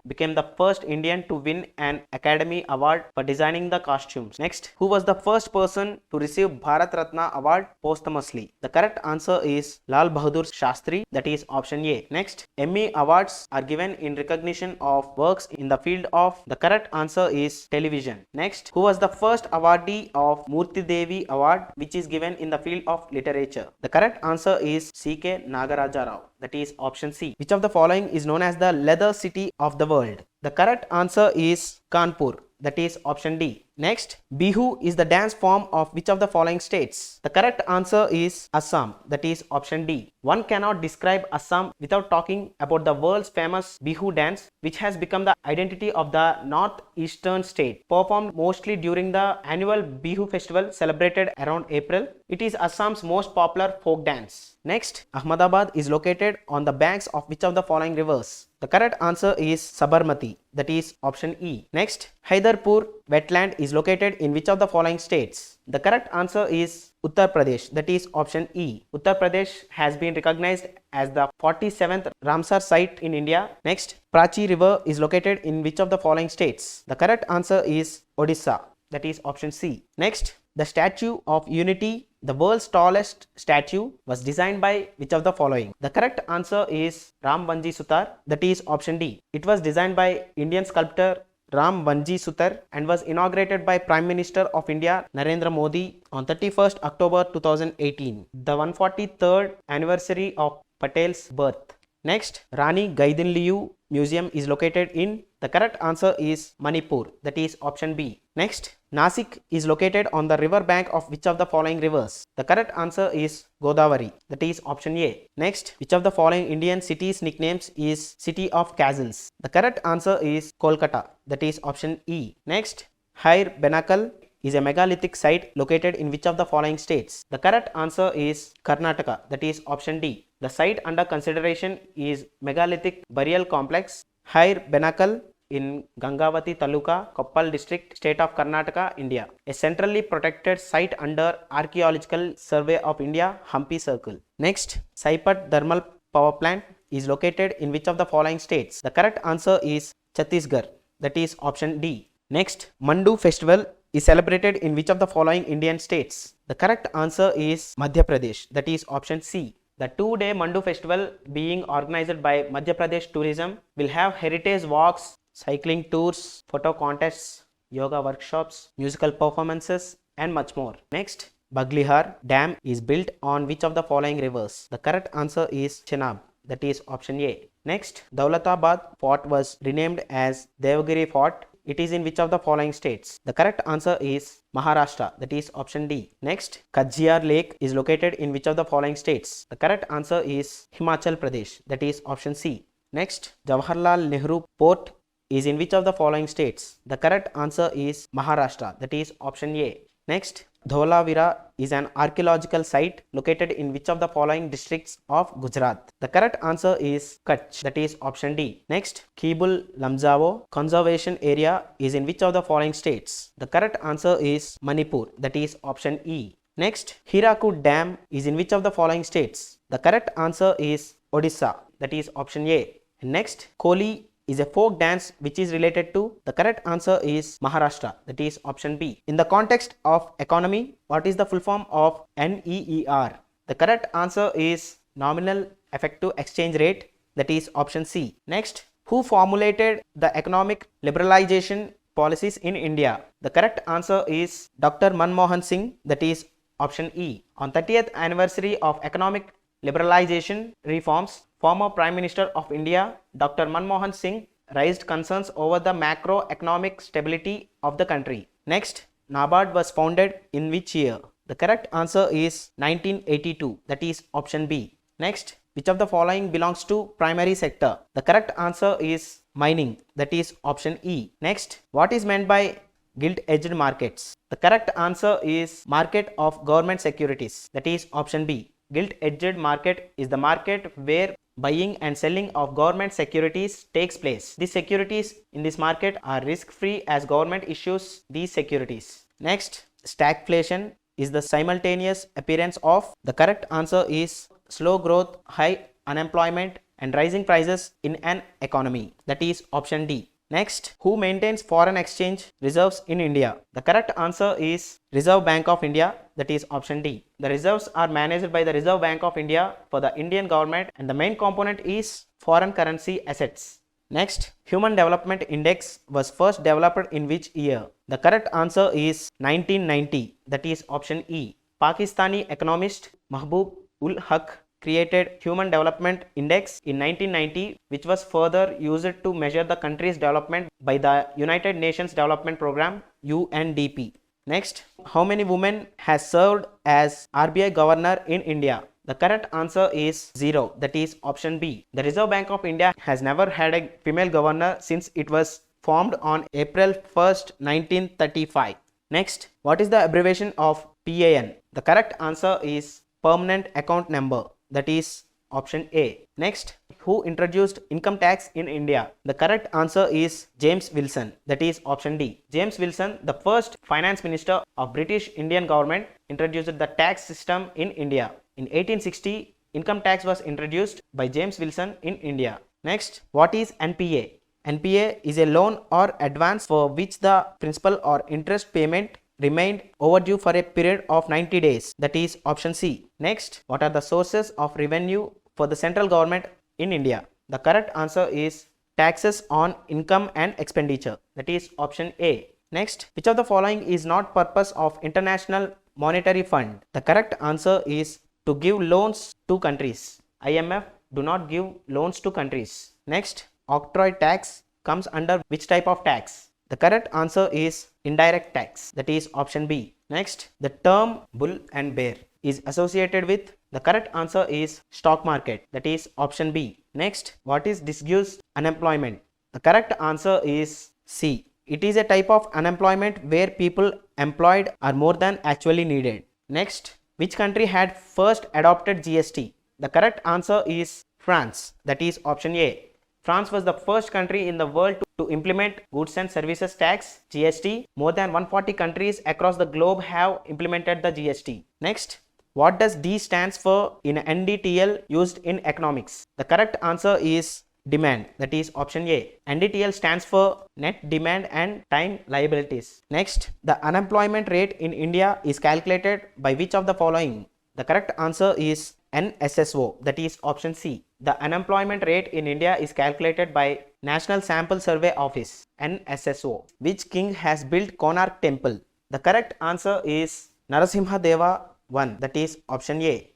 became the first Indian to win an Academy Award for designing the costumes. Next, who was the first person to receive Bharat Ratna Award posthumously? The correct answer is Lal Bahadur Shastri, that is option A. Next, Emmy Awards are given in recognition of works in the field of. The correct answer is television. Next, who was the first awardee of Murti Devi Award, which is given in the field of literature? The correct answer is C.K. Nagaraja Rao, that is option C. Which of the following is known as the leather city of the world? The correct answer is Kanpur, that is option D. Next, Bihu is the dance form of which of the following states? The correct answer is Assam, that is option D. One cannot describe Assam without talking about the world's famous Bihu dance, which has become the identity of the northeastern state. Performed mostly during the annual Bihu festival celebrated around April, it is Assam's most popular folk dance. Next, Ahmedabad is located on the banks of which of the following rivers? The correct answer is Sabarmati, that is option E. Next, Haidarpur wetland is located in which of the following states? The correct answer is Uttar Pradesh, that is option E. Uttar Pradesh has been recognized as the 47th Ramsar site in India. Next, Prachi river is located in which of the following states? The correct answer is Odisha, that is option C. Next, the Statue of Unity, the world's tallest statue, was designed by which of the following? The correct answer is Ram Vanji Sutar, that is option D. It was designed by Indian sculptor Ram Vanji Sutar and was inaugurated by Prime Minister of India Narendra Modi on 31st October 2018, the 143rd anniversary of Patel's birth. Next, Rani Gaidinliu Museum is located in. The correct answer is Manipur, that is option B. Next, Nasik is located on the river bank of which of the following rivers? The correct answer is Godavari, that is option A. Next, which of the following Indian cities nicknames is City of Castles? The correct answer is Kolkata, that is option E. Next, Hair Benakal is a megalithic site located in which of the following states? The correct answer is Karnataka, that is option D. The site under consideration is megalithic burial complex Hair Benakal in Gangavati Taluka, Koppal district, state of Karnataka, India. A centrally protected site under Archaeological Survey of India, Hampi Circle. Next, Saipat Thermal Power Plant is located in which of the following states? The correct answer is Chhattisgarh, that is option D. Next, Mandu Festival is celebrated in which of the following Indian states? The correct answer is Madhya Pradesh, that is option C. The 2-day Mandu Festival being organized by Madhya Pradesh Tourism will have heritage walks, cycling tours, photo contests, yoga workshops, musical performances, and much more. Next, Baglihar Dam is built on which of the following rivers? The correct answer is Chenab, that is option A. Next, Daulatabad Fort was renamed as Devagiri Fort. It is in which of the following states? The correct answer is Maharashtra, that is option D. Next, Kajiyar Lake is located in which of the following states? The correct answer is Himachal Pradesh, that is option C. Next, Jawaharlal Nehru Port is in which of the following states? The correct answer is Maharashtra, that is option A. Next, Dholavira is an archaeological site located in which of the following districts of Gujarat? The correct answer is Kutch, that is option D. Next, Kibul Lamjao Conservation Area is in which of the following states? The correct answer is Manipur, that is option E. Next, Hirakud Dam is in which of the following states? The correct answer is Odisha, that is option A. Next, Koli is a folk dance which is related to, the correct answer is Maharashtra, that is option B. In the context of economy, what is the full form of NEER? The correct answer is nominal effective exchange rate, that is option C. Next, who formulated the economic liberalization policies in India? The correct answer is Dr. Manmohan Singh, that is option E. On 30th anniversary of economic liberalization reforms, former Prime Minister of India, Dr. Manmohan Singh, raised concerns over the macroeconomic stability of the country. Next, NABARD was founded in which year? The correct answer is 1982, that is option B. Next, which of the following belongs to primary sector? The correct answer is mining, that is option E. Next, what is meant by gilt-edged markets? The correct answer is market of government securities, that is option B. Gilt-edged market is the market where buying and selling of government securities takes place. These securities in this market are risk-free as government issues these securities. Next, stagflation is the simultaneous appearance of, the correct answer is slow growth, high unemployment and rising prices in an economy, that is option D. Next, who maintains foreign exchange reserves in India? The correct answer is Reserve Bank of India, that is option D. The reserves are managed by the Reserve Bank of India for the Indian government and the main component is foreign currency assets. Next, Human Development Index was first developed in which year? The correct answer is 1990, that is option E. Pakistani economist Mahbub ul Haq created Human Development Index in 1990, which was further used to measure the country's development by the United Nations Development Program UNDP. Next, how many women has served as RBI governor in India? The correct answer is 0, that is option B. The Reserve Bank of India has never had a female governor since it was formed on April 1st, 1935. Next, what is the abbreviation of PAN? The correct answer is Permanent Account Number, that is option A. Next, who introduced income tax in India? The correct answer is James Wilson, that is option D. James Wilson, the first finance minister of British Indian government, introduced the tax system in India. In 1860, income tax was introduced by James Wilson in India. Next, what is NPA? NPA is a loan or advance for which the principal or interest payment remained overdue for a period of 90 days, that is option C. Next, what are the sources of revenue for the central government in India? The correct answer is taxes on income and expenditure, that is option A. Next, which of the following is not purpose of International Monetary Fund? The correct answer is to give loans to countries. IMF do not give loans to countries. Next, octroi tax comes under which type of tax? The correct answer is indirect tax, that is option B. Next, the term bull and bear is associated with, the correct answer is stock market, that is option B. Next, what is disguised unemployment? The correct answer is C. It is a type of unemployment where people employed are more than actually needed. Next, which country had first adopted GST? The correct answer is France, that is option A. France was the first country in the world to implement goods and services tax GST. More than 140 countries across the globe have implemented the GST. Next, what does D stands for in NDTL used in economics? The correct answer is demand, that is option A. NDTL stands for net demand and time liabilities. Next, the unemployment rate in India is calculated by which of the following? The correct answer is NSSO, that is option C. The unemployment rate in India is calculated by National Sample Survey Office, NSSO. Which king has built Konark Temple? The correct answer is Narasimha Deva I, that is option A.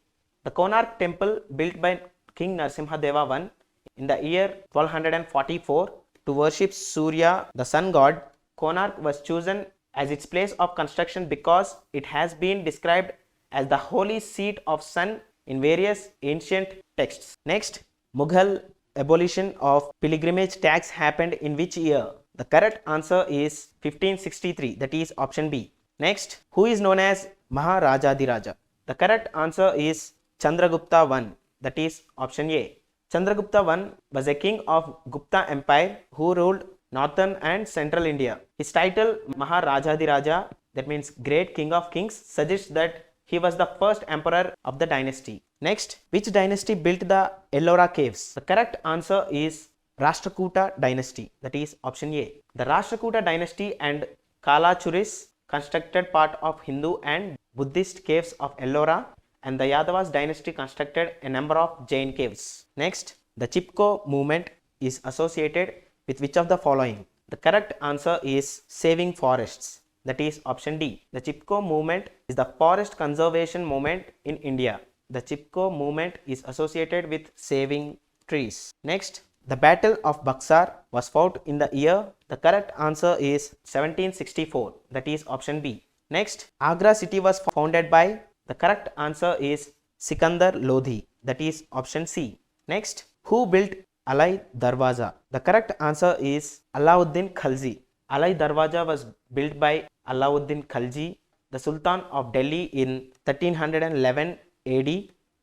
The Konark Temple built by King Narasimha Deva I in the year 1244 to worship Surya, the sun god. Konark was chosen as its place of construction because it has been described as the holy seat of sun in various ancient texts. Next, Mughal abolition of pilgrimage tax happened in which year? The correct answer is 1563, that is option B. Next, who is known as Maharajadiraja? The correct answer is Chandragupta I, that is option A. Chandragupta I was a king of Gupta Empire who ruled northern and central India. His title Maharajadiraja, that means great king of kings, suggests that He was the first emperor of the dynasty. Next, which dynasty built the Ellora caves? The correct answer is Rashtrakuta dynasty, that is option A. The Rashtrakuta dynasty and Kalachuris constructed part of Hindu and Buddhist caves of Ellora, and the Yadavas dynasty constructed a number of Jain caves. Next, the Chipko movement is associated with which of the following? The correct answer is saving forests, that is option D. The Chipko movement is the forest conservation movement in India. The Chipko movement is associated with saving trees. Next, the Battle of Buxar was fought in the year. The correct answer is 1764, that is option B. Next, Agra city was founded by. The correct answer is Sikandar Lodhi, that is option C. Next, who built Alai Darwaza? The correct answer is Alauddin Khalji. Alai Darwaza was built by Alauddin Khalji, the Sultan of Delhi in 1311 AD.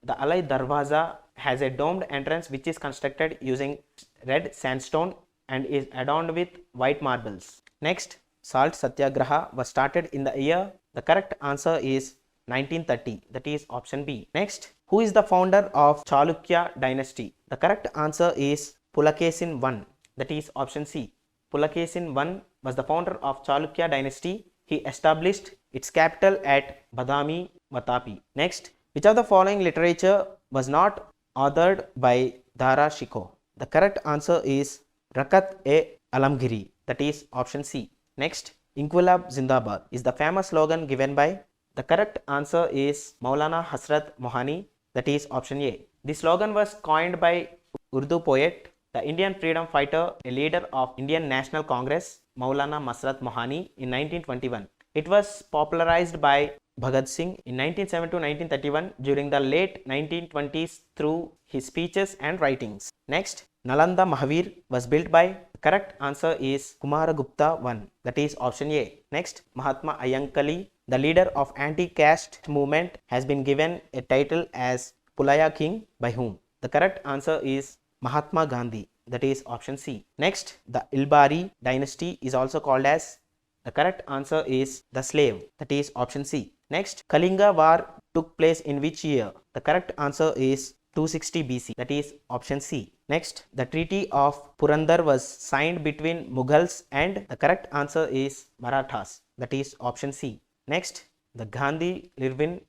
The Alai Darwaza has a domed entrance which is constructed using red sandstone and is adorned with white marbles. Next, Salt Satyagraha was started in the year. The correct answer is 1930, that is option B. Next, who is the founder of Chalukya dynasty? The correct answer is Pulakesin I, that is option C. Pulakesin I was the founder of Chalukya dynasty. He established its capital at Badami, Vatapi. Next, which of the following literature was not authored by Dara Shikoh? The correct answer is Rakat-e-Alamgiri, that is option C. Next, Inquilab Zindabad is the famous slogan given by. The correct answer is Maulana Hasrat Mohani, that is option A. The slogan was coined by Urdu poet, the Indian freedom fighter, a leader of Indian National Congress, Maulana Masrat Mohani in 1921. It was popularized by Bhagat Singh in 1907 to 1931 during the late 1920s through his speeches and writings. Next, Nalanda Mahavir was built by. The correct answer is Kumaragupta I, that is option A. Next, Mahatma Ayankali, the leader of anti-caste movement, has been given a title as Pulaya King by whom? The correct answer is Mahatma Gandhi, that is option C. Next, the Ilbari dynasty is also called as. The correct answer is the slave, that is option C. Next, Kalinga war took place in which year? The correct answer is 260 BC, that is option C. Next, the Treaty of Purandar was signed between Mughals and. The correct answer is Marathas, that is option C. Next, the Gandhi-Irwin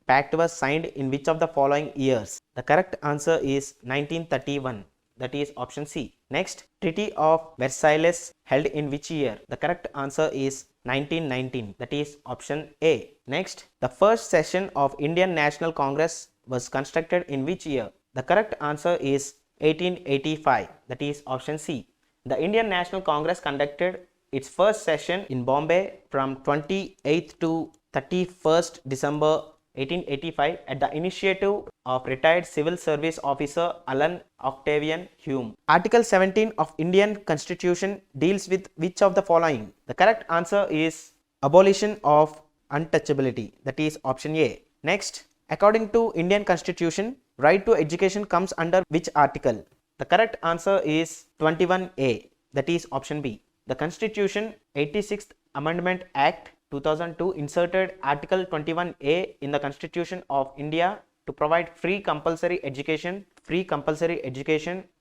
Pact was signed in which of the following years? The correct answer is 1931, that is option C. Next, Treaty of Versailles held in which year? The correct answer is 1919, that is option A. Next, the first session of Indian National Congress was constructed in which year? The correct answer is 1885, that is option C. The Indian National Congress conducted its first session in Bombay from 28th to 31st December 1885 at the initiative of retired civil service officer Alan Octavian Hume. Article 17 of Indian Constitution deals with which of the following? The correct answer is abolition of untouchability, that is option A. Next, according to Indian Constitution, right to education comes under which article? The correct answer is 21A, that is option B. The Constitution 86th Amendment Act 2002 inserted Article 21A in the Constitution of India to provide free compulsory education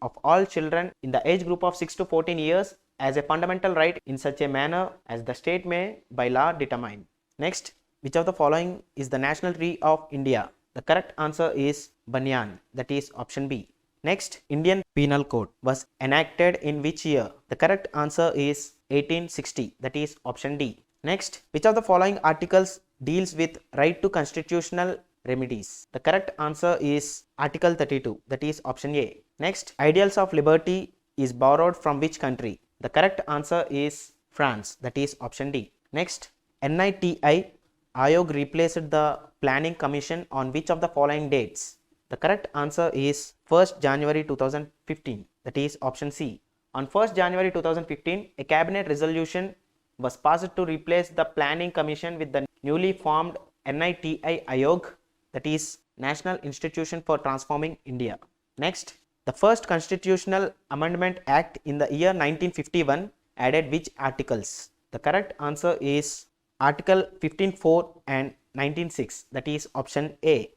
of all children in the age group of 6 to 14 years as a fundamental right in such a manner as the state may by law determine. Next, which of the following is the national tree of India? The correct answer is banyan, that is option B. Next, Indian Penal Code was enacted in which year? The correct answer is 1860, that is option D. Next, which of the following articles deals with right to constitutional remedies? The correct answer is Article 32, that is option A. Next, ideals of liberty is borrowed from which country? The correct answer is France, that is option D. Next, NITI Ayog replaced the Planning Commission on which of the following dates? The correct answer is 1st January 2015, that is option C. On 1st January 2015, a cabinet resolution was passed to replace the Planning Commission with the newly formed NITI Ayog, that is National Institution for Transforming India. Next, the first Constitutional Amendment Act in the year 1951 added which articles? The correct answer is Article 15.4 and 1906, that is option A.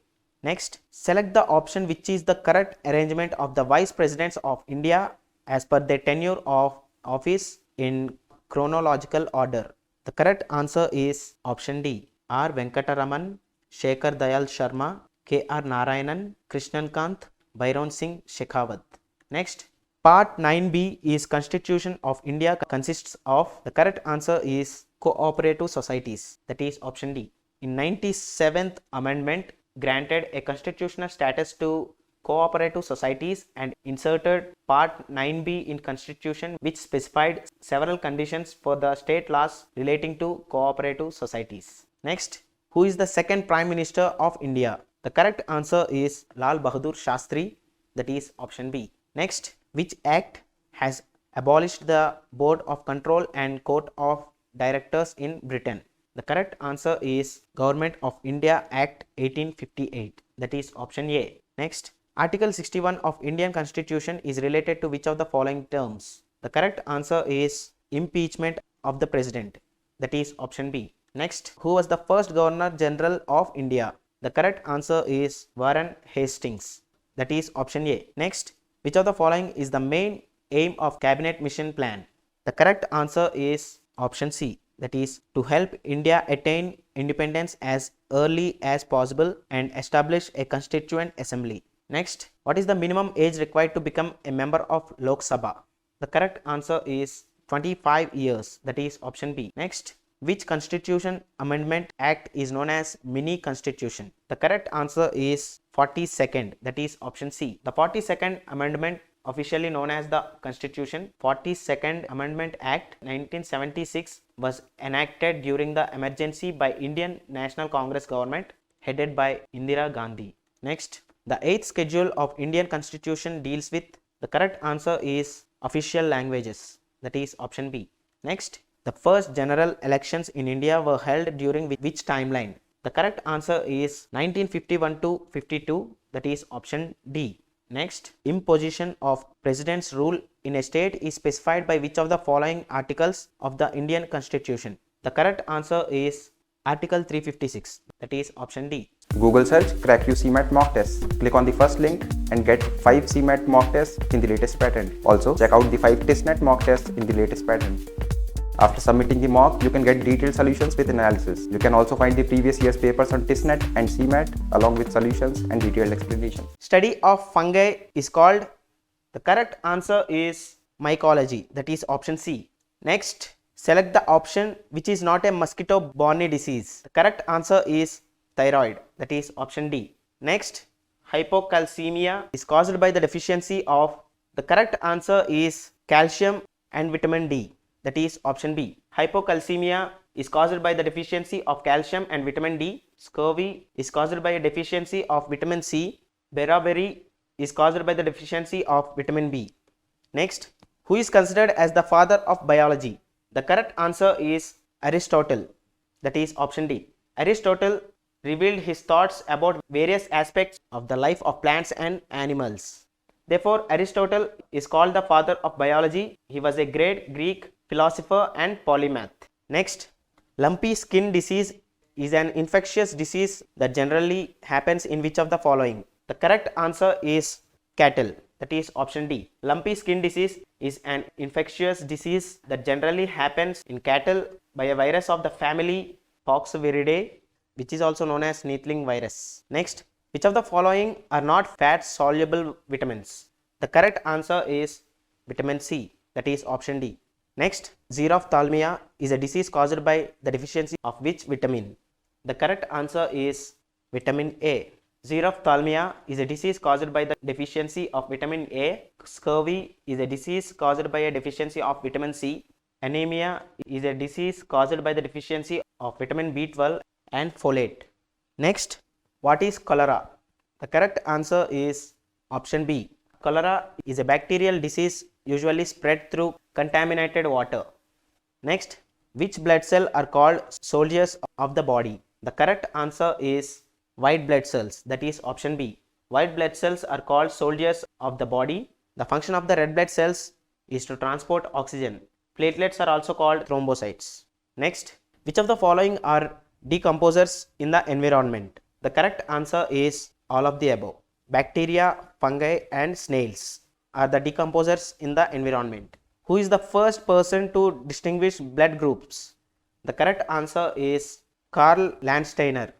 Next, select the option which is the correct arrangement of the vice presidents of India as per their tenure of office in chronological order. The correct answer is option D. R. Venkataraman, Shekhar Dayal Sharma, K. R. Narayanan, Krishnan Kant, Bairon Singh Shekhawat. Next, Part 9b is Constitution of India consists of, the correct answer is cooperative societies, that is option D. In 97th amendment granted a constitutional status to cooperative societies and inserted Part 9b in Constitution which specified several conditions for the state laws relating to cooperative societies. Next, who is the second Prime Minister of India? The correct answer is Lal Bahadur Shastri, that is option B. Next, which act has abolished the Board of Control and Court of Directors in Britain? The correct answer is Government of India Act 1858, that is option A. Next, Article 61 of Indian Constitution is related to which of the following terms? The correct answer is impeachment of the President, that is option B. Next, who was the first Governor General of India? The correct answer is Warren Hastings, that is option A. Next, which of the following is the main aim of Cabinet Mission Plan? The correct answer is option C, that is to help India attain independence as early as possible and establish a constituent assembly. Next, what is the minimum age required to become a member of Lok Sabha? The correct answer is 25 years, that is option B. Next, which Constitution Amendment Act is known as Mini Constitution? The correct answer is 42nd, that is option C. The 42nd Amendment, officially known as the Constitution, 42nd Amendment Act 1976 was enacted during the emergency by Indian National Congress government headed by Indira Gandhi. Next, the 8th schedule of Indian Constitution deals with, the correct answer is official languages, that is option B. Next, the first general elections in India were held during which timeline? The correct answer is 1951 to 52, that is option D. Next, imposition of president's rule in a state is specified by which of the following articles of the Indian Constitution? The correct answer is Article 356, that is option D. Google search Crack You CMAT mock test. Click on the first link and get 5 CMAT mock tests in the latest pattern. Also, check out the 5 testnet mock tests in the latest pattern. After submitting the mock, you can get detailed solutions with analysis. You can also find the previous year's papers on testnet and CMAT along with solutions and detailed explanation. Study of fungi is called, the correct answer is mycology, that is option C. Next, select the option which is not a mosquito-borne disease. The correct answer is thyroid, that is option D. Next, hypocalcemia is caused by the deficiency of, the correct answer is calcium and vitamin D, that is option B. Hypocalcemia is caused by the deficiency of calcium and vitamin D. Scurvy is caused by a deficiency of vitamin C. Beriberi is caused by the deficiency of vitamin B. Next, who is considered as the father of biology? The correct answer is Aristotle, that is option D. Aristotle revealed his thoughts about various aspects of the life of plants and animals. Therefore, Aristotle is called the father of biology. He was a great Greek philosopher and polymath. Next, lumpy skin disease is an infectious disease that generally happens in which of the following? The correct answer is cattle, that is option D. Lumpy skin disease is an infectious disease that generally happens in cattle by a virus of the family Poxviridae, which is also known as Neethling virus. Next, which of the following are not fat soluble vitamins? The correct answer is vitamin C, that is option D. Next, xerophthalmia is a disease caused by the deficiency of which vitamin? The correct answer is vitamin A. Xerophthalmia is a disease caused by the deficiency of vitamin A. Scurvy is a disease caused by a deficiency of vitamin C. Anemia is a disease caused by the deficiency of vitamin B12 and folate. Next, what is cholera? The correct answer is option B. Cholera is a bacterial disease usually spread through contaminated water. Next, which blood cell are called soldiers of the body? The correct answer is white blood cells, that is option B. White blood cells are called soldiers of the body. The function of the red blood cells is to transport oxygen. Platelets are also called thrombocytes. Next, which of the following are decomposers in the environment? The correct answer is all of the above. Bacteria, fungi and snails are the decomposers in the environment. Who is the first person to distinguish blood groups? The correct answer is Karl Landsteiner,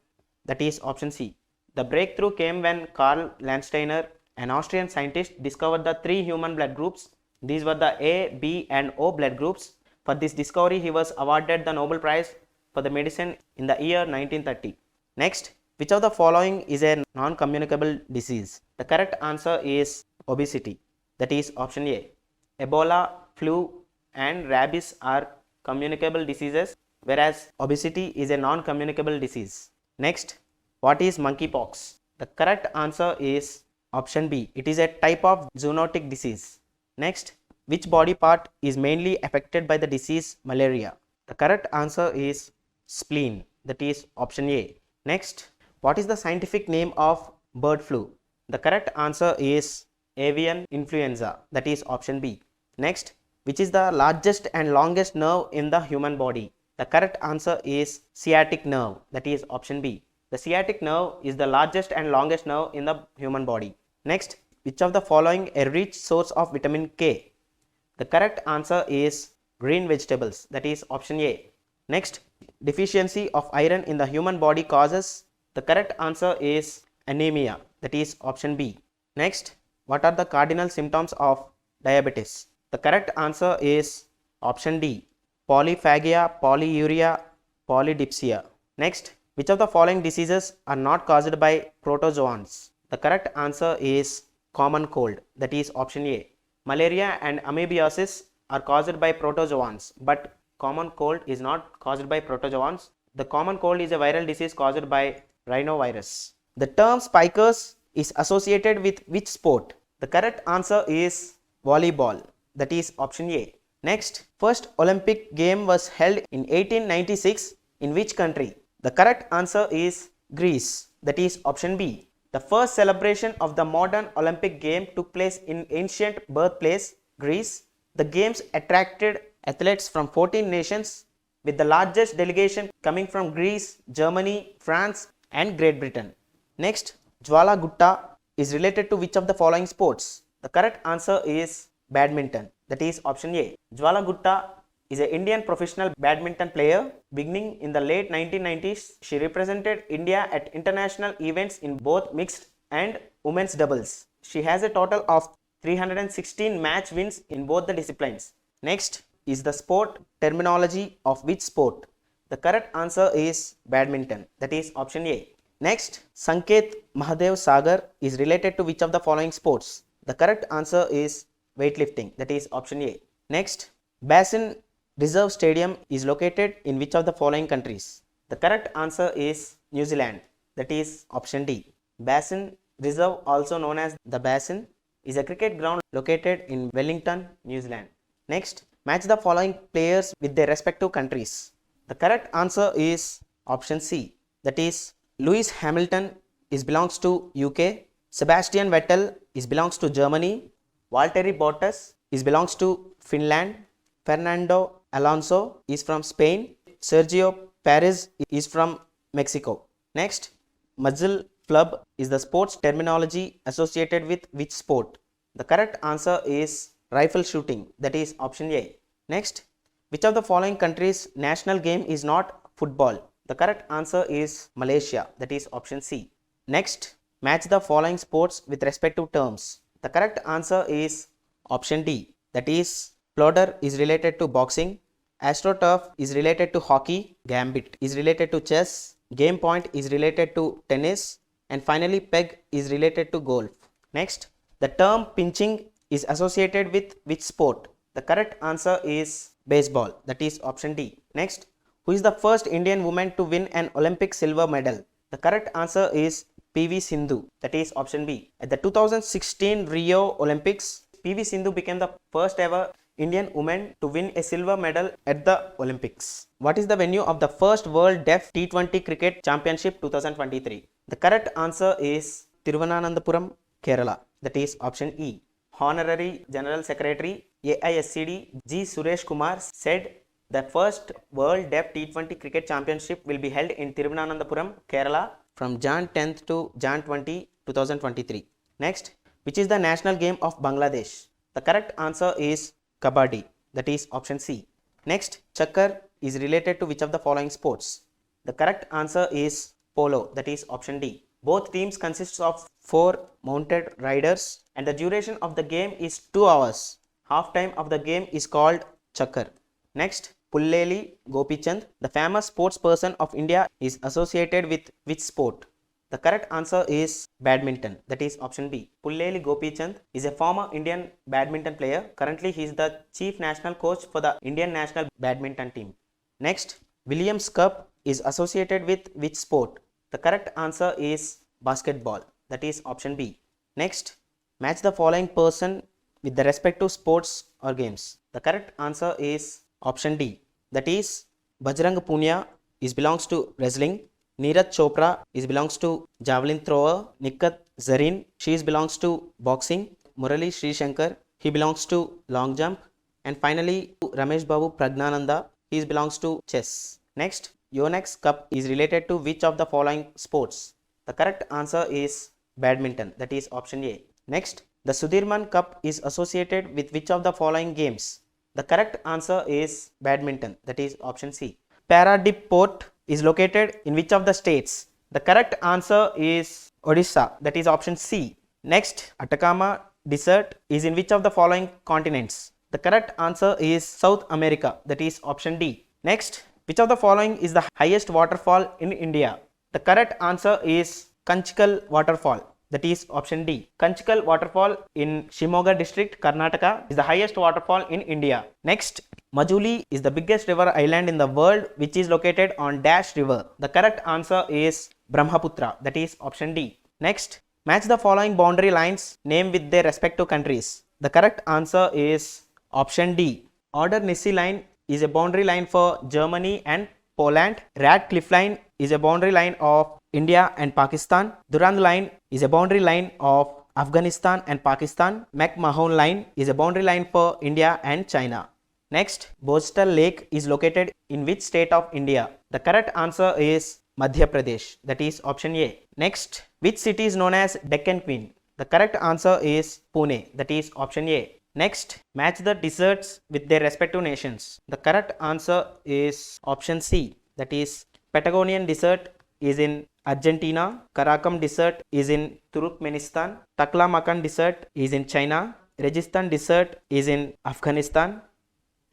that is option C. The breakthrough came when Karl Landsteiner, an Austrian scientist, discovered the three human blood groups. These were the A, B and O blood groups. For this discovery, he was awarded the Nobel Prize for the medicine in the year 1930. Next, which of the following is a non-communicable disease? The correct answer is obesity, that is option A. Ebola, flu and rabies are communicable diseases, whereas obesity is a non-communicable disease. Next, what is monkeypox? The correct answer is option B. It is a type of zoonotic disease. Next, which body part is mainly affected by the disease malaria? The correct answer is spleen, that is option A. Next, what is the scientific name of bird flu? The correct answer is avian influenza, that is option B. Next, which is the largest and longest nerve in the human body? The correct answer is sciatic nerve, that is option B. The sciatic nerve is the largest and longest nerve in the human body. Next, which of the following a rich source of vitamin K? The correct answer is green vegetables, that is option A. Next, deficiency of iron in the human body causes? The correct answer is anemia, that is option B. Next, what are the cardinal symptoms of diabetes? The correct answer is option D. Polyphagia, polyuria, polydipsia. Next, which of the following diseases are not caused by protozoans? The correct answer is common cold, that is option A. Malaria and amoebiasis are caused by protozoans, but common cold is not caused by protozoans. The common cold is a viral disease caused by rhinovirus. The term spikers is associated with which sport? The correct answer is volleyball, that is option A. Next, first Olympic game was held in 1896 in which country? The correct answer is Greece, that is option B. The first celebration of the modern Olympic game took place in ancient birthplace Greece. The games attracted athletes from 14 nations, with the largest delegation coming from Greece, Germany, France and Great Britain. Next, Jwala Gutta is related to which of the following sports? The correct answer is badminton, that is option A. Jwala Gutta is an Indian professional badminton player. Beginning in the late 1990s, she represented India at international events in both mixed and women's doubles. She has a total of 316 match wins in both the disciplines. Next is the sport terminology of which sport? The correct answer is badminton, that is option A. Next, Sanket Mahadev Sagar is related to which of the following sports? The correct answer is weightlifting, that is option A. Next, Basin Reserve Stadium is located in which of the following countries? The correct answer is New Zealand, that is option D. Basin Reserve, also known as the Basin, is a cricket ground located in Wellington, New Zealand. Next, match the following players with their respective countries. The correct answer is option C, that is Lewis Hamilton is belongs to UK, Sebastian Vettel is belongs to Germany, Valtteri Bottas is belongs to Finland, Fernando Alonso is from Spain, Sergio Perez is from Mexico. Next, muzzle flub is the sports terminology associated with which sport? The correct answer is rifle shooting, that is option A. Next, which of the following countries' national game is not football? The correct answer is Malaysia, that is option C. Next, match the following sports with respective terms. The correct answer is option D, that is ploder is related to boxing, astroturf is related to hockey, gambit is related to chess, game point is related to tennis, and finally peg is related to golf. Next, the term pinching is associated with which sport? The correct answer is baseball, that is option D. Next, who is the first Indian woman to win an Olympic silver medal? The correct answer is PV Sindhu, that is option B. At the 2016 Rio Olympics, PV Sindhu became the first ever Indian woman to win a silver medal at the Olympics. What is the venue of the first World Deaf T20 Cricket Championship 2023? The correct answer is Thiruvananthapuram, Kerala, that is option E. Honorary General Secretary AISCD G. Suresh Kumar said The first World Deaf T20 Cricket Championship will be held in Thiruvananthapuram, Kerala from Jan 10th to Jan 20, 2023. Next, which is the national game of Bangladesh? The correct answer is Kabaddi, that is option C. Next, Chakkar is related to which of the following sports? The correct answer is polo, that is option D. Both teams consists of 4 mounted riders and the duration of the game is 2 hours. Half time of the game is called Chakkar. Next, Pulleli Gopichand, the famous sports person of India, is associated with which sport? The correct answer is badminton, that is option B. Pulleli Gopichand is a former Indian badminton player. Currently, he is the chief national coach for the Indian national badminton team. Next, Williams Cup is associated with which sport? The correct answer is basketball, that is option B. Next, match the following person with the respect to sports or games. The correct answer is option D, that is Bajrang Punia is belongs to wrestling. Neeraj Chopra is belongs to javelin thrower. Nikhat Zarin, she is belongs to boxing. Murali Sri Shankar, he belongs to long jump. And finally, Ramesh Babu Pragnananda, he belongs to chess. Next, Yonex Cup is related to which of the following sports? The correct answer is badminton, that is option A. Next, the Sudirman Cup is associated with which of the following games? The correct answer is badminton, that is option C. Paradip Port is located in which of the states? The correct answer is Odisha, that is option C. Next, Atacama Desert is in which of the following continents? The correct answer is South America, that is option D. Next, which of the following is the highest waterfall in India? The correct answer is Kanchikal waterfall, that is option D. Kanchikal waterfall in Shimoga district, Karnataka is the highest waterfall in India. Next, Majuli is the biggest river island in the world which is located on Dash River. The correct answer is Brahmaputra, that is option D. Next, match the following boundary lines named with their respective countries. The correct answer is option D. Oder-Neisse line is a boundary line for Germany and Poland. Radcliffe line is a boundary line of India and Pakistan. Durand line is a boundary line of Afghanistan and Pakistan. McMahon line is a boundary line for India and China. Next, Bostal Lake is located in which state of India? The correct answer is Madhya Pradesh, that is option A. Next, which city is known as Deccan Queen? The correct answer is Pune, that is option A. Next, match the deserts with their respective nations. The correct answer is option C, that is Patagonian Desert is in Argentina, Karakum Desert is in Turkmenistan, Taklamakan Desert is in China, Registan Desert is in Afghanistan,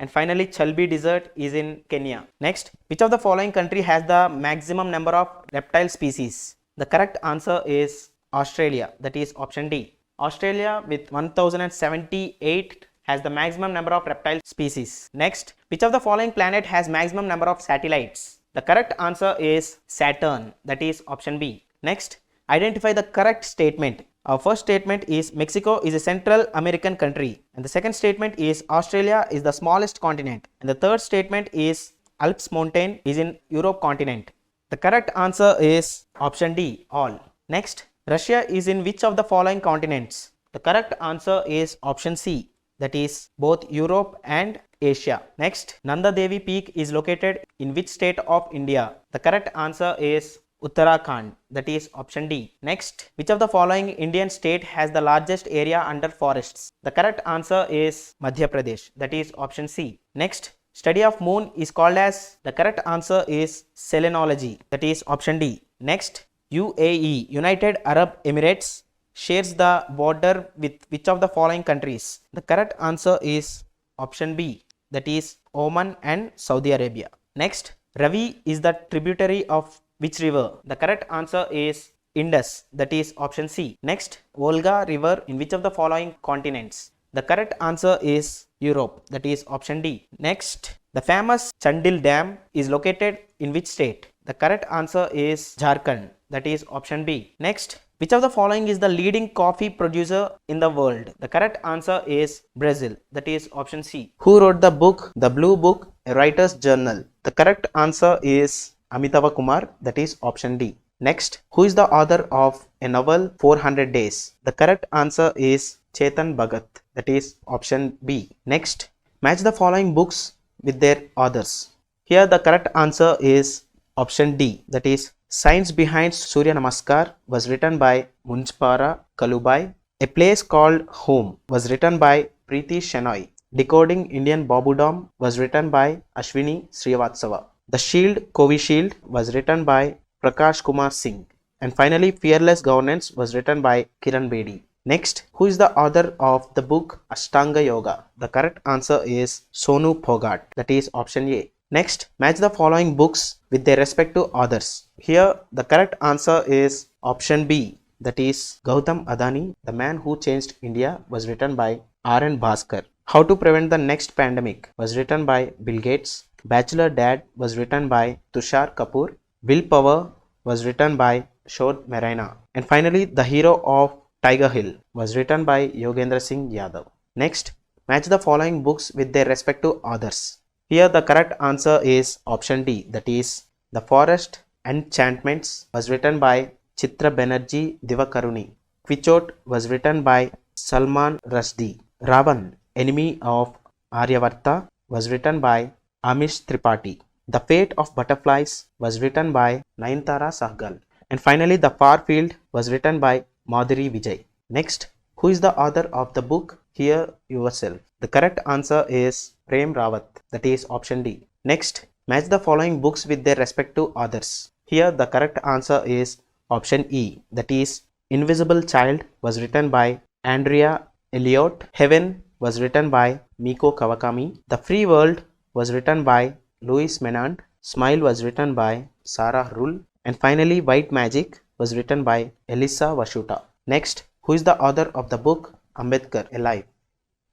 and finally Chalbi Desert is in Kenya. Next, which of the following country has the maximum number of reptile species? The correct answer is Australia, that is option D. Australia with 1078 has the maximum number of reptile species. Next, which of the following planet has maximum number of satellites? The correct answer is Saturn, that is option B. Next, identify the correct statement. Our first statement is Mexico is a Central American country, and the second statement is Australia is the smallest continent, and the third statement is Alps mountain is in Europe continent. The correct answer is option D, all. Next, Russia is in which of the following continents? The correct answer is option C, that is both Europe and Asia. Next, Nanda Devi Peak is located in which state of India? The correct answer is Uttarakhand, that is option D. Next, which of the following Indian state has the largest area under forests? The correct answer is Madhya Pradesh, that is option C. Next, study of moon is called as? The correct answer is selenology, that is option D. Next, UAE, United Arab Emirates, shares the border with which of the following countries? The correct answer is option B, that is Oman and Saudi Arabia. Next, Ravi is the tributary of which river? The correct answer is Indus, that is option C. Next, Volga river in which of the following continents? The correct answer is Europe, that is option D. Next, the famous Chandil Dam is located in which state? The correct answer is Jharkhand, that is option B. Next, which of the following is the leading coffee producer in the world? The correct answer is Brazil, that is option C. Who wrote the book The Blue Book, a Writer's Journal? The correct answer is Amitava Kumar, that is option D. Next, who is the author of a novel 400 Days? The correct answer is Chetan Bhagat, that is option B. Next, match the following books with their authors. Here the correct answer is option D, that is Science Behind Surya Namaskar was written by Munchpara Kalubai. A Place Called Home was written by Preeti Shenoy. Decoding Indian Babudam was written by Ashwini Srivatsava. The Shield Covishield was written by Prakash Kumar Singh. And finally, Fearless Governance was written by Kiran Bedi. Next, who is the author of the book Ashtanga Yoga? The correct answer is Sonu Phogat, that is option A. Next, match the following books with their respective authors. Here, the correct answer is option B, that is Gautam Adani, The Man Who Changed India was written by R.N. Bhaskar. How to Prevent the Next Pandemic was written by Bill Gates. Bachelor Dad was written by Tushar Kapoor. Willpower was written by Shodh Meraina. And finally, The Hero of Tiger Hill was written by Yogendra Singh Yadav. Next, match the following books with their respective authors. Here the correct answer is option D, that is The Forest Enchantments was written by Chitra Banerjee Divakaruni. Quichotte was written by Salman Rushdie. Ravan, Enemy of Aryavarta was written by Amish Tripathi. The Fate of Butterflies was written by Nayantara Sahgal. And finally, The Far Field was written by Madhuri Vijay. Next, who is the author of the book Hear Yourself? The correct answer is Prem Rawat, that is option D. Next, match the following books with their respective authors. Here the correct answer is option E, that is Invisible Child was written by Andrea Elliott. Heaven was written by Miko Kawakami. The Free World was written by Louis Menand. Smile was written by Sarah Ruhl. And finally, White Magic was written by Elisa Vashuta. Next, who is the author of the book Ambedkar Alive?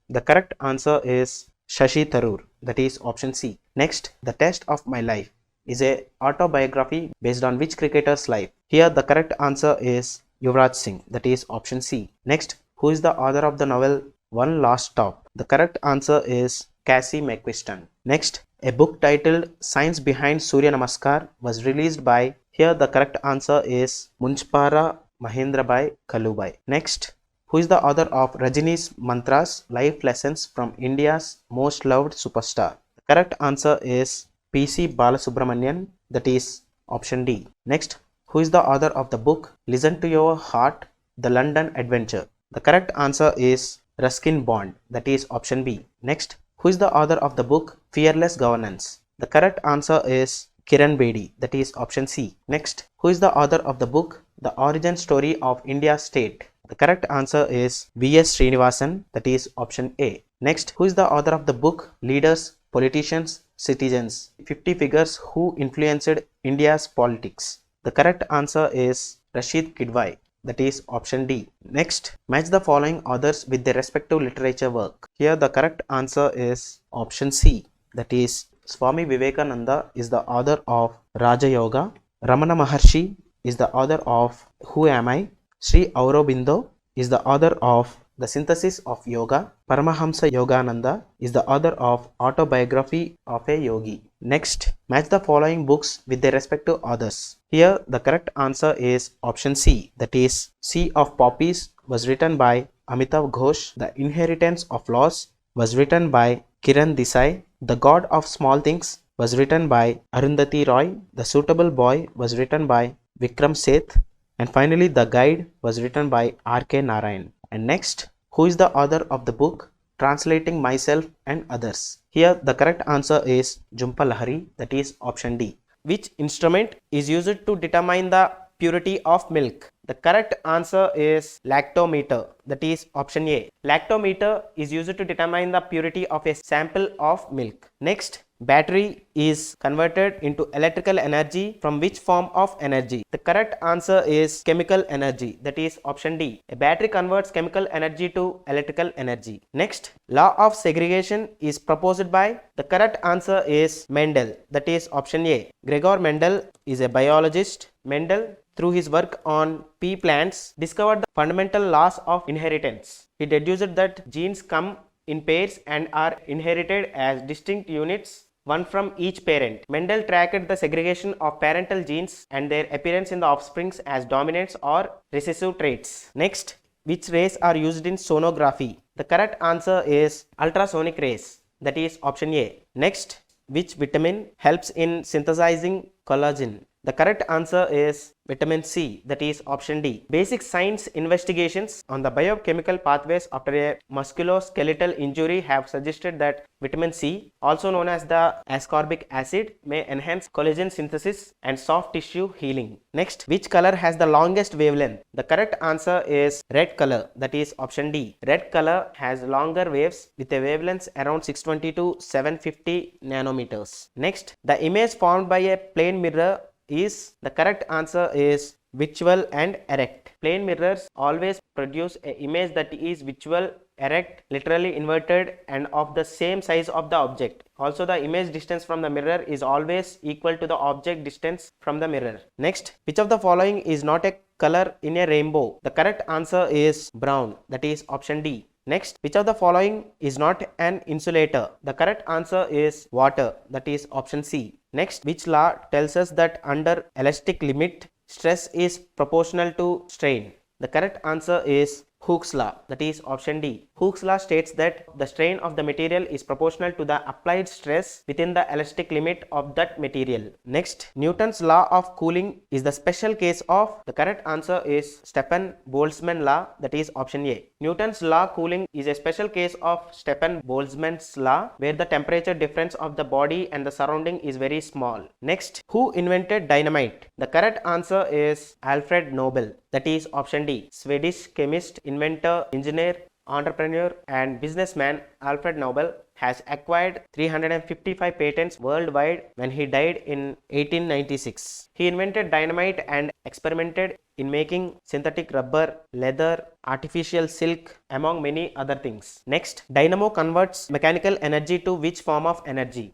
The correct answer is Shashi Tharoor, that is option C. Next, The Test of My Life is a autobiography based on which cricketer's life? Here the correct answer is Yuvraj Singh, that is option C. Next, who is the author of the novel One Last Stop? The correct answer is Cassie McQuiston. Next, a book titled Science Behind Surya Namaskar was released by, here the correct answer is Munchpara Mahendrabai Kalubai. Next, who is the author of Rajini's Mantras Life Lessons from India's Most Loved Superstar? The correct answer is P.C. Balasubramanian, that is option D. Next, who is the author of the book Listen to Your Heart, The London Adventure? The correct answer is Ruskin Bond, that is option B. Next, who is the author of the book Fearless Governance? The correct answer is Kiran Bedi, that is option C. Next, who is the author of the book The Origin Story of India State? The correct answer is V.S. Srinivasan, that is option A. Next, who is the author of the book Leaders, Politicians, Citizens, 50 Figures Who Influenced India's Politics? The correct answer is Rashid Kidwai, that is option D. Next, match the following authors with their respective literature work. Here the correct answer is option C, that is Swami Vivekananda is the author of Raja Yoga. Ramana Maharshi is the author of Who Am I? Sri Aurobindo is the author of The Synthesis of Yoga. Paramahamsa Yogananda is the author of Autobiography of a Yogi. Next, match the following books with their respective authors. Here the correct answer is option C, that is Sea of Poppies was written by Amitav Ghosh. The Inheritance of Laws was written by Kiran Desai. The God of Small Things was written by Arundhati Roy. The Suitable Boy was written by Vikram Seth. And finally, The Guide was written by R.K. Narayan. And next, who is the author of the book Translating Myself and Others? Here the correct answer is Jhumpa Lahari, that is option D. Which instrument is used to determine the purity of milk? The correct answer is lactometer, that is option A. Lactometer is used to determine the purity of a sample of milk. Next, battery is converted into electrical energy from which form of energy? The correct answer is chemical energy, that is option D. A battery converts chemical energy to electrical energy. Next, law of segregation is proposed by, the correct answer is Mendel, that is option A. Gregor Mendel is a biologist. Mendel, through his work on pea plants, discovered the fundamental laws of inheritance. He deduced that genes come in pairs and are inherited as distinct units, one from each parent. Mendel tracked the segregation of parental genes and their appearance in the offsprings as dominants or recessive traits. Next, which rays are used in sonography? The correct answer is ultrasonic rays, that is option A. Next, which vitamin helps in synthesizing collagen? The correct answer is vitamin C, that is option D. Basic science investigations on the biochemical pathways after a musculoskeletal injury have suggested that vitamin C, also known as the ascorbic acid, may enhance collagen synthesis and soft tissue healing. Next, which color has the longest wavelength? The correct answer is red color, that is option D. Red color has longer waves with a wavelength around 620 to 750 nanometers. Next, the image formed by a plane mirror is, the correct answer is visual and erect. Plane mirrors always produce an image that is visual, erect, literally inverted, and of the same size of the object. Also, the image distance from the mirror is always equal to the object distance from the mirror. Next, which of the following is not a color in a rainbow? The correct answer is brown, that is option D. Next, which of the following is not an insulator? The correct answer is water, that is option C. Next, which law tells us that under elastic limit, stress is proportional to strain? The correct answer is Hooke's law, that is option D. Hooke's law states that the strain of the material is proportional to the applied stress within the elastic limit of that material. Next, Newton's law of cooling is the special case of, the correct answer is Stefan-Boltzmann law, that is option A. Newton's law cooling is a special case of Stefan-Boltzmann's law where the temperature difference of the body and the surrounding is very small. Next, who invented dynamite? The correct answer is Alfred Nobel, that is option D. Swedish chemist, inventor, engineer, entrepreneur and businessman Alfred Nobel has acquired 355 patents worldwide when he died in 1896. He invented dynamite and experimented in making synthetic rubber, leather, artificial silk, among many other things. Next, dynamo converts mechanical energy to which form of energy?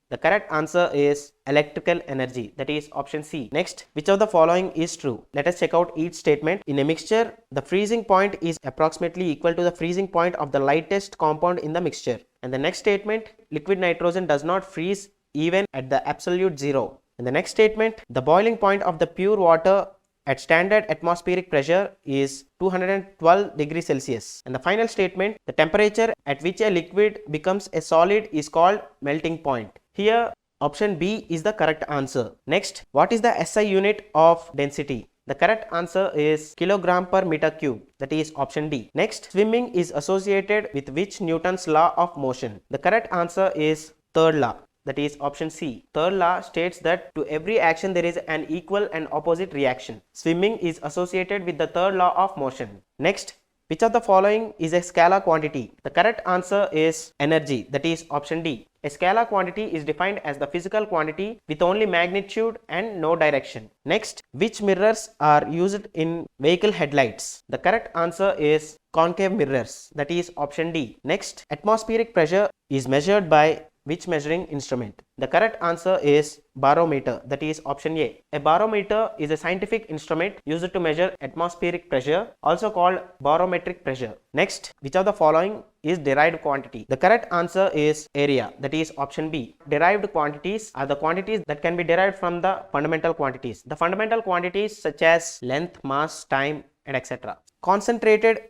The correct answer is electrical energy, that is option C. Next, which of the following is true? Let us check out each statement. In a mixture, the freezing point is approximately equal to the freezing point of the lightest compound in the mixture. And the next statement, liquid nitrogen does not freeze even at the absolute zero. And the next statement, the boiling point of the pure water at standard atmospheric pressure is 212 degrees Celsius. And the final statement, the temperature at which a liquid becomes a solid is called melting point. Here, option B is the correct answer. Next, what is the SI unit of density? The correct answer is kilogram per meter cube, that is option D. Next, swimming is associated with which Newton's law of motion? The correct answer is third law, that is option C. Third law states that to every action there is an equal and opposite reaction. Swimming is associated with the third law of motion. Next, which of the following is a scalar quantity? The correct answer is energy, that is option D. A scalar quantity is defined as the physical quantity with only magnitude and no direction. Next, which mirrors are used in vehicle headlights? The correct answer is concave mirrors, that is option D. Next, atmospheric pressure is measured by which measuring instrument? The correct answer is barometer, that is option A. A barometer is a scientific instrument used to measure atmospheric pressure, also called barometric pressure. Next, which of the following is derived quantity? The correct answer is area, that is option B. Derived quantities are the quantities that can be derived from the fundamental quantities. The fundamental quantities such as length, mass, time, and etc. Concentrated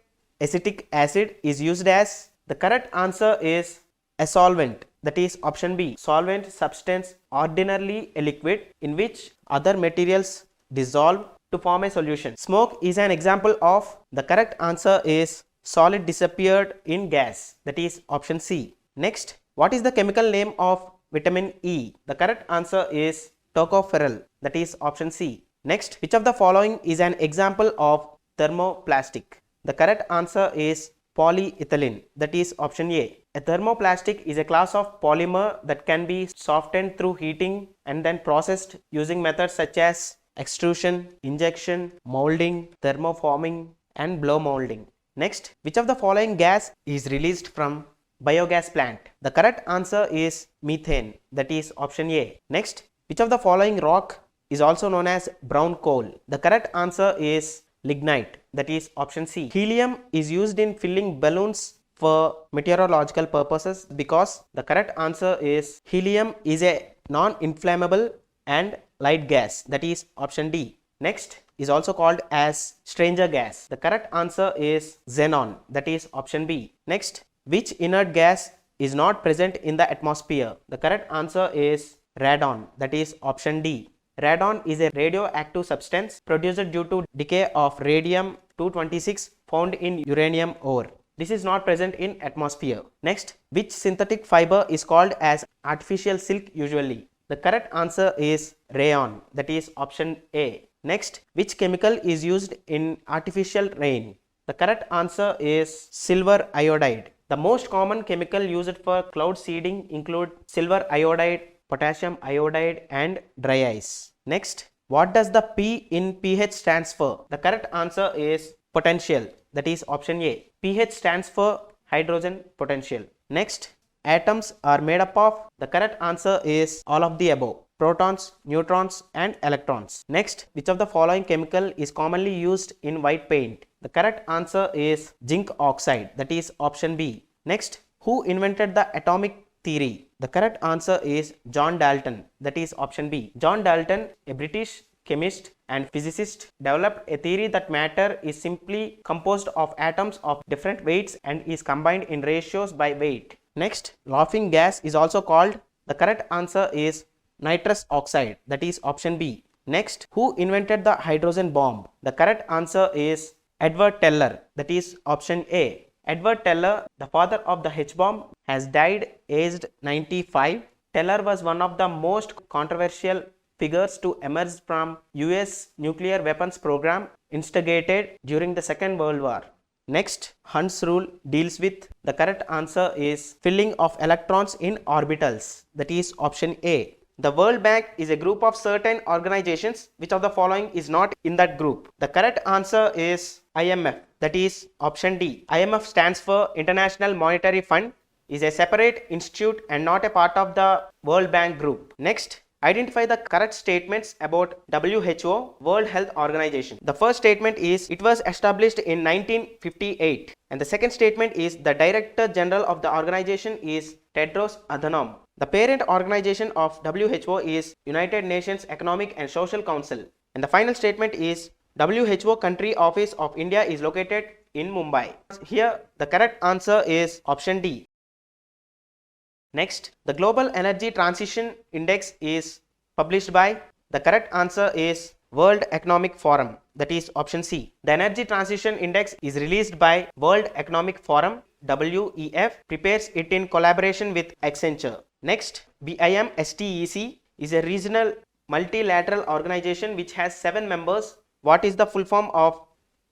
acetic acid is used as, the correct answer is a solvent, that is option B. Solvent substance ordinarily a liquid in which other materials dissolve to form a solution. Smoke is an example of, the correct answer is solid disappeared in gas, that is option C. Next, what is the chemical name of vitamin E? The correct answer is tocopherol, that is option C. Next, which of the following is an example of thermoplastic? The correct answer is polyethylene, that is option A. A thermoplastic is a class of polymer that can be softened through heating and then processed using methods such as extrusion, injection, molding, thermoforming, and blow molding. Next, which of the following gas is released from biogas plant? The correct answer is methane, that is option A. Next, which of the following rock is also known as brown coal? The correct answer is lignite, that is option C. Helium is used in filling balloons for meteorological purposes because the correct answer is helium is a non-inflammable and light gas, that is option D. Next is also called as stranger gas. The correct answer is xenon, that is option B. Next, which inert gas is not present in the atmosphere? The correct answer is radon, that is option D. Radon is a radioactive substance produced due to decay of radium 226 found in uranium ore. This is not present in atmosphere. Next, which synthetic fiber is called as artificial silk usually? The correct answer is rayon, that is option A. Next, which chemical is used in artificial rain? The correct answer is silver iodide. The most common chemical used for cloud seeding include silver iodide, potassium iodide and dry ice. Next, what does the P in pH stands for? The correct answer is potential, that is option A. pH stands for hydrogen potential. Next, atoms are made up of? The correct answer is all of the above: protons, neutrons and electrons. Next, which of the following chemical is commonly used in white paint? The correct answer is zinc oxide, that is option B. Next, who invented the atomic theory? The correct answer is John Dalton, that is option B. John Dalton, a British chemist and physicist, developed a theory that matter is simply composed of atoms of different weights and is combined in ratios by weight. Next, laughing gas is also called? The correct answer is nitrous oxide, that is option B. Next, who invented the hydrogen bomb? The correct answer is Edward Teller, that is option A. Edward Teller, the father of the H-bomb, has died aged 95. Teller was one of the most controversial figures to emerge from US nuclear weapons program instigated during the Second World War. Next, Hund's rule deals with? The correct answer is filling of electrons in orbitals, that is option A. The World Bank is a group of certain organizations. Which of the following is not in that group? The correct answer is IMF, that is option D. IMF stands for International Monetary Fund, is a separate institute and not a part of the World Bank group. Next, identify the correct statements about WHO, World Health Organization. The first statement is it was established in 1958, and the second statement is the Director General of the organization is Tedros Adhanom. The parent organization of WHO is United Nations Economic and Social Council. And the final statement is WHO country office of India is located in Mumbai. Here the correct answer is option D. Next, the Global Energy Transition Index is published by? The correct answer is World Economic Forum, that is option C. The Energy Transition Index is released by World Economic Forum, WEF, prepares it in collaboration with Accenture. Next, BIMSTEC is a regional multilateral organization which has 7 members. What is the full form of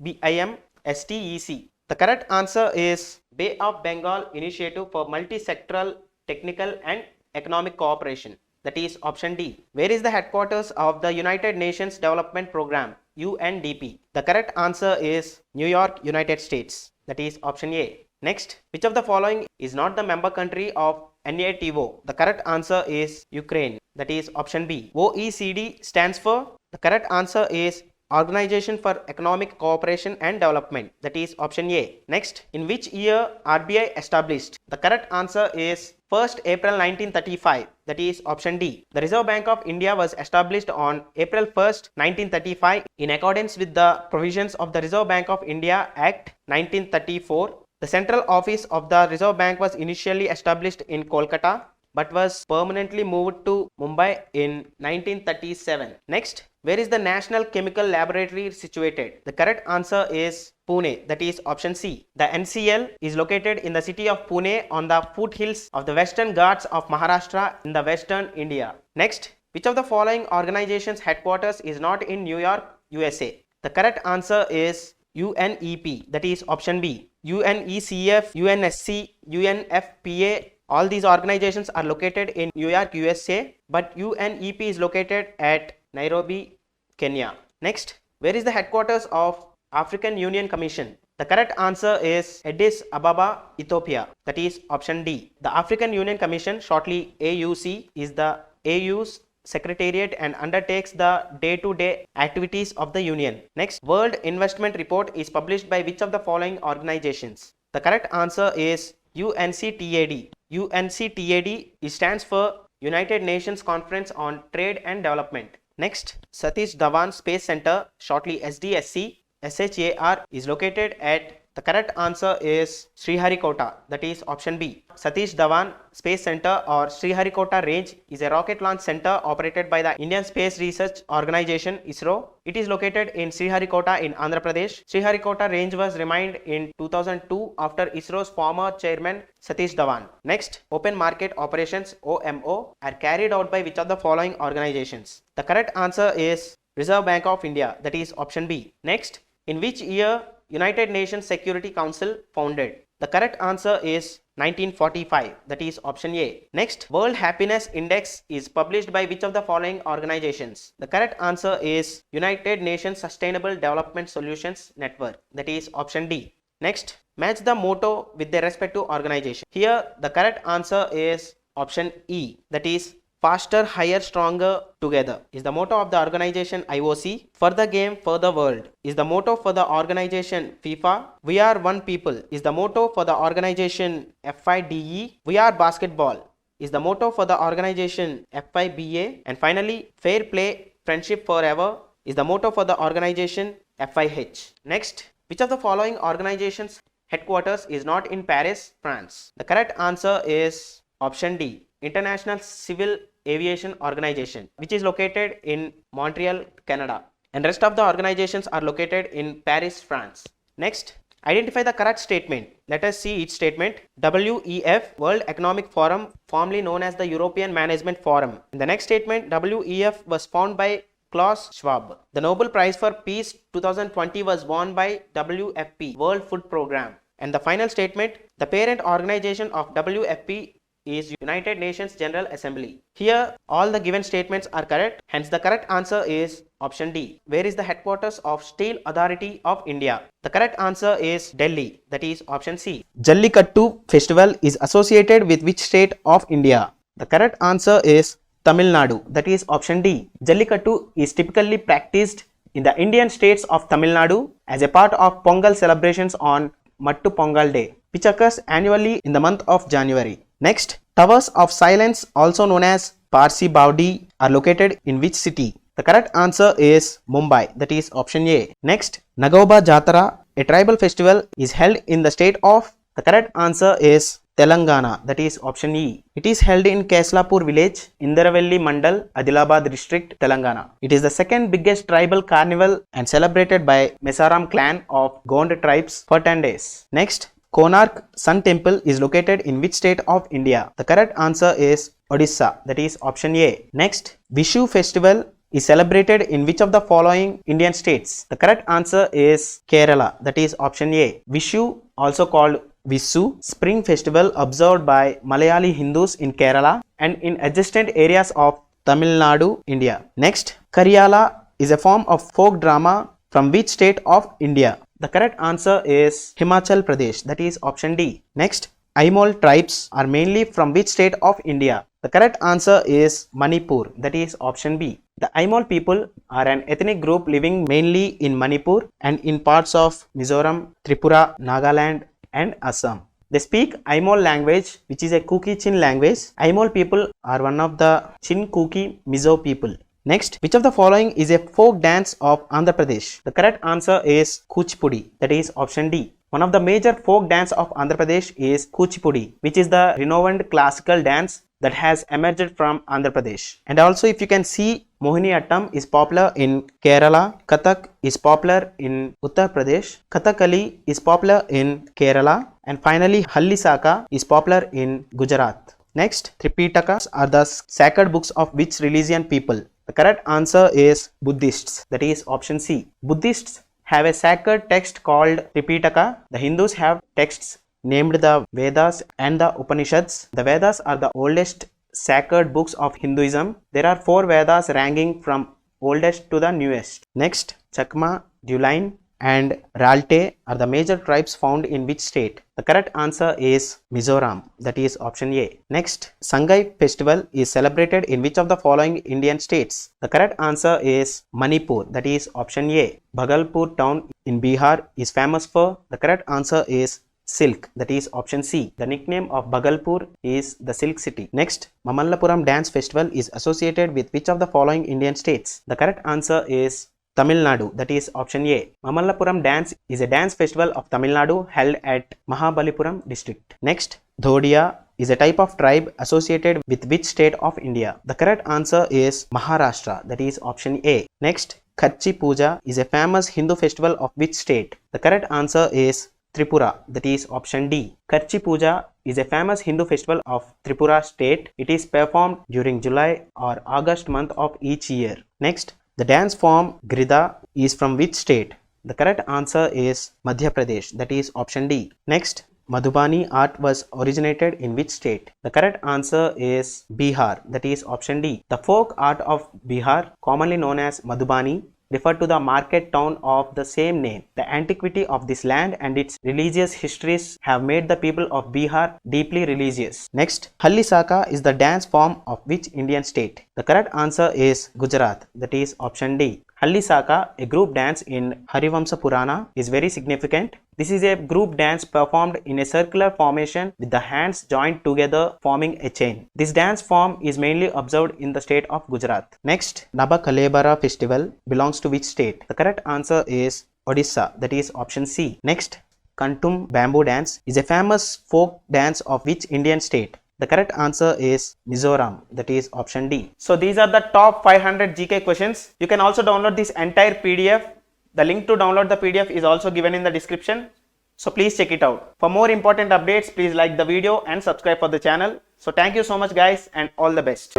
BIMSTEC? The correct answer is Bay of Bengal Initiative for Multi-Sectoral Technical and Economic Cooperation, that is option D. Where is the headquarters of the United Nations Development Program, UNDP? The correct answer is New York, United States, that is option A. Next, which of the following is not the member country of NATO? The correct answer is Ukraine, that is option B. OECD stands for? The correct answer is Organization for Economic Cooperation and Development, that is option A. Next, in which year RBI established? The correct answer is 1st April 1935, that is option D. The Reserve Bank of India was established on April 1st, 1935 in accordance with the provisions of the Reserve Bank of India Act 1934. The central office of the Reserve Bank was initially established in Kolkata but was permanently moved to Mumbai in 1937. Next, where is the National Chemical Laboratory situated? The correct answer is Pune, that is option C. The NCL is located in the city of Pune on the foothills of the Western Ghats of Maharashtra in the Western India. Next, which of the following organizations' headquarters is not in New York, USA? The correct answer is UNEP, that is option B. UNECF, UNSC, UNFPA, all these organizations are located in New York, USA, but UNEP is located at Nairobi, Kenya. Next, where is the headquarters of African Union Commission? The correct answer is Addis Ababa, Ethiopia, that is option D. The African Union Commission, shortly AUC, is the AU's secretariat and undertakes the day-to-day activities of the union. Next, World Investment Report is published by which of the following organizations? The correct answer is UNCTAD. UNCTAD stands for United Nations Conference on Trade and Development. Next, Satish Dhawan Space Center, shortly SDSC, SHAR, is located at The correct answer is Sriharikota, that is option B. Satish Dhawan Space Center or Sriharikota Range is a rocket launch center operated by the Indian Space Research Organization ISRO. It is located in Sriharikota in Andhra Pradesh. Sriharikota Range was renamed in 2002 after ISRO's former chairman Satish Dhawan. Next, open market operations OMO are carried out by which of the following organizations? The correct answer is Reserve Bank of India, that is option B. Next, in which year United Nations Security Council founded? The correct answer is 1945, that is option A. Next, World Happiness Index is published by which of the following organizations? The correct answer is United Nations Sustainable Development Solutions Network, that is option D. Next, match the motto with their respective organization. Here, the correct answer is option E, that is faster, higher, stronger, together is the motto of the organization IOC. For the game, for the world is the motto for the organization FIFA. We are one people is the motto for the organization FIDE. We are basketball is the motto for the organization FIBA. And finally, fair play, friendship forever is the motto for the organization FIH. Next, which of the following organizations headquarters is not in Paris, France? The correct answer is option D, International Civil Aviation Organization, which is located in Montreal, Canada, and rest of the organizations are located in Paris, France. Next, identify the correct statement. Let us see each statement. WEF, World Economic Forum, formerly known as the European Management Forum. In the next statement, WEF was founded by Klaus Schwab. The Nobel Prize for Peace 2020 was won by WFP, World Food Program. And the final statement, the parent organization of WFP is United Nations General Assembly. Here, all the given statements are correct. Hence, the correct answer is option D. Where is the headquarters of Steel Authority of India? The correct answer is Delhi. That is option C. Jallikattu festival is associated with which state of India? The correct answer is Tamil Nadu. That is option D. Jallikattu is typically practiced in the Indian states of Tamil Nadu as a part of Pongal celebrations on Mattu Pongal Day, which occurs annually in the month of January. Next, Towers of Silence, also known as Parsi Baudi, are located in which city? The correct answer is Mumbai. That is option A. Next, Nagoba Jatara, a tribal festival, is held in the state of? The correct answer is Telangana. That is option E. It is held in Keslapur village, Indaravelli Mandal, Adilabad district, Telangana. It is the second biggest tribal carnival and celebrated by Mesaram clan of Gond tribes for 10 days. Next, Konark Sun Temple is located in which state of India? The correct answer is Odisha. That is option A. Next, Vishu festival is celebrated in which of the following Indian states? The correct answer is Kerala. That is option A. Vishu, also called Visu, spring festival observed by Malayali Hindus in Kerala and in adjacent areas of Tamil Nadu, India. Next, Karyala is a form of folk drama from which state of India? The correct answer is Himachal Pradesh. That is option D. Next, Aimol tribes are mainly from which state of India? The correct answer is Manipur. That is option B. The Aimol people are an ethnic group living mainly in Manipur and in parts of Mizoram, Tripura, Nagaland and Assam. They speak Aimol language, which is a Kuki Chin language. Aimol people are one of the Chin Kuki Mizo people. Next, which of the following is a folk dance of Andhra Pradesh? The correct answer is Kuchipudi. That is option D. One of the major folk dance of Andhra Pradesh is Kuchipudi, which is the renowned classical dance that has emerged from Andhra Pradesh. And also, if you can see, Mohiniyattam is popular in Kerala, Kathak is popular in Uttar Pradesh, Kathakali is popular in Kerala, and finally Hallisaka is popular in Gujarat. Next, Tripitakas are the sacred books of which religion people? The correct answer is Buddhists. That is option C. Buddhists have a sacred text called Tripitaka. The Hindus have texts named the Vedas and the Upanishads. The Vedas are the oldest sacred books of Hinduism. There are 4 Vedas ranking from oldest to the newest. Next, Chakma, Duline and Ralte are the major tribes found in which state? The correct answer is Mizoram. That is option A. Next, Sangai festival is celebrated in which of the following Indian states? The correct answer is Manipur. That is option A. Bhagalpur town in Bihar is famous for? The correct answer is silk. That is option C. The nickname of Bhagalpur is the silk city. Next, Mamallapuram dance festival is associated with which of the following Indian states? The correct answer is Tamil Nadu, that is option A. Mamallapuram dance is a dance festival of Tamil Nadu held at Mahabalipuram district. Next, Dhodia is a type of tribe associated with which state of India? The correct answer is Maharashtra, that is option A. Next, Khachi Puja is a famous Hindu festival of which state? The correct answer is Tripura, that is option D. Khachi Puja is a famous Hindu festival of Tripura state. It is performed during July or August month of each year. Next, the dance form Grida is from which state? The correct answer is Madhya Pradesh, that is option D. Next, Madhubani art was originated in which state? The correct answer is Bihar, that is option D. The folk art of Bihar, commonly known as Madhubani, refer to the market town of the same name. The antiquity of this land and its religious histories have made the people of Bihar deeply religious. Next, Halli Saka is the dance form of which Indian state? The correct answer is Gujarat, that is option D. Halli Saka, a group dance in Harivamsa Purana, is very significant. This is a group dance performed in a circular formation with the hands joined together forming a chain. This dance form is mainly observed in the state of Gujarat. Next, Naba Kalebara festival belongs to which state? The correct answer is Odisha, that is option C. Next, Kantum bamboo dance is a famous folk dance of which Indian state? The correct answer is Mizoram, that is option D. So these are the top 500 GK questions. You can also download this entire PDF. The link to download the PDF is also given in the description. So please check it out. For more important updates, please like the video and subscribe for the channel. So thank you so much guys and all the best.